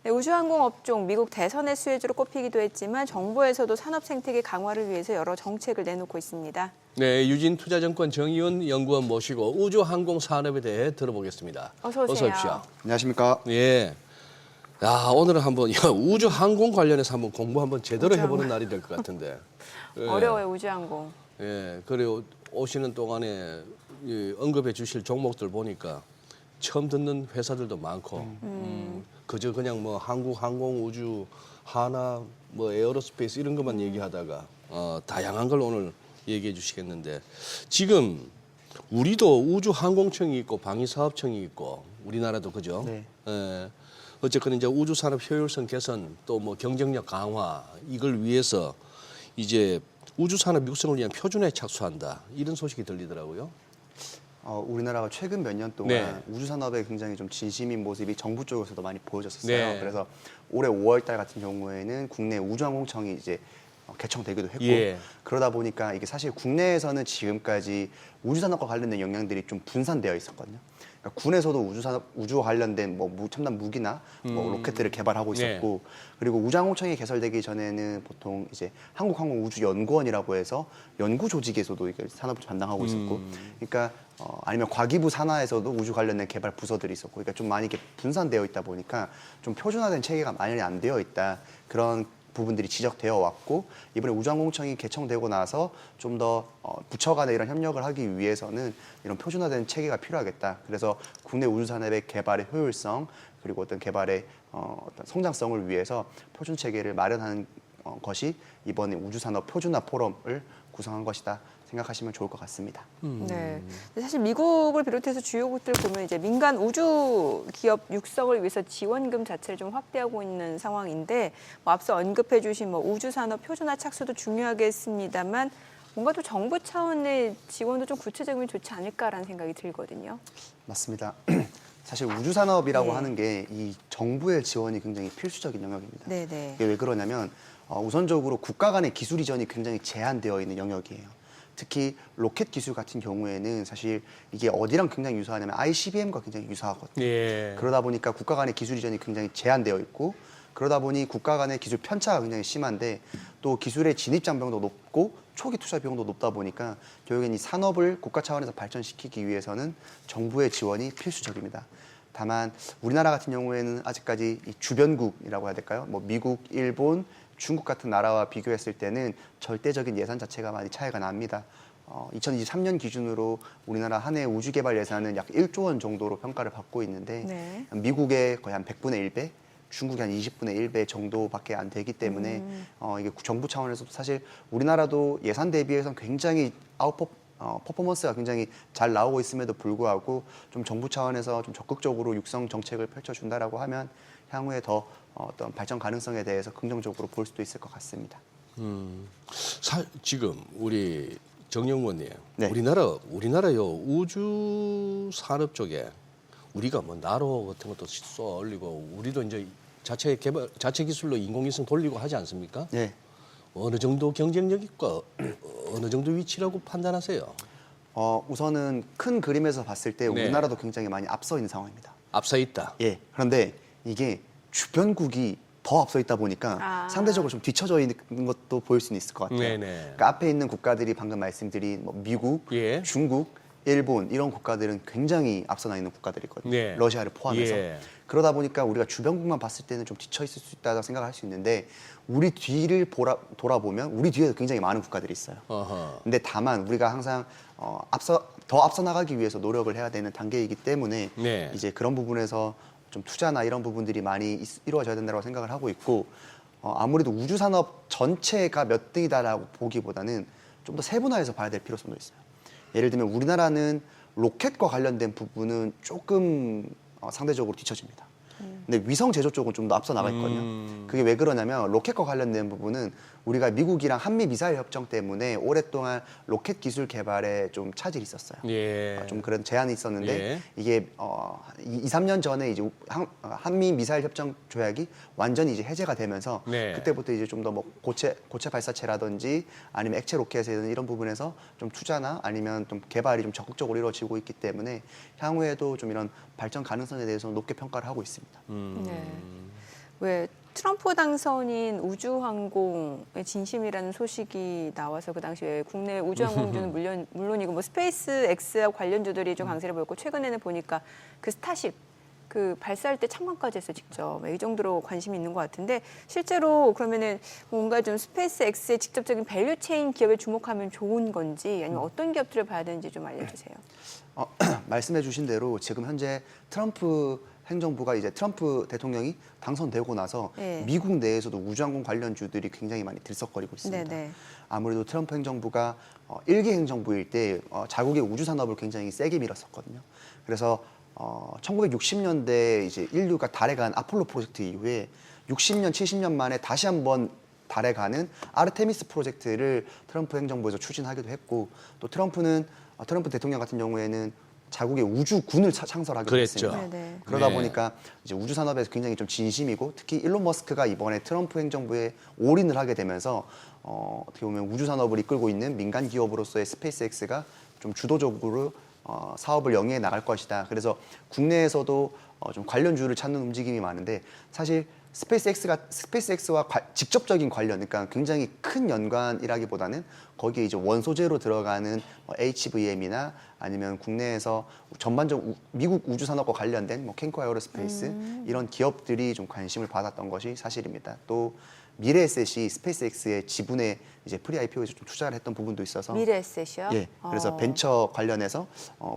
네, 우주항공 업종 미국 대선의 수혜주로 꼽히기도 했지만 정부에서도 산업 생태계 강화를 위해서 여러 정책을 내놓고 있습니다. 네, 유진투자증권 정의훈 연구원 모시고 우주항공 산업에 대해 들어보겠습니다. 어서 오세요. 어서 오십시오. 안녕하십니까? 예. 야, 오늘은 한번 우주 항공 관련해서 한번 공부 한번 제대로 해보는 날이 될 것 같은데. 예. 어려워요, 우주항공. 예, 그리고 오시는 동안에 언급해 주실 종목들 보니까 처음 듣는 회사들도 많고, 그저 그냥 뭐 한국 항공 우주, 하나, 뭐 에어로스페이스 이런 것만 얘기하다가 다양한 걸 오늘 얘기해 주시겠는데, 지금 우리도 우주 항공청이 있고 방위사업청이 있고 우리나라도 그죠? 네. 예. 어쨌거나 이제 우주 산업 효율성 개선 또 뭐 경쟁력 강화 이걸 위해서 이제 우주 산업 육성을 위한 표준에 착수한다 이런 소식이 들리더라고요. 우리나라가 최근 몇 년 동안 네. 우주 산업에 굉장히 좀 진심인 모습이 정부 쪽에서도 많이 보여졌었어요. 네. 그래서 올해 5월 달 같은 경우에는 국내 우주항공청이 이제 개청되기도 했고 예. 그러다 보니까 이게 사실 국내에서는 지금까지 우주 산업과 관련된 역량들이 좀 분산되어 있었거든요. 그러니까 군에서도 우주 관련된 뭐 첨단 무기나 뭐 로켓들을 개발하고 있었고 그리고 우주항공청이 개설되기 전에는 보통 이제 한국항공우주연구원이라고 해서 연구 조직에서도 이게 산업을 담당하고 있었고 그러니까 아니면 과기부 산하에서도 우주 관련된 개발 부서들이 있었고 그러니까 좀 많이 이렇게 분산되어 있다 보니까 좀 표준화된 체계가 많이 안 되어 있다 그런 부분들이 지적되어 왔고 이번에 우주항공청이 개청되고 나서 좀 더 부처 간의 이런 협력을 하기 위해서는 이런 표준화된 체계가 필요하겠다. 그래서 국내 우주 산업의 개발의 효율성 그리고 어떤 개발의 어떤 성장성을 위해서 표준 체계를 마련하는 것이 이번에 우주 산업 표준화 포럼을 구성한 것이다. 생각하시면 좋을 것 같습니다. 네. 근데 사실 미국을 비롯해서 주요국들 보면 이제 민간 우주 기업 육성을 위해서 지원금 자체를 좀 확대하고 있는 상황인데 뭐 앞서 언급해주신 뭐 우주 산업 표준화 착수도 중요하겠습니다만 뭔가 또 정부 차원의 지원도 좀 구체적이면 좋지 않을까라는 생각이 들거든요. 맞습니다. 사실 우주 산업이라고 네. 하는 게 이 정부의 지원이 굉장히 필수적인 영역입니다. 네네. 이게 왜 그러냐면 우선적으로 국가 간의 기술 이전이 굉장히 제한되어 있는 영역이에요. 특히 로켓 기술 같은 경우에는 사실 이게 어디랑 굉장히 유사하냐면 ICBM과 굉장히 유사하거든요. 예. 그러다 보니까 국가 간의 기술 이전이 굉장히 제한되어 있고 그러다 보니 국가 간의 기술 편차가 굉장히 심한데 또 기술의 진입 장벽도 높고 초기 투자 비용도 높다 보니까 결국엔 이 산업을 국가 차원에서 발전시키기 위해서는 정부의 지원이 필수적입니다. 다만 우리나라 같은 경우에는 아직까지 이 주변국이라고 해야 될까요? 뭐 미국, 일본, 중국 같은 나라와 비교했을 때는 절대적인 예산 자체가 많이 차이가 납니다. 2023년 기준으로 우리나라 한 해 우주 개발 예산은 약 1조 원 정도로 평가를 받고 있는데 네. 미국의 거의 한 100분의 1배, 중국이 한 20분의 1배 정도밖에 안 되기 때문에 이게 정부 차원에서도 사실 우리나라도 예산 대비해서 굉장히 퍼포먼스가 굉장히 잘 나오고 있음에도 불구하고 좀 정부 차원에서 좀 적극적으로 육성 정책을 펼쳐준다라고 하면 향후에 더 어떤 발전 가능성에 대해서 긍정적으로 볼 수도 있을 것 같습니다. 지금 우리 정영원님, 네. 우리나라요 우주 산업 쪽에 우리가 뭐 나로 같은 것도 쏘아 올리고 우리도 이제 자체 기술로 인공위성 돌리고 하지 않습니까? 네. 어느 정도 경쟁력 있고 어느 정도 위치라고 판단하세요? 우선은 큰 그림에서 봤을 때 네. 우리나라도 굉장히 많이 앞서 있는 상황입니다. 앞서 있다. 예. 그런데 이게 주변국이 더 앞서 있다 보니까 상대적으로 좀 뒤처져 있는 것도 보일 수는 있을 것 같아요. 네네. 그러니까 앞에 있는 국가들이 방금 말씀드린 뭐 미국, 예. 중국, 일본 이런 국가들은 굉장히 앞서 나 있는 국가들이거든요. 네. 러시아를 포함해서. 예. 그러다 보니까 우리가 주변국만 봤을 때는 좀 뒤처 있을 수 있다고 생각할 수 있는데 우리 뒤를 돌아보면 우리 뒤에도 굉장히 많은 국가들이 있어요. 어허. 근데 다만 우리가 항상 더 앞서 나가기 위해서 노력을 해야 되는 단계이기 때문에 네. 이제 그런 부분에서 좀 투자나 이런 부분들이 많이 이루어져야 된다고 생각을 하고 있고 아무래도 우주 산업 전체가 몇 등이다라고 보기보다는 좀 더 세분화해서 봐야 될 필요성도 있어요. 예를 들면 우리나라는 로켓과 관련된 부분은 조금 상대적으로 뒤처집니다. 근데 위성 제조 쪽은 좀 더 앞서 나가 있거든요. 그게 왜 그러냐면 로켓과 관련된 부분은 우리가 미국이랑 한미 미사일 협정 때문에 오랫동안 로켓 기술 개발에 좀 차질이 있었어요. 예. 좀 그런 제한이 있었는데 예. 이게 2, 3년 전에 이제 한미 미사일 협정 조약이 완전히 이제 해제가 되면서 네. 그때부터 이제 좀 더 뭐 고체 발사체라든지 아니면 액체 로켓에 이런 부분에서 좀 투자나 아니면 좀 개발이 좀 적극적으로 이루어지고 있기 때문에 향후에도 좀 이런 발전 가능성에 대해서 높게 평가를 하고 있습니다. 네. 왜 트럼프 당선인 우주항공의 진심이라는 소식이 나와서 그 당시에 국내 우주항공주는 물론이고 뭐 스페이스 X와 관련주들이 좀 강세를 보였고 최근에는 보니까 그 스타쉽 그 발사할 때 참관까지 해서 직접 이 정도로 관심이 있는 것 같은데 실제로 그러면은 뭔가 좀 스페이스X의 직접적인 밸류체인 기업에 주목하면 좋은 건지 아니면 어떤 기업들을 봐야 되는지 좀 알려주세요. 말씀해 주신 대로 지금 현재 트럼프 행정부가 이제 트럼프 대통령이 당선되고 나서 네. 미국 내에서도 우주항공 관련주들이 굉장히 많이 들썩거리고 있습니다. 네네. 아무래도 트럼프 행정부가 1기 행정부일 때 자국의 우주 산업을 굉장히 세게 밀었었거든요. 그래서 1960년대 이제 인류가 달에 간 아폴로 프로젝트 이후에 60년, 70년 만에 다시 한번 달에 가는 아르테미스 프로젝트를 트럼프 행정부에서 추진하기도 했고 또 트럼프 대통령 같은 경우에는 자국의 우주군을 창설하기도 그랬죠. 했습니다. 네네. 그러다 네. 보니까 이제 우주 산업에서 굉장히 좀 진심이고 특히 일론 머스크가 이번에 트럼프 행정부에 올인을 하게 되면서 어떻게 보면 우주 산업을 이끌고 있는 민간 기업으로서의 스페이스X가 좀 주도적으로 사업을 영위해 나갈 것이다. 그래서 국내에서도 좀 관련주를 찾는 움직임이 많은데 사실 스페이스X와 직접적인 관련, 그러니까 굉장히 큰 연관이라기보다는 거기에 이제 원소재로 들어가는 HVM이나 아니면 국내에서 전반적 미국 우주 산업과 관련된 캔코 에어로스페이스 이런 기업들이 좀 관심을 받았던 것이 사실입니다. 또 미래에셋이 스페이스X의 지분에 이제 프리 IPO에서 좀 투자를 했던 부분도 있어서 미래에셋이요? 예, 그래서 벤처 관련해서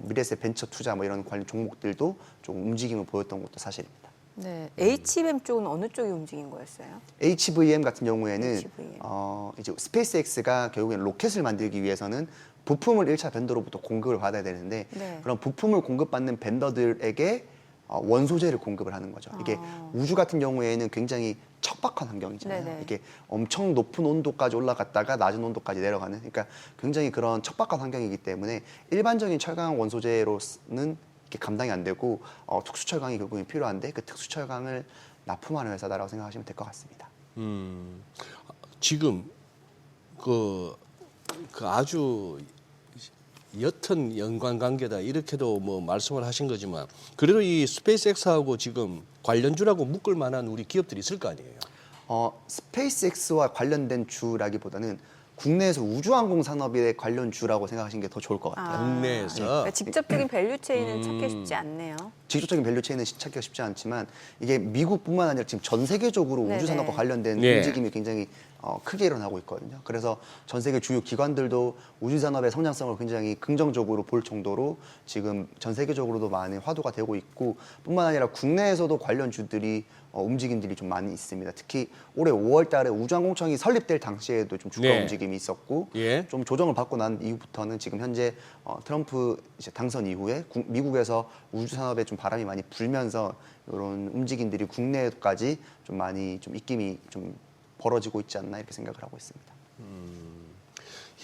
미래에셋 벤처 투자 뭐 이런 관련 종목들도 좀 움직임을 보였던 것도 사실입니다. 네. HBM 쪽은 어느 쪽이 움직인 거였어요? HVM 같은 경우에는 HVM. 이제 스페이스X가 결국엔 로켓을 만들기 위해서는 부품을 1차 벤더로부터 공급을 받아야 되는데 네. 그런 부품을 공급받는 벤더들에게 원소재를 공급을 하는 거죠. 이게 우주 같은 경우에는 굉장히 척박한 환경이잖아요. 네네. 이게 엄청 높은 온도까지 올라갔다가 낮은 온도까지 내려가는, 그러니까 굉장히 그런 척박한 환경이기 때문에 일반적인 철강 원소재로는 이렇게 감당이 안 되고 특수 철강이 결국엔 필요한데 그 특수 철강을 납품하는 회사다라고 생각하시면 될 것 같습니다. 지금 그 아주 옅은 연관 관계다 이렇게도 뭐 말씀을 하신 거지만 그래도 이 스페이스X하고 지금 관련주라고 묶을 만한 우리 기업들이 있을 거 아니에요? 스페이스X와 관련된 주라기보다는 국내에서 우주항공 산업에 관련 주라고 생각하시는 게 더 좋을 것 같아요. 국내에서 그러니까 직접적인 밸류체인은 찾기 쉽지 않네요. 직접적인 밸류체인은 찾기가 쉽지 않지만 이게 미국뿐만 아니라 지금 전 세계적으로 네네. 우주 산업과 관련된 네. 움직임이 굉장히 크게 일어나고 있거든요. 그래서 전 세계 주요 기관들도 우주 산업의 성장성을 굉장히 긍정적으로 볼 정도로 지금 전 세계적으로도 많은 화두가 되고 있고 뿐만 아니라 국내에서도 관련 주들이 움직임들이 좀 많이 있습니다. 특히 올해 5월 달에 우주항공청이 설립될 당시에도 좀 주가 네. 움직임이 있었고 예. 좀 조정을 받고 난 이후부터는 지금 현재 트럼프 이제 당선 이후에 미국에서 우주 산업에 좀 바람이 많이 불면서 이런 움직임들이 국내까지 좀 많이 좀 입김이 좀 벌어지고 있지 않나 이렇게 생각을 하고 있습니다.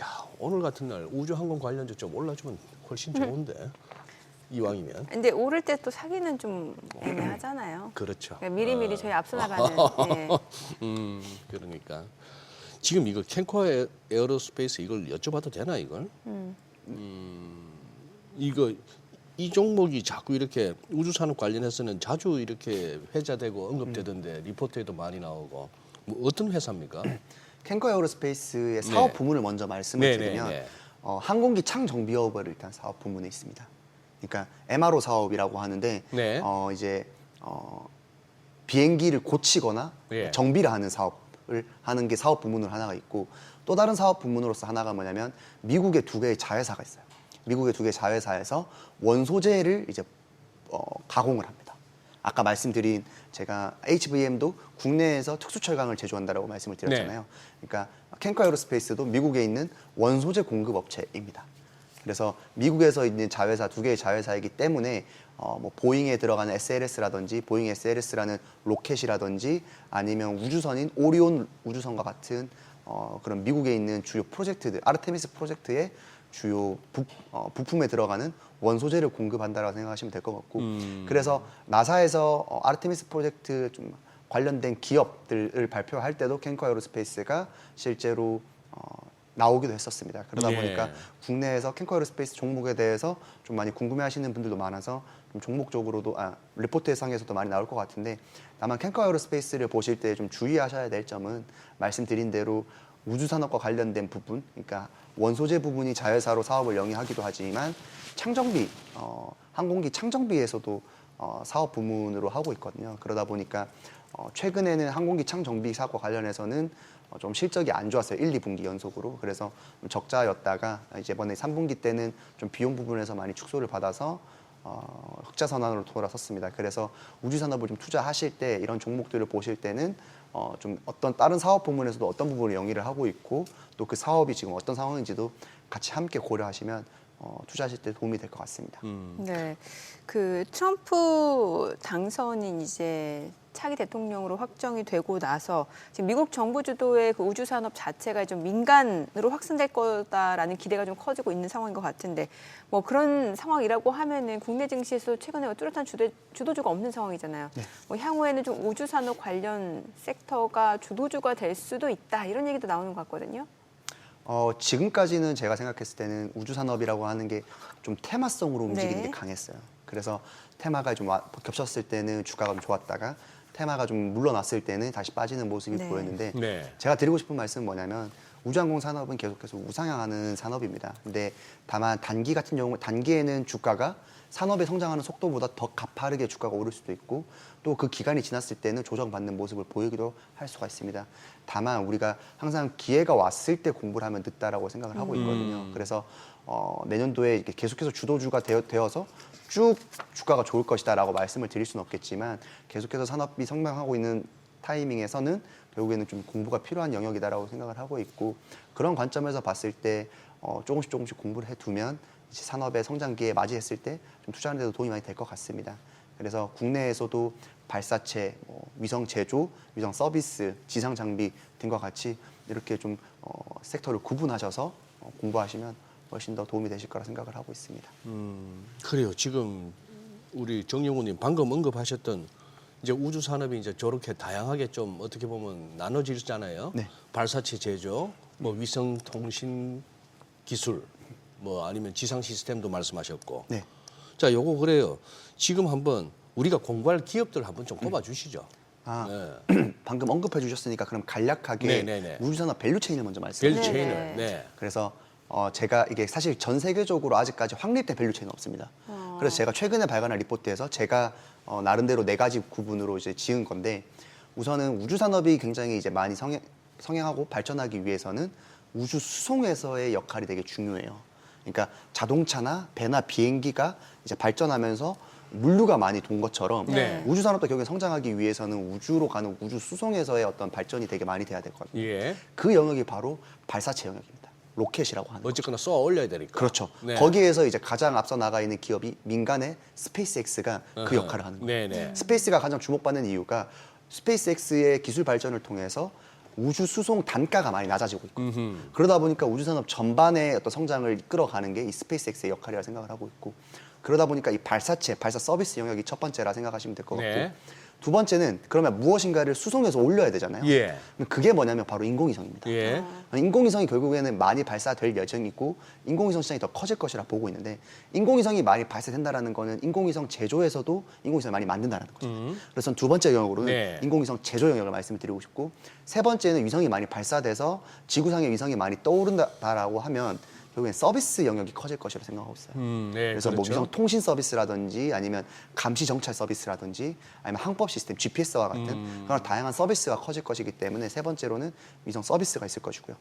야, 오늘 같은 날 우주항공 관련주 좀 올라주면 훨씬 좋은데 이왕이면. 근데 오를 때 또 사기는 좀 애매하잖아요. 그렇죠. 그러니까 미리미리 저희 앞서 나가는. 네. 그러니까 지금 이거 캔코 에어로스페이스 이걸 여쭤봐도 되나 이걸? 이거 이 종목이 자꾸 이렇게 우주 산업 관련해서는 자주 이렇게 회자되고 언급되던데 리포트에도 많이 나오고 뭐 어떤 회사입니까? 캔커 에어로스페이스의 사업 네. 부문을 먼저 말씀을 네, 드리면 네, 네. 항공기 창정비업을 일단 사업 부문에 있습니다. 그러니까 MRO 사업이라고 하는데 네. 이제 비행기를 고치거나 예. 정비를 하는 사업을 하는 게 사업 부문으로 하나가 있고 또 다른 사업 부문으로서 하나가 뭐냐면 미국의 2개의 자회사가 있어요. 미국의 2개의 자회사에서 원소재를 이제 가공을 합니다. 아까 말씀드린 제가 HVM도 국내에서 특수철강을 제조한다라고 말씀을 드렸잖아요. 그러니까 캔커 에어로스페이스도 미국에 있는 원소재 공급 업체입니다. 그래서 미국에서 있는 자회사 2개의 자회사이기 때문에 뭐 보잉에 들어가는 SLS라든지 보잉 SLS라는 로켓이라든지 아니면 우주선인 오리온 우주선과 같은 그런 미국에 있는 주요 프로젝트들 아르테미스 프로젝트의 주요 부품에 들어가는 원소재를 공급한다라고 생각하시면 될 것 같고 그래서 나사에서 아르테미스 프로젝트 좀 관련된 기업들을 발표할 때도 캔커 에어로스페이스가 실제로 나오기도 했었습니다. 그러다 예. 보니까 국내에서 캔커 에어로스페이스 종목에 대해서 좀 많이 궁금해하시는 분들도 많아서 좀 종목적으로도 리포트 상에서도 많이 나올 것 같은데 다만 캔커 에어로스페이스를 보실 때 좀 주의하셔야 될 점은 말씀드린 대로 우주산업과 관련된 부분, 그러니까 원소재 부분이 자회사로 사업을 영위하기도 하지만 창정비, 항공기 창정비에서도 사업 부문으로 하고 있거든요. 그러다 보니까 최근에는 항공기 창 정비 사고 관련해서는 좀 실적이 안 좋았어요. 1, 2분기 연속으로. 그래서 좀 적자였다가 이제 이번에 3분기 때는 좀 비용 부분에서 많이 축소를 받아서 흑자 선언으로 돌아섰습니다. 그래서 우주 산업을 좀 투자하실 때 이런 종목들을 보실 때는 좀 어떤 다른 사업 부문에서도 어떤 부분을 영위를 하고 있고 또 그 사업이 지금 어떤 상황인지도 같이 함께 고려하시면 투자하실 때 도움이 될 것 같습니다. 네, 그 트럼프 당선인 이제 차기 대통령으로 확정이 되고 나서 지금 미국 정부 주도의 그 우주 산업 자체가 좀 민간으로 확산될 거다라는 기대가 좀 커지고 있는 상황인 것 같은데 뭐 그런 상황이라고 하면은 국내 증시에서 최근에 뚜렷한 주도주가 없는 상황이잖아요. 네. 뭐 향후에는 좀 우주 산업 관련 섹터가 주도주가 될 수도 있다 이런 얘기도 나오는 것 같거든요. 지금까지는 제가 생각했을 때는 우주 산업이라고 하는 게 좀 테마성으로 움직이는 네. 게 강했어요. 그래서 테마가 좀 겹쳤을 때는 주가가 좀 좋았다가 테마가 좀 물러났을 때는 다시 빠지는 모습이 네. 보였는데 네. 제가 드리고 싶은 말씀은 뭐냐면 우주항공 산업은 계속해서 우상향하는 산업입니다. 근데 다만 단기 같은 경우 단기에는 주가가 산업의 성장하는 속도보다 더 가파르게 주가가 오를 수도 있고 또 그 기간이 지났을 때는 조정받는 모습을 보이기도 할 수가 있습니다. 다만 우리가 항상 기회가 왔을 때 공부를 하면 늦다라고 생각을 하고 있거든요. 그래서 내년도에 이렇게 계속해서 주도주가 되어서 쭉 주가가 좋을 것이다라고 말씀을 드릴 수는 없겠지만 계속해서 산업이 성장하고 있는 타이밍에서는 결국에는 좀 공부가 필요한 영역이다라고 생각을 하고 있고 그런 관점에서 봤을 때 조금씩 공부를 해두면 이제 산업의 성장기에 맞이했을 때 좀 투자하는 데도 도움이 많이 될 것 같습니다. 그래서 국내에서도 발사체, 위성 제조, 위성 서비스, 지상 장비 등과 같이 이렇게 좀 섹터를 구분하셔서 공부하시면 훨씬 더 도움이 되실 거라 생각을 하고 있습니다. 그래요. 지금 우리 정영훈님 방금 언급하셨던 이제 우주 산업이 이제 저렇게 다양하게 좀 어떻게 보면 나눠지잖아요. 네. 발사체 제조, 뭐 위성 통신 기술, 뭐 아니면 지상 시스템도 말씀하셨고. 네. 자, 요거 그래요. 지금 한번 우리가 공부할 기업들 한번 좀 꼽아 주시죠. 네. 방금 언급해 주셨으니까 그럼 간략하게 네네네. 우주산업 밸류체인을 먼저 말씀드릴게요. 밸류 네네. 체인을. 네. 그래서 제가 이게 사실 전 세계적으로 아직까지 확립된 밸류체인은 없습니다. 그래서 제가 최근에 발간한 리포트에서 제가 나름대로 4가지 구분으로 이제 지은 건데 우선은 우주 산업이 굉장히 이제 많이 성행하고 발전하기 위해서는 우주 수송에서의 역할이 되게 중요해요. 그러니까 자동차나 배나 비행기가 이제 발전하면서 물류가 많이 돈 것처럼 네. 우주 산업도 결국에 성장하기 위해서는 우주로 가는 우주 수송에서의 어떤 발전이 되게 많이 돼야 되거든요. 예. 그 영역이 바로 발사체 영역입니다. 로켓이라고 하는 거죠. 어쨌거나 쏘아 올려야 되니까. 그렇죠. 네. 거기에서 이제 가장 앞서 나가 있는 기업이 민간의 스페이스X가 그 역할을 하는 거예요. 네네. 스페이스가 가장 주목받는 이유가 스페이스X의 기술 발전을 통해서 우주 수송 단가가 많이 낮아지고 있고 그러다 보니까 우주 산업 전반의 어떤 성장을 이끌어가는 게 이 스페이스X의 역할이라 생각을 하고 있고 그러다 보니까 이 발사체, 발사 서비스 영역이 첫 번째라 생각하시면 될 것 같고 네. 두 번째는 그러면 무엇인가를 수송해서 올려야 되잖아요. 예. 그게 뭐냐면 바로 인공위성입니다. 예. 인공위성이 결국에는 많이 발사될 예정이고 인공위성 시장이 더 커질 것이라 보고 있는데 인공위성이 많이 발사된다라는 거는 인공위성 제조에서도 인공위성을 많이 만든다는 거죠. 그래서 두 번째 영역으로는 네. 인공위성 제조 영역을 말씀을 드리고 싶고 세 번째는 위성이 많이 발사돼서 지구상의 위성이 많이 떠오른다라고 하면 결국엔 서비스 영역이 커질 것이라고 생각하고 있어요. 네, 그래서 뭐 그렇죠. 위성 통신 서비스라든지 아니면 감시 정찰 서비스라든지 아니면 항법 시스템 GPS와 같은 그런 다양한 서비스가 커질 것이기 때문에 세 번째로는 위성 서비스가 있을 것이고요.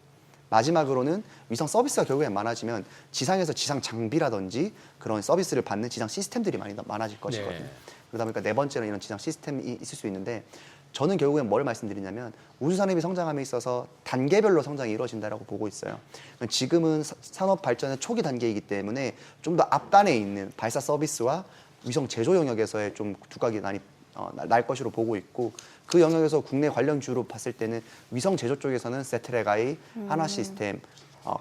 마지막으로는 위성 서비스가 결국엔 많아지면 지상에서 지상 장비라든지 그런 서비스를 받는 지상 시스템들이 많이 많아질 것이거든요. 네. 그러다 보니까 네 번째는 이런 지상 시스템이 있을 수 있는데 저는 결국엔 뭘 말씀드리냐면 우주산업이 성장함에 있어서 단계별로 성장이 이루어진다라고 보고 있어요. 지금은 산업 발전의 초기 단계이기 때문에 좀 더 앞단에 있는 발사 서비스와 위성 제조 영역에서의 좀 두각이 많이 날 것으로 보고 있고 그 영역에서 국내 관련주로 봤을 때는 위성 제조 쪽에서는 세트레가이, 하나시스템,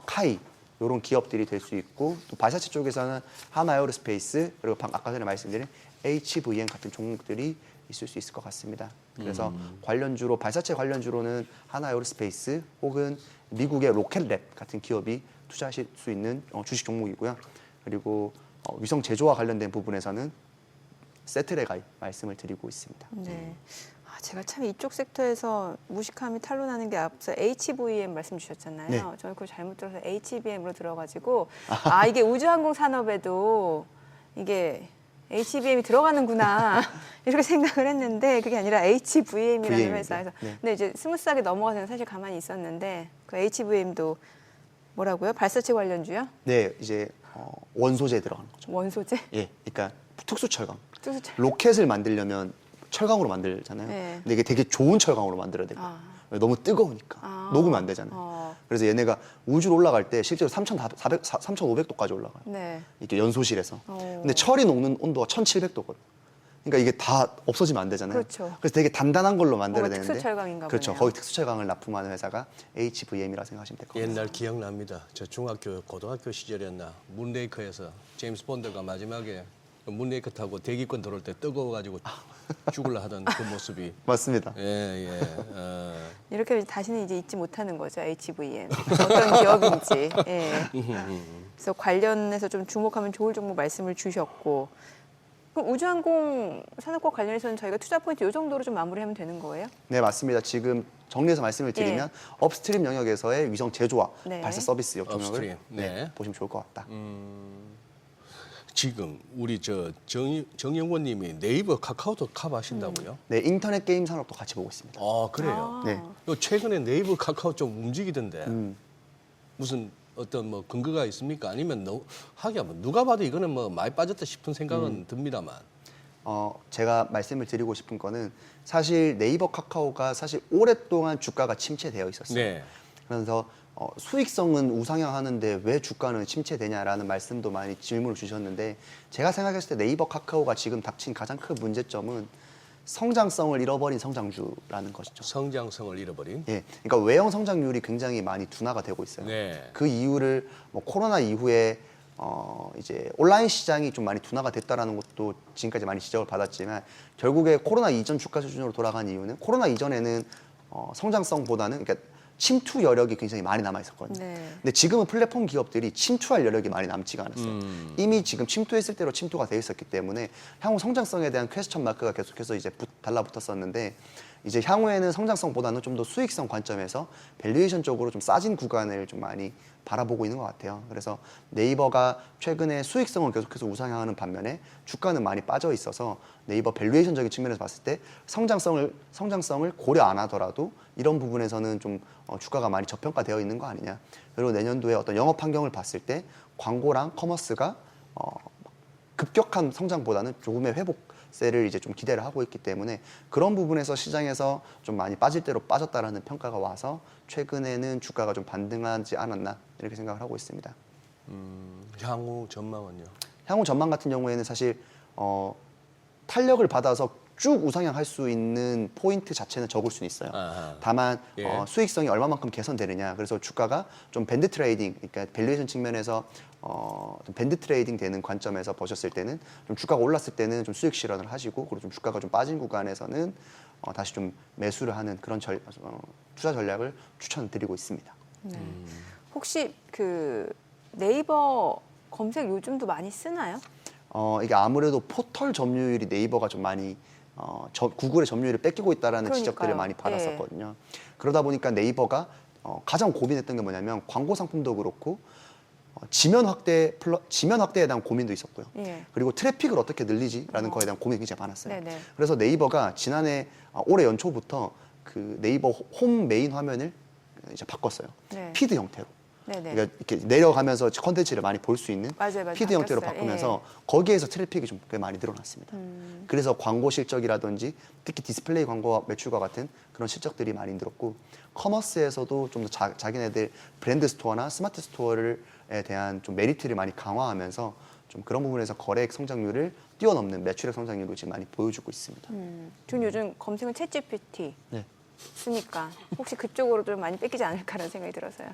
카이 이런 기업들이 될 수 있고 또 발사체 쪽에서는 하나에어로스페이스 그리고 아까 전에 말씀드린 HVM 같은 종목들이 있을 수 있을 것 같습니다. 그래서 관련주로 발사체 관련주로는 하나에어로스페이스 혹은 미국의 로켓랩 같은 기업이 투자하실 수 있는 주식 종목이고요. 그리고 위성 제조와 관련된 부분에서는 세트레가이 말씀을 드리고 있습니다. 네. 제가 참 이쪽 섹터에서 무식함이 탄로나는 게 앞서 HVM 말씀 주셨잖아요. 네. 저는 그걸 잘못 들어서 HBM으로 들어가지고 이게 우주항공 산업에도 이게 HBM이 들어가는구나 이렇게 생각을 했는데 그게 아니라 HVM이라는 VM입니다. 회사에서. 네. 근데 이제 스무스하게 넘어가서는 사실 가만히 있었는데 그 HVM도 뭐라고요? 발사체 관련주요? 네, 이제 원소재 들어가는 거죠. 원소재? 예, 그러니까 특수 철강. 특수철. 로켓을 만들려면 철강으로 만들잖아요. 네. 근데 이게 되게 좋은 철강으로 만들어야 되고 너무 뜨거우니까 녹으면 안 되잖아요. 그래서 얘네가 우주로 올라갈 때 실제로 3,500도까지 올라가요. 네. 이렇게 연소실에서. 근데 철이 녹는 온도가 1,700도거든요. 그러니까 이게 다 없어지면 안 되잖아요. 그렇죠. 그래서 되게 단단한 걸로 만들어야 되는데. 특수철강인가 그렇죠. 보네요. 거기 특수철강을 납품하는 회사가 HVM이라 생각하시면 될 것 같아요. 옛날 기억납니다. 저 중학교, 고등학교 시절이었나 문레이커에서 제임스 본드가 마지막에 문레이커 타고 대기권 들어올 때 뜨거워가지고 죽으려 하던 그 모습이. 맞습니다. 예. 이렇게 하면 다시는 이제 잊지 못하는 거죠. HVM. 어떤 기업인지. 예. 그래서 관련해서 좀 주목하면 좋을 종목 말씀을 주셨고. 그럼 우주항공 산업과 관련해서는 저희가 투자 포인트 이 정도로 좀 마무리하면 되는 거예요? 네, 맞습니다. 지금 정리해서 말씀을 드리면 업스트림 영역에서의 위성 제조와 네. 발사 서비스 업스트림, 영역을 네. 보시면 좋을 것 같다. 지금 우리 저 정영권님이 네이버 카카오톡 커버하신다고요? 네, 인터넷 게임 산업도 같이 보고 있습니다. 아 그래요? 네. 요 최근에 네이버 카카오 좀 움직이던데 음. 무슨 어떤 뭐 근거가 있습니까? 아니면 하기야 뭐 누가 봐도 이거는 뭐 많이 빠졌다 싶은 생각은 듭니다만. 제가 말씀을 드리고 싶은 거는 사실 네이버 카카오가 사실 오랫동안 주가가 침체되어 있었어요. 네. 그래서 수익성은 우상향하는데 왜 주가는 침체되냐라는 말씀도 많이 질문을 주셨는데 제가 생각했을 때 네이버 카카오가 지금 닥친 가장 큰 문제점은 성장성을 잃어버린 성장주라는 것이죠. 성장성을 잃어버린. 예, 그러니까 외형 성장률이 굉장히 많이 둔화가 되고 있어요. 네. 그 이유를 뭐 코로나 이후에 이제 온라인 시장이 좀 많이 둔화가 됐다라는 것도 지금까지 많이 지적을 받았지만 결국에 코로나 이전 주가 수준으로 돌아간 이유는 코로나 이전에는 성장성보다는 그러니까 침투 여력이 굉장히 많이 남아 있었거든요. 네. 근데 지금은 플랫폼 기업들이 침투할 여력이 많이 남지가 않았어요. 이미 지금 침투했을 대로 침투가 돼 있었기 때문에 향후 성장성에 대한 퀘스천 마크가 계속해서 이제 달라붙었었는데 이제 향후에는 성장성보다는 좀 더 수익성 관점에서 밸류에이션 쪽으로 좀 싸진 구간을 좀 많이 바라보고 있는 것 같아요. 그래서 네이버가 최근에 수익성을 계속해서 우상향하는 반면에 주가는 많이 빠져 있어서 네이버 밸류에이션적인 측면에서 봤을 때 성장성을 고려 안 하더라도 이런 부분에서는 좀 주가가 많이 저평가되어 있는 거 아니냐. 그리고 내년도에 어떤 영업 환경을 봤을 때 광고랑 커머스가 급격한 성장보다는 조금의 회복세를 이제 좀 기대를 하고 있기 때문에 그런 부분에서 시장에서 좀 많이 빠질 대로 빠졌다라는 평가가 와서 최근에는 주가가 좀 반등하지 않았나 이렇게 생각을 하고 있습니다. 향후 전망은요? 향후 전망 같은 경우에는 사실 탄력을 받아서 쭉 우상향할 수 있는 포인트 자체는 적을 수는 있어요. 아하. 다만 예. 수익성이 얼마만큼 개선되느냐. 그래서 주가가 좀 밴드 트레이딩, 그러니까 밸류에이션 측면에서 좀 밴드 트레이딩 되는 관점에서 보셨을 때는 좀 주가가 올랐을 때는 좀 수익 실현을 하시고 그리고 좀 주가가 좀 빠진 구간에서는 다시 좀 매수를 하는 그런 투자 전략을 추천드리고 있습니다. 네. 혹시 그 네이버 검색 요즘도 많이 쓰나요? 이게 아무래도 포털 점유율이 네이버가 좀 많이 구글의 점유율을 뺏기고 있다라는 그러니까요. 지적들을 많이 받았었거든요. 그러다 보니까 네이버가 가장 고민했던 게 뭐냐면 광고 상품도 그렇고 지면 확대에 대한 고민도 있었고요. 예. 그리고 트래픽을 어떻게 늘리지라는 거에 대한 고민이 굉장히 많았어요. 네네. 그래서 네이버가 지난해 올해 연초부터 그 네이버 홈 메인 화면을 이제 바꿨어요. 네. 피드 형태로. 네네. 그러니까 이렇게 내려가면서 컨텐츠를 많이 볼 수 있는 맞아요. 피드 형태로 바뀌었어요. 바꾸면서 거기에서 트래픽이 좀 꽤 많이 늘어났습니다. 그래서 광고 실적이라든지 특히 디스플레이 광고 매출과 같은 그런 실적들이 많이 늘었고 커머스에서도 좀 더 자기네들 브랜드 스토어나 스마트 스토어에 대한 좀 메리트를 많이 강화하면서 좀 그런 부분에서 거래액 성장률을 뛰어넘는 매출액 성장률을 지금 많이 보여주고 있습니다. 전 요즘 검색은 챗GPT 네. 쓰니까 혹시 그쪽으로 좀 많이 뺏기지 않을까라는 생각이 들어서요.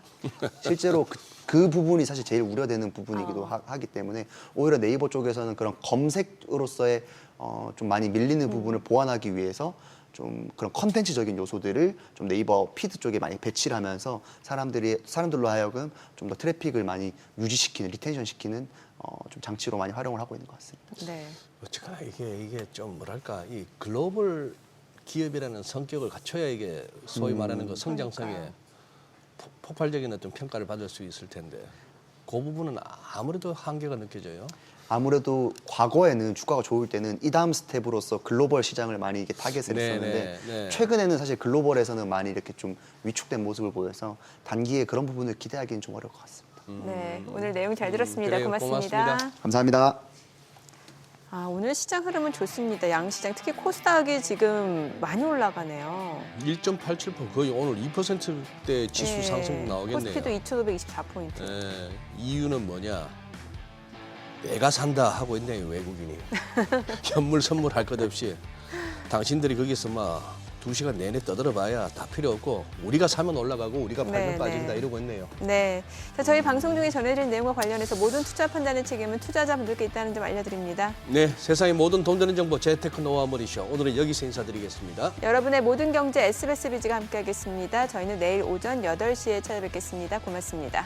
실제로 그 부분이 사실 제일 우려되는 부분이기도 하기 때문에 오히려 네이버 쪽에서는 그런 검색으로서의 좀 많이 밀리는 부분을 보완하기 위해서 좀 그런 컨텐츠적인 요소들을 좀 네이버 피드 쪽에 많이 배치를 하면서 사람들로 하여금 좀 더 트래픽을 많이 유지시키는, 리텐션 시키는 좀 장치로 많이 활용을 하고 있는 것 같습니다. 네. 어쨌거나 이게 좀 뭐랄까 이 글로벌 기업이라는 성격을 갖춰야 이게 소위 말하는 그 성장성에 그러니까요. 폭발적인 어떤 평가를 받을 수 있을 텐데 그 부분은 아무래도 한계가 느껴져요. 아무래도 과거에는 주가가 좋을 때는 이 다음 스텝으로서 글로벌 시장을 많이 이게 타겟을 했었는데 네. 최근에는 사실 글로벌에서는 많이 이렇게 좀 위축된 모습을 보여서 단기에 그런 부분을 기대하기는 좀 어려울 것 같습니다. 네, 오늘 내용 잘 들었습니다. 그래요, 고맙습니다. 감사합니다. 오늘 시장 흐름은 좋습니다. 양시장 특히 코스닥이 지금 많이 올라가네요. 1.87% 거의 오늘 2%대 지수 네, 상승 나오겠네요. 코스피도 2,524포인트. 네, 이유는 뭐냐? 내가 산다 하고 있네요, 외국인이. 현물 선물할 것 없이 당신들이 거기서 막 2시간 내내 떠들어봐야 다 필요 없고 우리가 사면 올라가고 우리가 팔면 네, 빠진다 네. 이러고 있네요. 네, 자, 저희 방송 중에 전해드린 내용과 관련해서 모든 투자 판단의 책임은 투자자분들께 있다는 점 알려드립니다. 네, 세상의 모든 돈 되는 정보 재테크 노하우 머니쇼. 오늘은 여기서 인사드리겠습니다. 여러분의 모든 경제 SBS 비즈가 함께하겠습니다. 저희는 내일 오전 8시에 찾아뵙겠습니다. 고맙습니다.